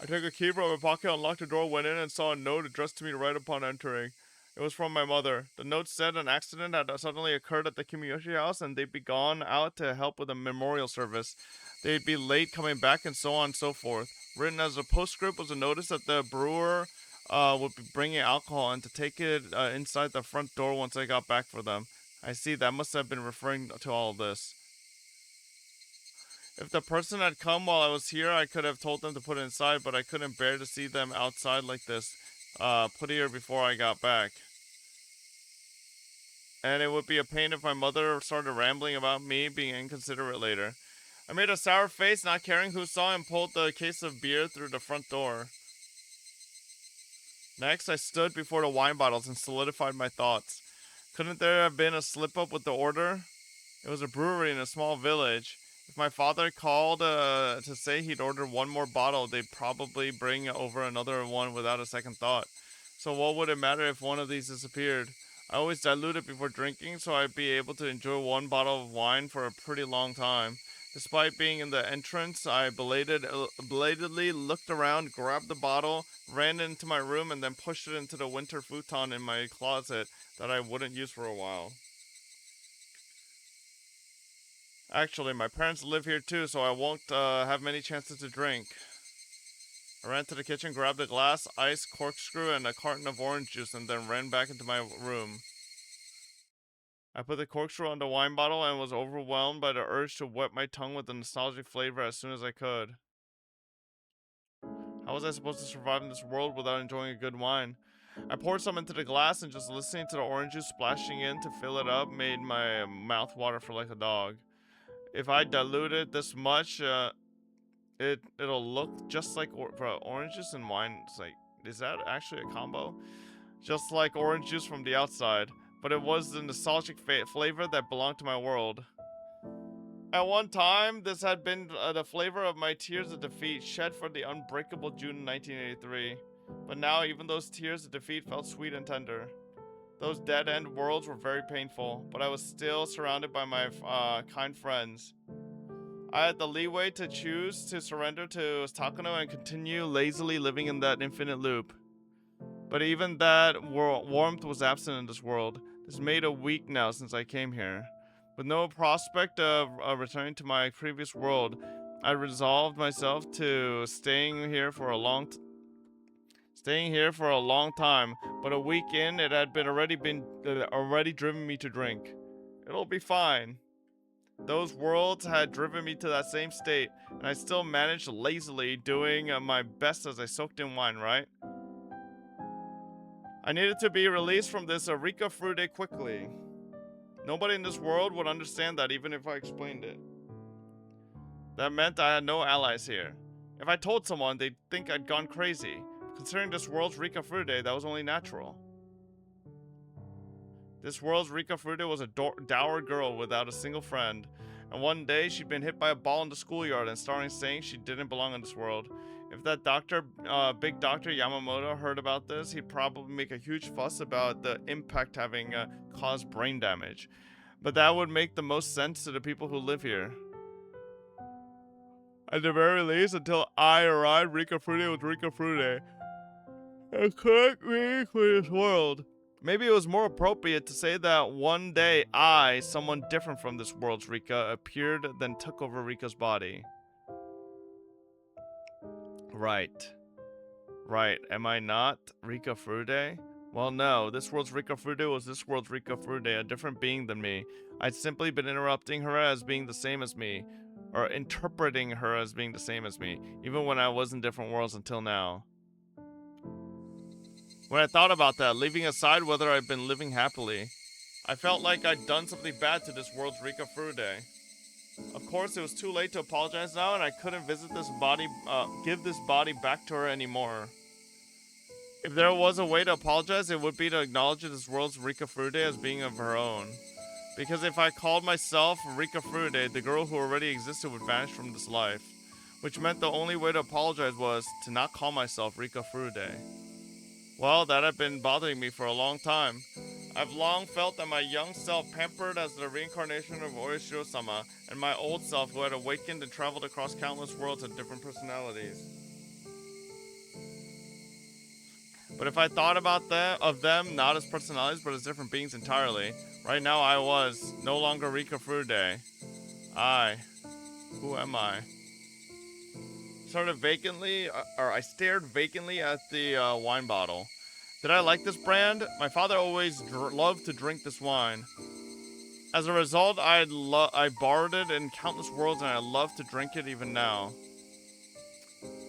I took a key from my pocket, unlocked the door, went in, and saw a note addressed to me right upon entering. It was from my mother. The note said an accident had suddenly occurred at the Kimiyoshi house and they'd be gone out to help with a memorial service. They'd be late coming back and so on and so forth. Written as a postscript was a notice that the brewer would be bringing alcohol and to take it inside the front door once I got back for them. I see, that must have been referring to all of this. If the person had come while I was here, I could have told them to put it inside, but I couldn't bear to see them outside like this. Put it here before I got back. and it would be a pain if my mother started rambling about me being inconsiderate later. I made a sour face, not caring who saw, and pulled the case of beer through the front door. Next, I stood before the wine bottles and solidified my thoughts. Couldn't there have been a slip-up with the order? It was a brewery in a small village. If my father called to say he'd order one more bottle, they'd probably bring over another one without a second thought. So what would it matter if one of these disappeared? I always diluted before drinking, so I'd be able to enjoy one bottle of wine for a pretty long time. Despite being in the entrance, I belatedly looked around, grabbed the bottle, ran into my room, and then pushed it into the winter futon in my closet that I wouldn't use for a while. Actually, my parents live here too, so I won't have many chances to drink. I ran to the kitchen, grabbed a glass, ice, corkscrew, and a carton of orange juice, and then ran back into my room. I put the corkscrew on the wine bottle and was overwhelmed by the urge to wet my tongue with the nostalgic flavor as soon as I could. How was I supposed to survive in this world without enjoying a good wine? I poured some into the glass, and just listening to the orange juice splashing in to fill it up made my mouth water for like a dog. If I dilute it this much, it'll look just like orange juice and wine. It's like, is that actually a combo? Just like orange juice from the outside, but it was the nostalgic flavor that belonged to my world. At one time, this had been the flavor of my tears of defeat shed for the unbreakable June 1983. But now, even those tears of defeat felt sweet and tender. Those dead-end worlds were very painful, but I was still surrounded by my kind friends. I had the leeway to choose to surrender to Takano and continue lazily living in that infinite loop. But even that warmth was absent in this world. This made a week now since I came here. With no prospect of returning to my previous world, I resolved myself to staying here for a long time. But a week in, it had already driven me to drink. It'll be fine. Those worlds had driven me to that same state, and I still managed lazily doing my best as I soaked in wine, right? I needed to be released from this Rika Frude quickly. Nobody in this world would understand that even if I explained it. That meant I had no allies here. If I told someone, they'd think I'd gone crazy. Considering this world's Rika Frude, that was only natural. This world's Rika Frude was a dour girl without a single friend. And one day, she'd been hit by a ball in the schoolyard and started saying she didn't belong in this world. If that big doctor Yamamoto heard about this, he'd probably make a huge fuss about the impact having caused brain damage. But that would make the most sense to the people who live here. At the very least, until I arrived, Rika Frude was Rika Frude. It couldn't be for this world. Maybe it was more appropriate to say that one day I, someone different from this world's Rika, appeared then took over Rika's body. Right. Am I not Rika Frude? Well, no. This world's Rika Frude was this world's Rika Frude, a different being than me. I'd simply been interrupting her as being the same as me. Or interpreting her as being the same as me. Even when I was in different worlds until now. When I thought about that, leaving aside whether I'd been living happily, I felt like I'd done something bad to this world's Rika Frude. Of course, it was too late to apologize now, and I couldn't give this body back to her anymore. If there was a way to apologize, it would be to acknowledge this world's Rika Frude as being of her own. Because if I called myself Rika Frude, the girl who already existed would vanish from this life. Which meant the only way to apologize was to not call myself Rika Frude. Well, that had been bothering me for a long time. I've long felt that my young self, pampered as the reincarnation of Oishiro-sama, and my old self, who had awakened and traveled across countless worlds, had different personalities. But if I thought about them not as personalities, but as different beings entirely, right now I was no longer Rika Frude. Who am I? I stared vacantly at the wine bottle. Did I like this brand? My father always loved to drink this wine. As a result, I borrowed it in countless worlds, and I love to drink it even now.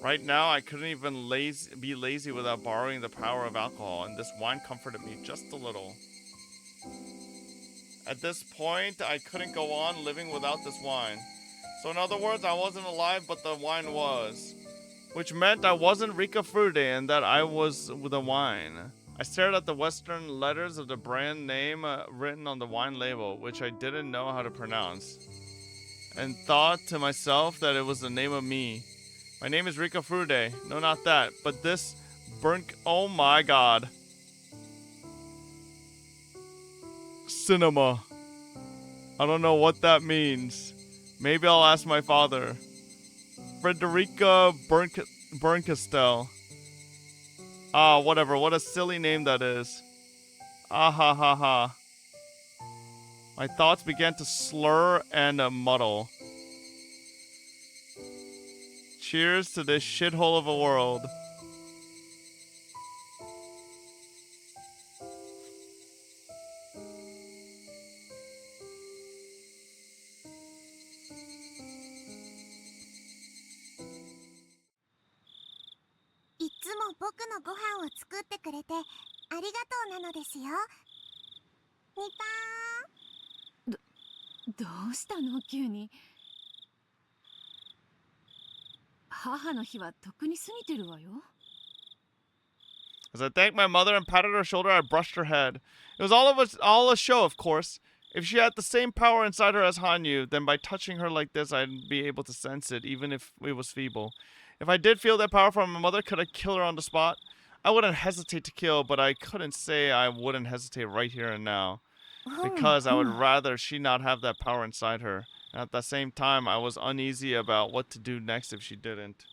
Right now, I couldn't even be lazy without borrowing the power of alcohol, and this wine comforted me just a little. At this point, I couldn't go on living without this wine. So in other words, I wasn't alive, but the wine was. Which meant I wasn't Rika Frude and that I was the wine. I stared at the western letters of the brand name written on the wine label, which I didn't know how to pronounce, and thought to myself that it was the name of me. My name is Rika Frude. No, not that, but this burnt. Oh my god. Cinema. I don't know what that means. Maybe I'll ask my father. Frederica Berncastel. Ah, whatever. What a silly name that is. Ah ha ha ha. My thoughts began to slur and muddle. Cheers to this shithole of a world.いつも僕のご飯を作ってくれてありがとうなのですよ。ニパどうしたの急に。母の日はとっくに過ぎてるわよ。As I thanked my mother and patted her shoulder, I brushed her head. It was all a show, of course. If she had the same power inside her as Hanyu, then by touching her like this, I'd be able to sense it, even if it was feeble. If I did feel that power from my mother, could I kill her on the spot? I wouldn't hesitate to kill, but I couldn't say I wouldn't hesitate right here and now. Because I would rather she not have that power inside her. And at the same time, I was uneasy about what to do next if she didn't.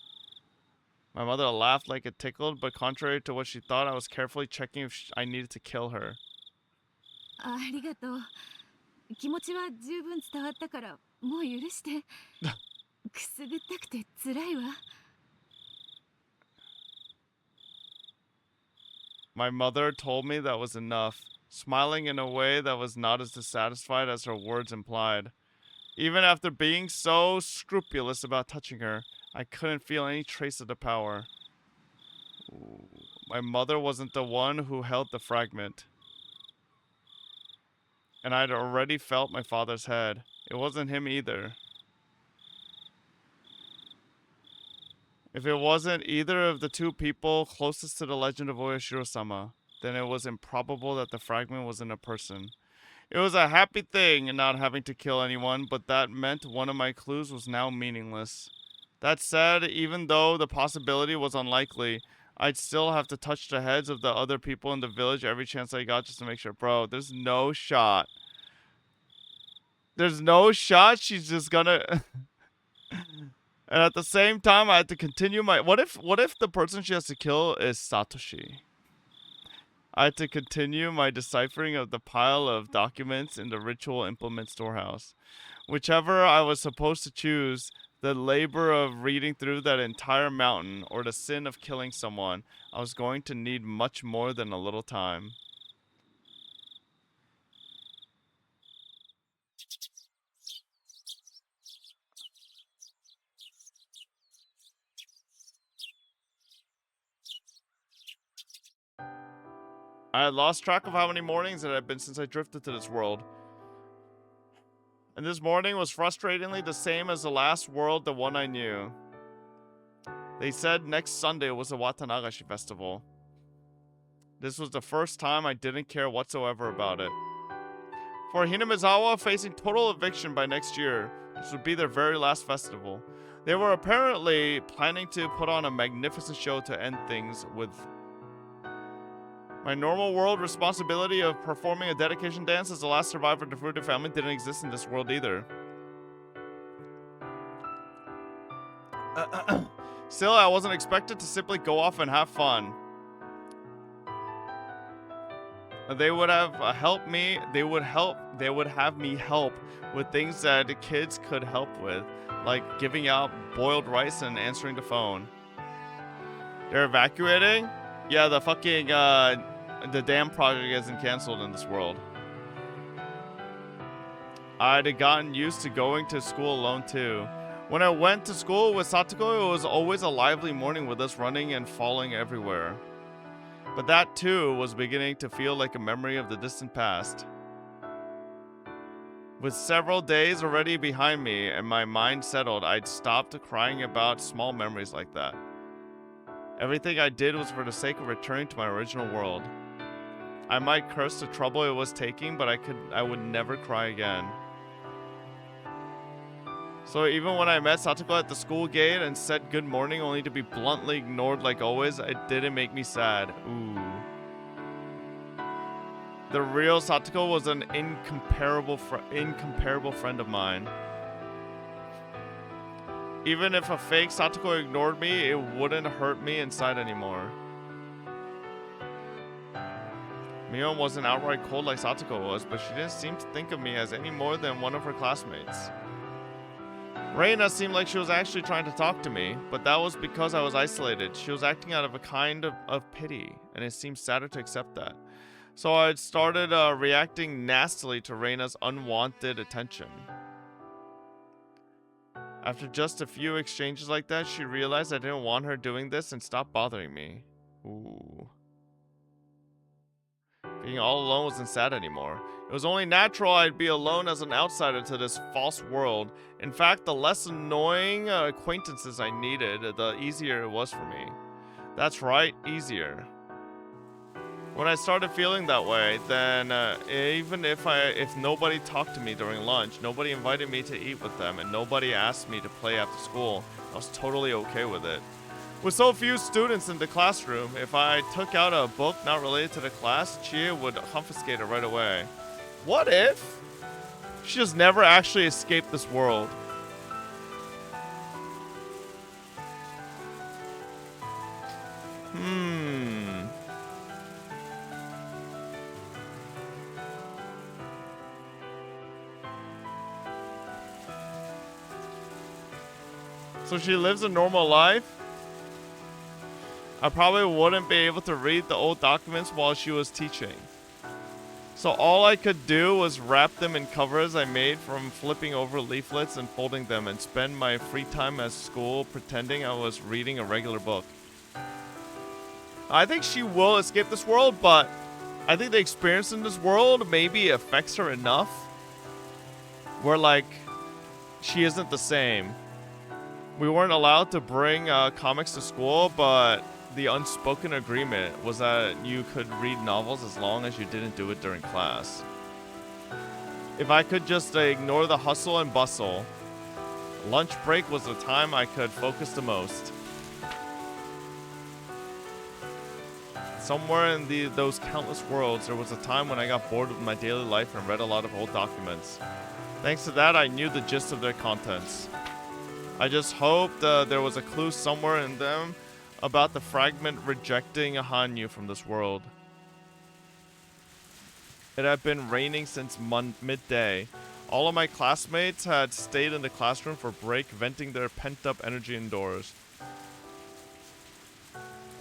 My mother laughed like it tickled, but contrary to what she thought, I was carefully checking if I needed to kill her. ありがとう。気持ちは十分伝わったからもう許して。くすぐったくて辛いわ。My mother told me that was enough, smiling in a way that was not as dissatisfied as her words implied. Even after being so scrupulous about touching her, I couldn't feel any trace of the power. Ooh, my mother wasn't the one who held the fragment. And I'd already felt my father's head. It wasn't him either. If it wasn't either of the two people closest to the legend of Oyashiro-sama, then it was improbable that the fragment was in a person. It was a happy thing not having to kill anyone, but that meant one of my clues was now meaningless. That said, even though the possibility was unlikely, I'd still have to touch the heads of the other people in the village every chance I got just to make sure. Bro, there's no shot. There's no shot she's just gonna... And at the same time, I had to continue my... What if the person she has to kill is Satoshi? I had to continue my deciphering of the pile of documents in the ritual implement storehouse. Whichever I was supposed to choose, the labor of reading through that entire mountain, or the sin of killing someone, I was going to need much more than a little time. I had lost track of how many mornings it had been since I drifted to this world. And this morning was frustratingly the same as the last world, the one I knew. They said next Sunday was the Watanagashi festival. This was the first time I didn't care whatsoever about it. For Hinamizawa, facing total eviction by next year, this would be their very last festival. They were apparently planning to put on a magnificent show to end things with... My normal world responsibility of performing a dedication dance as the last survivor of the Furuta family didn't exist in this world either. Still, I wasn't expected to simply go off and have fun. They would have helped me. They would have me help with things that kids could help with, like giving out boiled rice and answering the phone. They're evacuating? Yeah, the fucking the dam project isn't canceled in this world. I'd gotten used to going to school alone too. When I went to school with Satoko, it was always a lively morning with us running and falling everywhere. But that too was beginning to feel like a memory of the distant past. With several days already behind me and my mind settled, I'd stopped crying about small memories like that. Everything I did was for the sake of returning to my original world. I might curse the trouble it was taking, but I would never cry again. So even when I met Satoko at the school gate and said good morning only to be bluntly ignored like always, it didn't make me sad. Ooh. The real Satoko was an incomparable friend of mine. Even if a fake Satoko ignored me, it wouldn't hurt me inside anymore. Mion wasn't outright cold like Satoko was, but she didn't seem to think of me as any more than one of her classmates. Reina seemed like she was actually trying to talk to me, but that was because I was isolated. She was acting out of a kind of pity, and it seemed sadder to accept that. So I started reacting nastily to Reina's unwanted attention. After just a few exchanges like that, she realized I didn't want her doing this and stopped bothering me. Ooh. Being all alone wasn't sad anymore. It was only natural I'd be alone as an outsider to this false world. In fact, the less annoying acquaintances I needed, the easier it was for me. That's right, easier. When I started feeling that way, then even if nobody talked to me during lunch, nobody invited me to eat with them, and nobody asked me to play after school, I was totally okay with it. With so few students in the classroom, if I took out a book not related to the class, Chie would confiscate it right away. What if she just never actually escaped this world? So she lives a normal life? I probably wouldn't be able to read the old documents while she was teaching. So all I could do was wrap them in covers I made from flipping over leaflets and folding them, and spend my free time at school pretending I was reading a regular book. I think she will escape this world, but I think the experience in this world maybe affects her enough where, like, she isn't the same. We weren't allowed to bring comics to school, but the unspoken agreement was that you could read novels as long as you didn't do it during class. If I could just ignore the hustle and bustle, lunch break was the time I could focus the most. Somewhere in those countless worlds, there was a time when I got bored with my daily life and read a lot of old documents. Thanks to that, I knew the gist of their contents. I just hoped there was a clue somewhere in them about the fragment rejecting Hanyu from this world. It had been raining since midday. All of my classmates had stayed in the classroom for break, venting their pent-up energy indoors.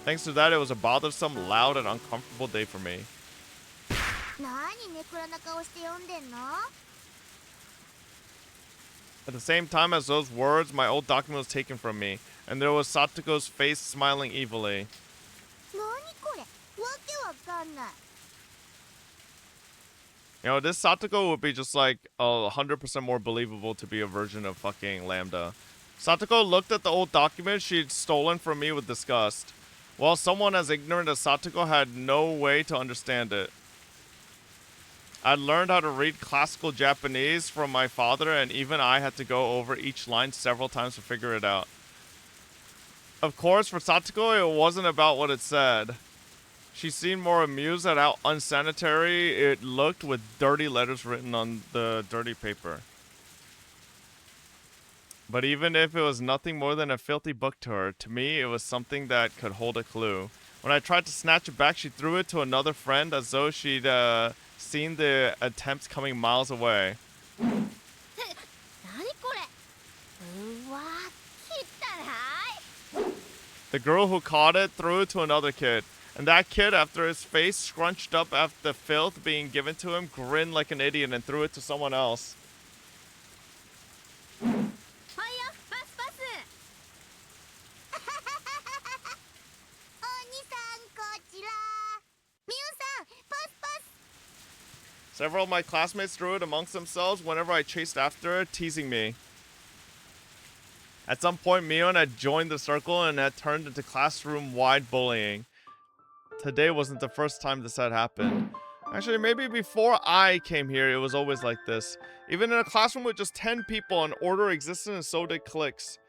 Thanks to that, it was a bothersome, loud, and uncomfortable day for me. 何ネクラな顔して読んでんの？ At the same time as those words, my old document was taken from me, and there was Satoko's face smiling evilly. 何これ？わけわかんない。 You know, this Satoko would be just like 100% more believable to be a version of fucking Lambda. Satoko looked at the old document she'd stolen from me with disgust. While someone as ignorant as Satoko had no way to understand it. I'd learned how to read classical Japanese from my father, and even I had to go over each line several times to figure it out. Of course, for Satoko, it wasn't about what it said. She seemed more amused at how unsanitary it looked with dirty letters written on the dirty paper. But even if it was nothing more than a filthy book to her, to me it was something that could hold a clue. When I tried to snatch it back, she threw it to another friend as though she'd seen the attempts coming miles away. 何これ？うわ、汚い。 The girl who caught it threw it to another kid. And that kid, after his face scrunched up after the filth being given to him, grinned like an idiot and threw it to someone else. ファイヤーパスパス。お兄さんこちら。ミュウさんパスパス。Several of my classmates threw it amongst themselves whenever I chased after it, teasing me. At some point, Mion had joined the circle and had turned into classroom-wide bullying. Today wasn't the first time this had happened. Actually, maybe before I came here, it was always like this. Even in a classroom with just 10 people, an order existed and so did cliques.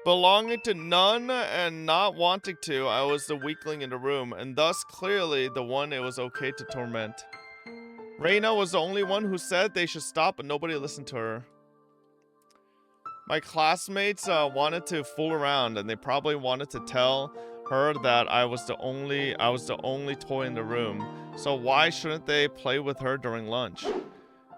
Belonging to none and not wanting to, I was the weakling in the room, and thus clearly the one it was okay to torment. Reina was the only one who said they should stop, but nobody listened to her. My classmates wanted to fool around, and they probably wanted to tell her that I was the only toy in the room. So why shouldn't they play with her during lunch?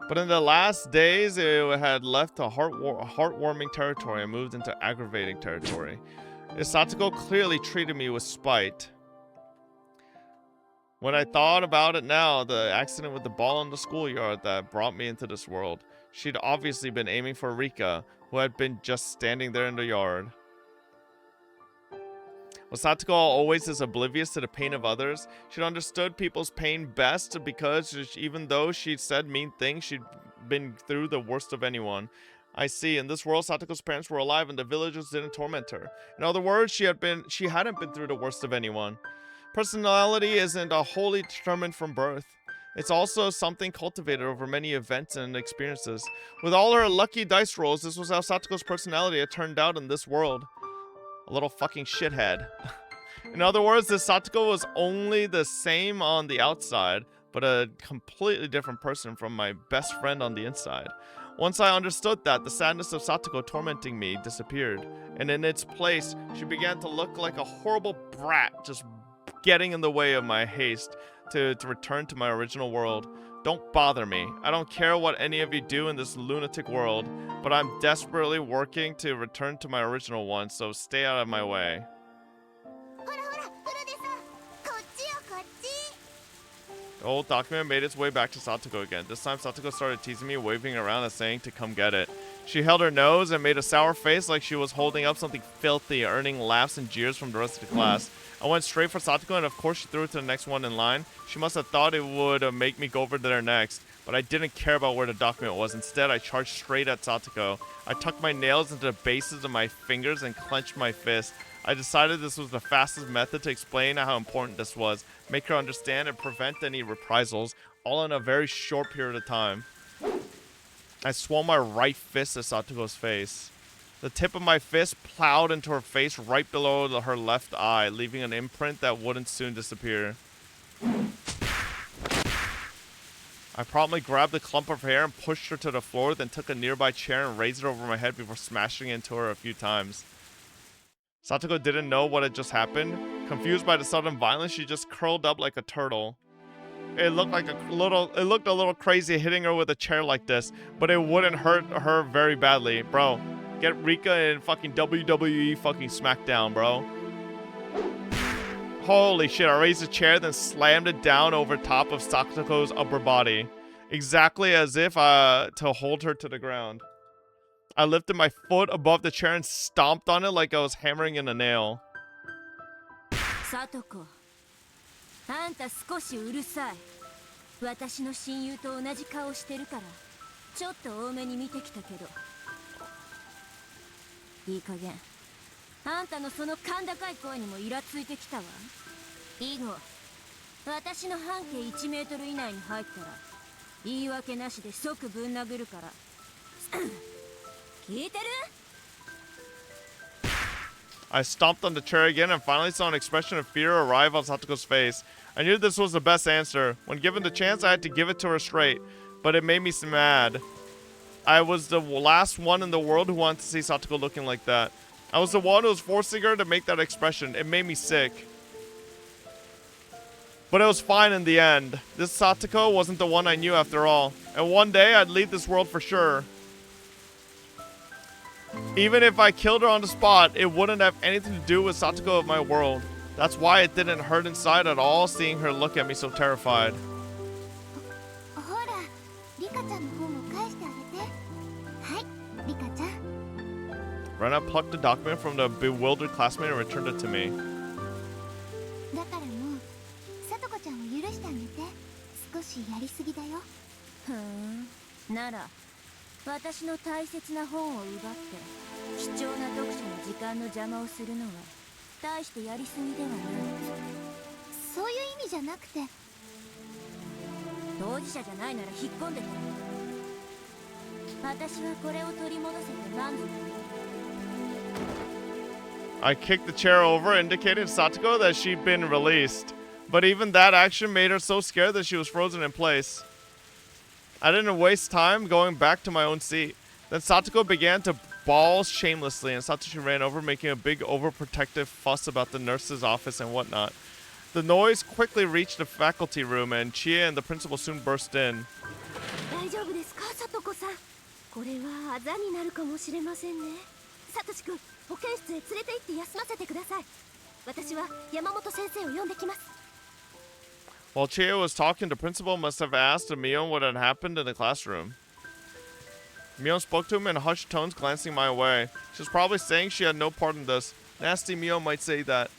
But in the last days, it had left a heartwarming territory and moved into aggravating territory. Satoko clearly treated me with spite. When I thought about it now, the accident with the ball in the schoolyard that brought me into this world, she'd obviously been aiming for Rika, who had been just standing there in the yard. Was Satoko always as oblivious to the pain of others? She'd understood people's pain best because even though she'd said mean things, she'd been through the worst of anyone. I see. In this world, Satoko's parents were alive and the villagers didn't torment her. In other words, she hadn't been through the worst of anyone. Personality isn't wholly determined from birth. It's also something cultivated over many events and experiences. With all her lucky dice rolls, this was how Satoko's personality had turned out in this world. A little fucking shithead. In other words, this Satoko was only the same on the outside, but a completely different person from my best friend on the inside. Once I understood that, the sadness of Satoko tormenting me disappeared, and in its place, she began to look like a horrible brat just getting in the way of my haste to return to my original world. Don't bother me. I don't care what any of you do in this lunatic world, but I'm desperately working to return to my original one, so stay out of my way. The old document made its way back to Satoko again. This time Satoko started teasing me, waving around and saying to come get it. She held her nose and made a sour face like she was holding up something filthy, earning laughs and jeers from the rest of the class. I went straight for Satoko, and of course she threw it to the next one in line. She must have thought it would make me go over there next, but I didn't care about where the document was. Instead, I charged straight at Satoko. I tucked my nails into the bases of my fingers and clenched my fist. I decided this was the fastest method to explain how important this was, make her understand and prevent any reprisals, all in a very short period of time. I swung my right fist at Satoko's face. The tip of my fist plowed into her face right below her left eye, leaving an imprint that wouldn't soon disappear. I promptly grabbed a clump of hair and pushed her to the floor, then took a nearby chair and raised it over my head before smashing into her a few times. Satoko didn't know what had just happened. Confused by the sudden violence, she just curled up like a turtle. It looked a little crazy hitting her with a chair like this, but it wouldn't hurt her very badly. Bro, get Rika in fucking WWE fucking SmackDown, bro. Holy shit, I raised the chair, then slammed it down over top of Satoko's upper body. Exactly as if to hold her to the ground. I lifted my foot above the chair and stomped on it like I was hammering in a nail. Satoko, あんた少しうるさい。私の親友と同じ顔してるから、ちょっと多めに見てきたけど。いい加減。あんたのその甲高い声にもイラついてきたわ。以後、私の半径1メートル以内に入ったら、言い訳なしで即ぶん殴るから。聞いてる？ I stomped on the chair again and finally saw an expression of fear arrive on Satoko's face. I knew this was the best answer. When given the chance, I had to give it to her straight, but it made me mad. I was the last one in the world who wanted to see Satoko looking like that. I was the one who was forcing her to make that expression. It made me sick. But it was fine in the end. This Satoko wasn't the one I knew after all. And one day, I'd leave this world for sure. Even if I killed her on the spot, it wouldn't have anything to do with Satoko of my world. That's why it didn't hurt inside at all seeing her look at me so terrified. Rena plucked the document from the bewildered classmate and returned it to me. 私の大切な本を奪って貴重な読書の時間の邪魔をするのは大してやりすぎではない。そういう意味じゃなくて、当事者じゃないなら引っ込んでて。私はこれを取り戻せて満足。 I kicked the chair over, indicating to Satoko that she'd been released. But even that action made her so scared that she was frozen in place. I didn't waste time going back to my own seat. Then Satoko began to bawl shamelessly, and Satoshi ran over, making a big overprotective fuss about the nurse's office and whatnot. The noise quickly reached the faculty room, and Chie and the principal soon burst in. 大丈夫ですか、さとこさん。これはあざになるかもしれませんね。サトシ君、保健室へ連れて行って休ませてください。私は山本先生を呼んできます。 While Chie was talking, the principal must have asked Mion what had happened in the classroom. Mion spoke to him in hushed tones, glancing my way. She was probably saying she had no part in this. Nasty Mion might say that.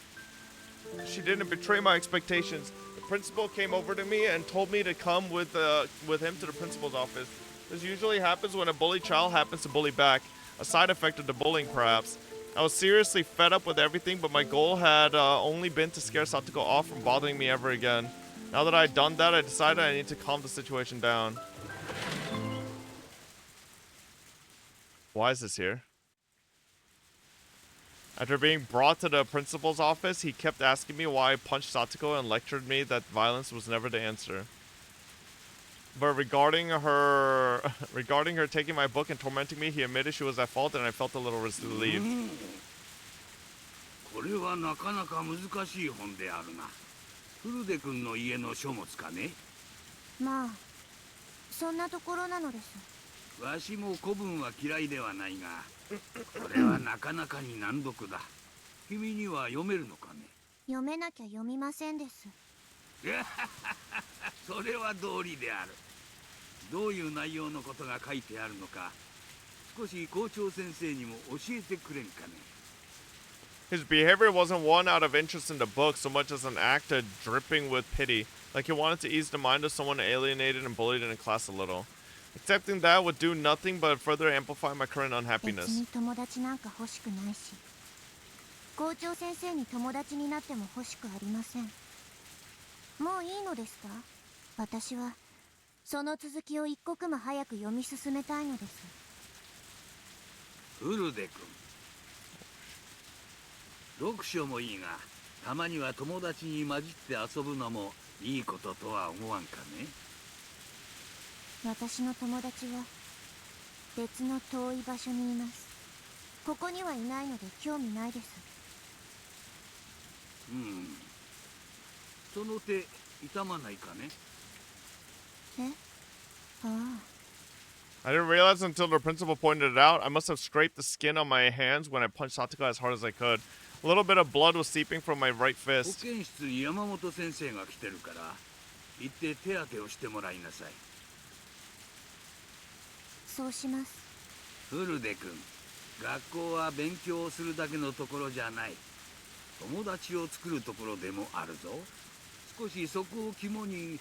She didn't betray my expectations. The principal came over to me and told me to come with him to the principal's office. This usually happens when a bullied child happens to bully back. A side effect of the bullying, perhaps. I was seriously fed up with everything, but my goal had only been to scare Satoko off from bothering me ever again. Now that I'd done that, I decided I need to calm the situation down. Why is this here? After being brought to the principal's office, he kept asking me why I punched Satoko and lectured me that violence was never the answer. But regarding her taking my book and tormenting me, he admitted she was at fault, and I felt a little relieved. これはなかなか難しい本であるな。古出君の家の書物かね。まあそんなところなのです。わしも古文は嫌いではないが、これはなかなかに難読だ。君には読めるのかね。読めなきゃ読みませんです。それは道理である。どういう内容のことが書いてあるのか、少し校長先生にも教えてくれんかね。His behavior wasn't one out of interest in the book so much as an act of dripping with pity, like he wanted to ease the mind of someone alienated and bullied in a class a little. Accepting that would do nothing but further amplify my current 別 unhappiness. に友達なんか欲しくないし、校長先生に友達になっても欲しくありません。もういいのですか？私はその続きを一刻も早く読み進めたいのです。古出君、読書もいいが、たまには友達に混じって遊ぶのもいいこととは思わんかね。私の友達は別の遠い場所にいます。ここにはいないので興味ないです。その手痛まないかね。え？ああ。I didn't realize until the principal pointed it out. I must have scraped the skin on my hands when I punched Satoko as hard as I could. A little bit of blood was seeping from my right 保 fist. 健室に山本先生が来てるから、行って手当てをしてもらいなさい。そうします。古出君、学校は勉強をするだけのところじゃない。友達を作るところでもあるぞ。少しそこを肝に。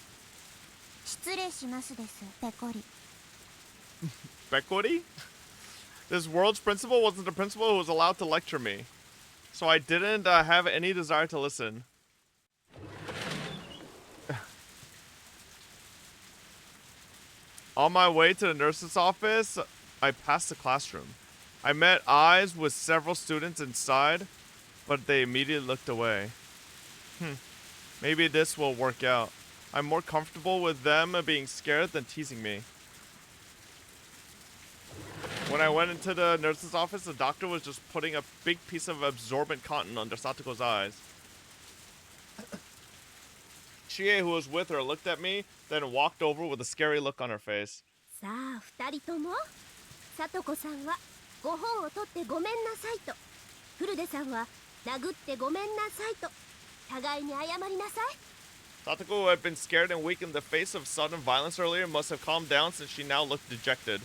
失礼しますです、ペコリ。Bekori? This world's principal wasn't the principal who was allowed to lecture me. So I didn't have any desire to listen. On my way to the nurse's office, I passed the classroom. I met eyes with several students inside, but they immediately looked away. Maybe this will work out. I'm more comfortable with them being scared than teasing me. When I went into the nurse's office, the doctor was just putting a big piece of absorbent cotton under Satoko's eyes. Chie, who was with her, looked at me, then walked over with a scary look on her face. さあ二人とも、さとこさんはご本を取ってごめんなさいと、古出さんは殴ってごめんなさいと、互いに謝りなさい。Satoko, who had been scared and weak in the face of sudden violence earlier, must have calmed down since she now looked dejected.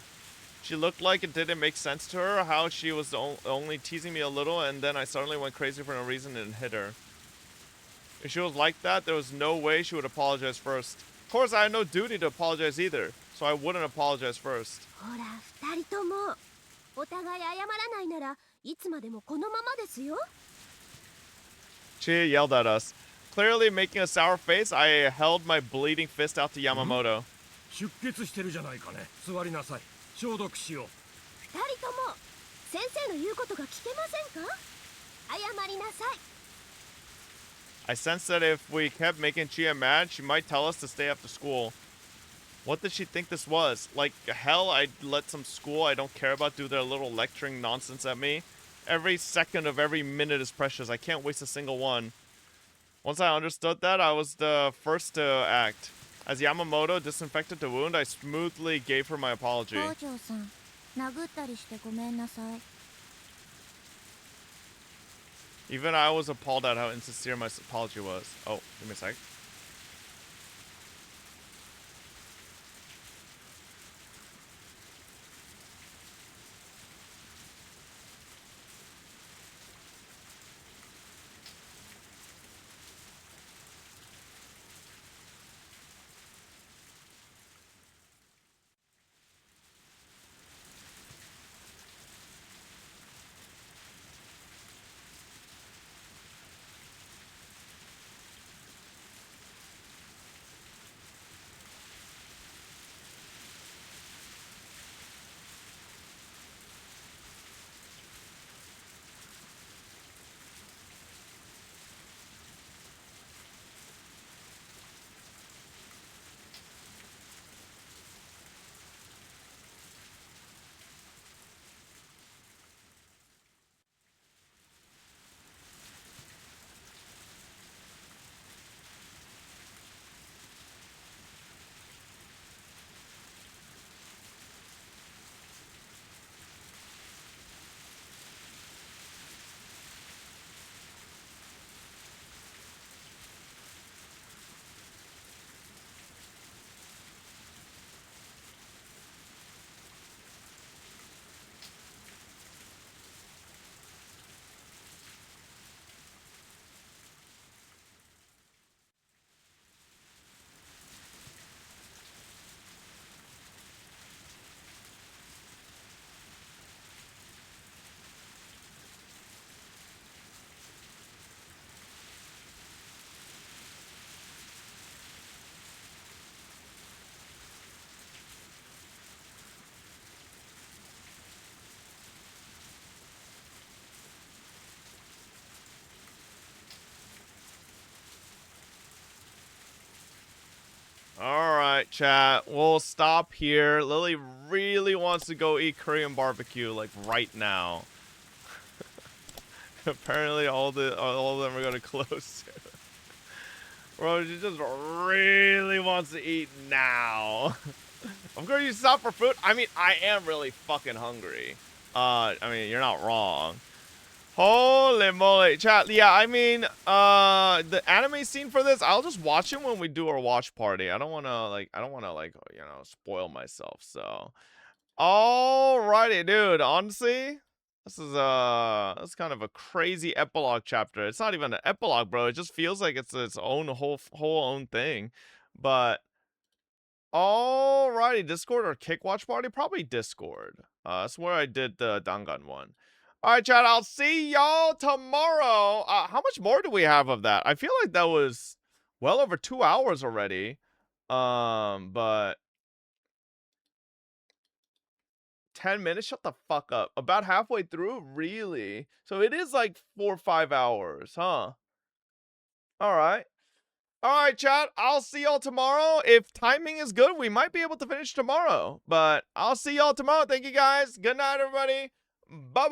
She looked like it didn't make sense to her, how she was only teasing me a little, and then I suddenly went crazy for no reason and hit her. If she was like that, there was no way she would apologize first. Of course, I had no duty to apologize either. so I wouldn't apologize first. ほら二人ともお互い謝らないならいつまでもこのままですよ。 Chia yelled at us. Clearly making a sour face, I held my bleeding fist out to Yamamoto. 出血してるじゃないかね。座りなさい。消毒しよう。二人とも先生の言うことが聞けませんか？謝りなさい。 I sensed that if we kept making Chia mad, she might tell us to stay after school. What did she think this was? Like hell, I'd let some school I don't care about do their little lecturing nonsense at me? Every second of every minute is precious. I can't waste a single one. Once I understood that, I was the first to act. As Yamamoto disinfected the wound, I smoothly gave her my apology. 校長さん、殴ったりしてごめんなさい。 Even I was appalled at how insincere my apology was. Oh, give me a sec. Alright, chat. We'll stop here. Lily really wants to go eat Korean barbecue, like, right now. Apparently all of them are going to close soon. Bro, she just really wants to eat now. Of course you stop for food. I mean, I am really fucking hungry. I mean, you're not wrong. Holy moly, chat. Yeah, I mean, the anime scene for this, I'll just watch it when we do our watch party. I don't want to like, you know, spoil myself. So, alrighty, dude. Honestly, this is kind of a crazy epilogue chapter. It's not even an epilogue, bro. It just feels like it's its own whole own thing. But alrighty, Discord or Kick Watch Party? Probably Discord. That's where I did the Dangan one. Alright, chat, I'll see y'all tomorrow. How much more do we have of that? I feel like that was well over 2 hours already. But 10 minutes? Shut the fuck up. About halfway through? Really? So it is like 4 or 5 hours, huh? Alright. Alright, chat. I'll see y'all tomorrow. If timing is good, we might be able to finish tomorrow. But I'll see y'all tomorrow. Thank you, guys. Good night, everybody. Bye.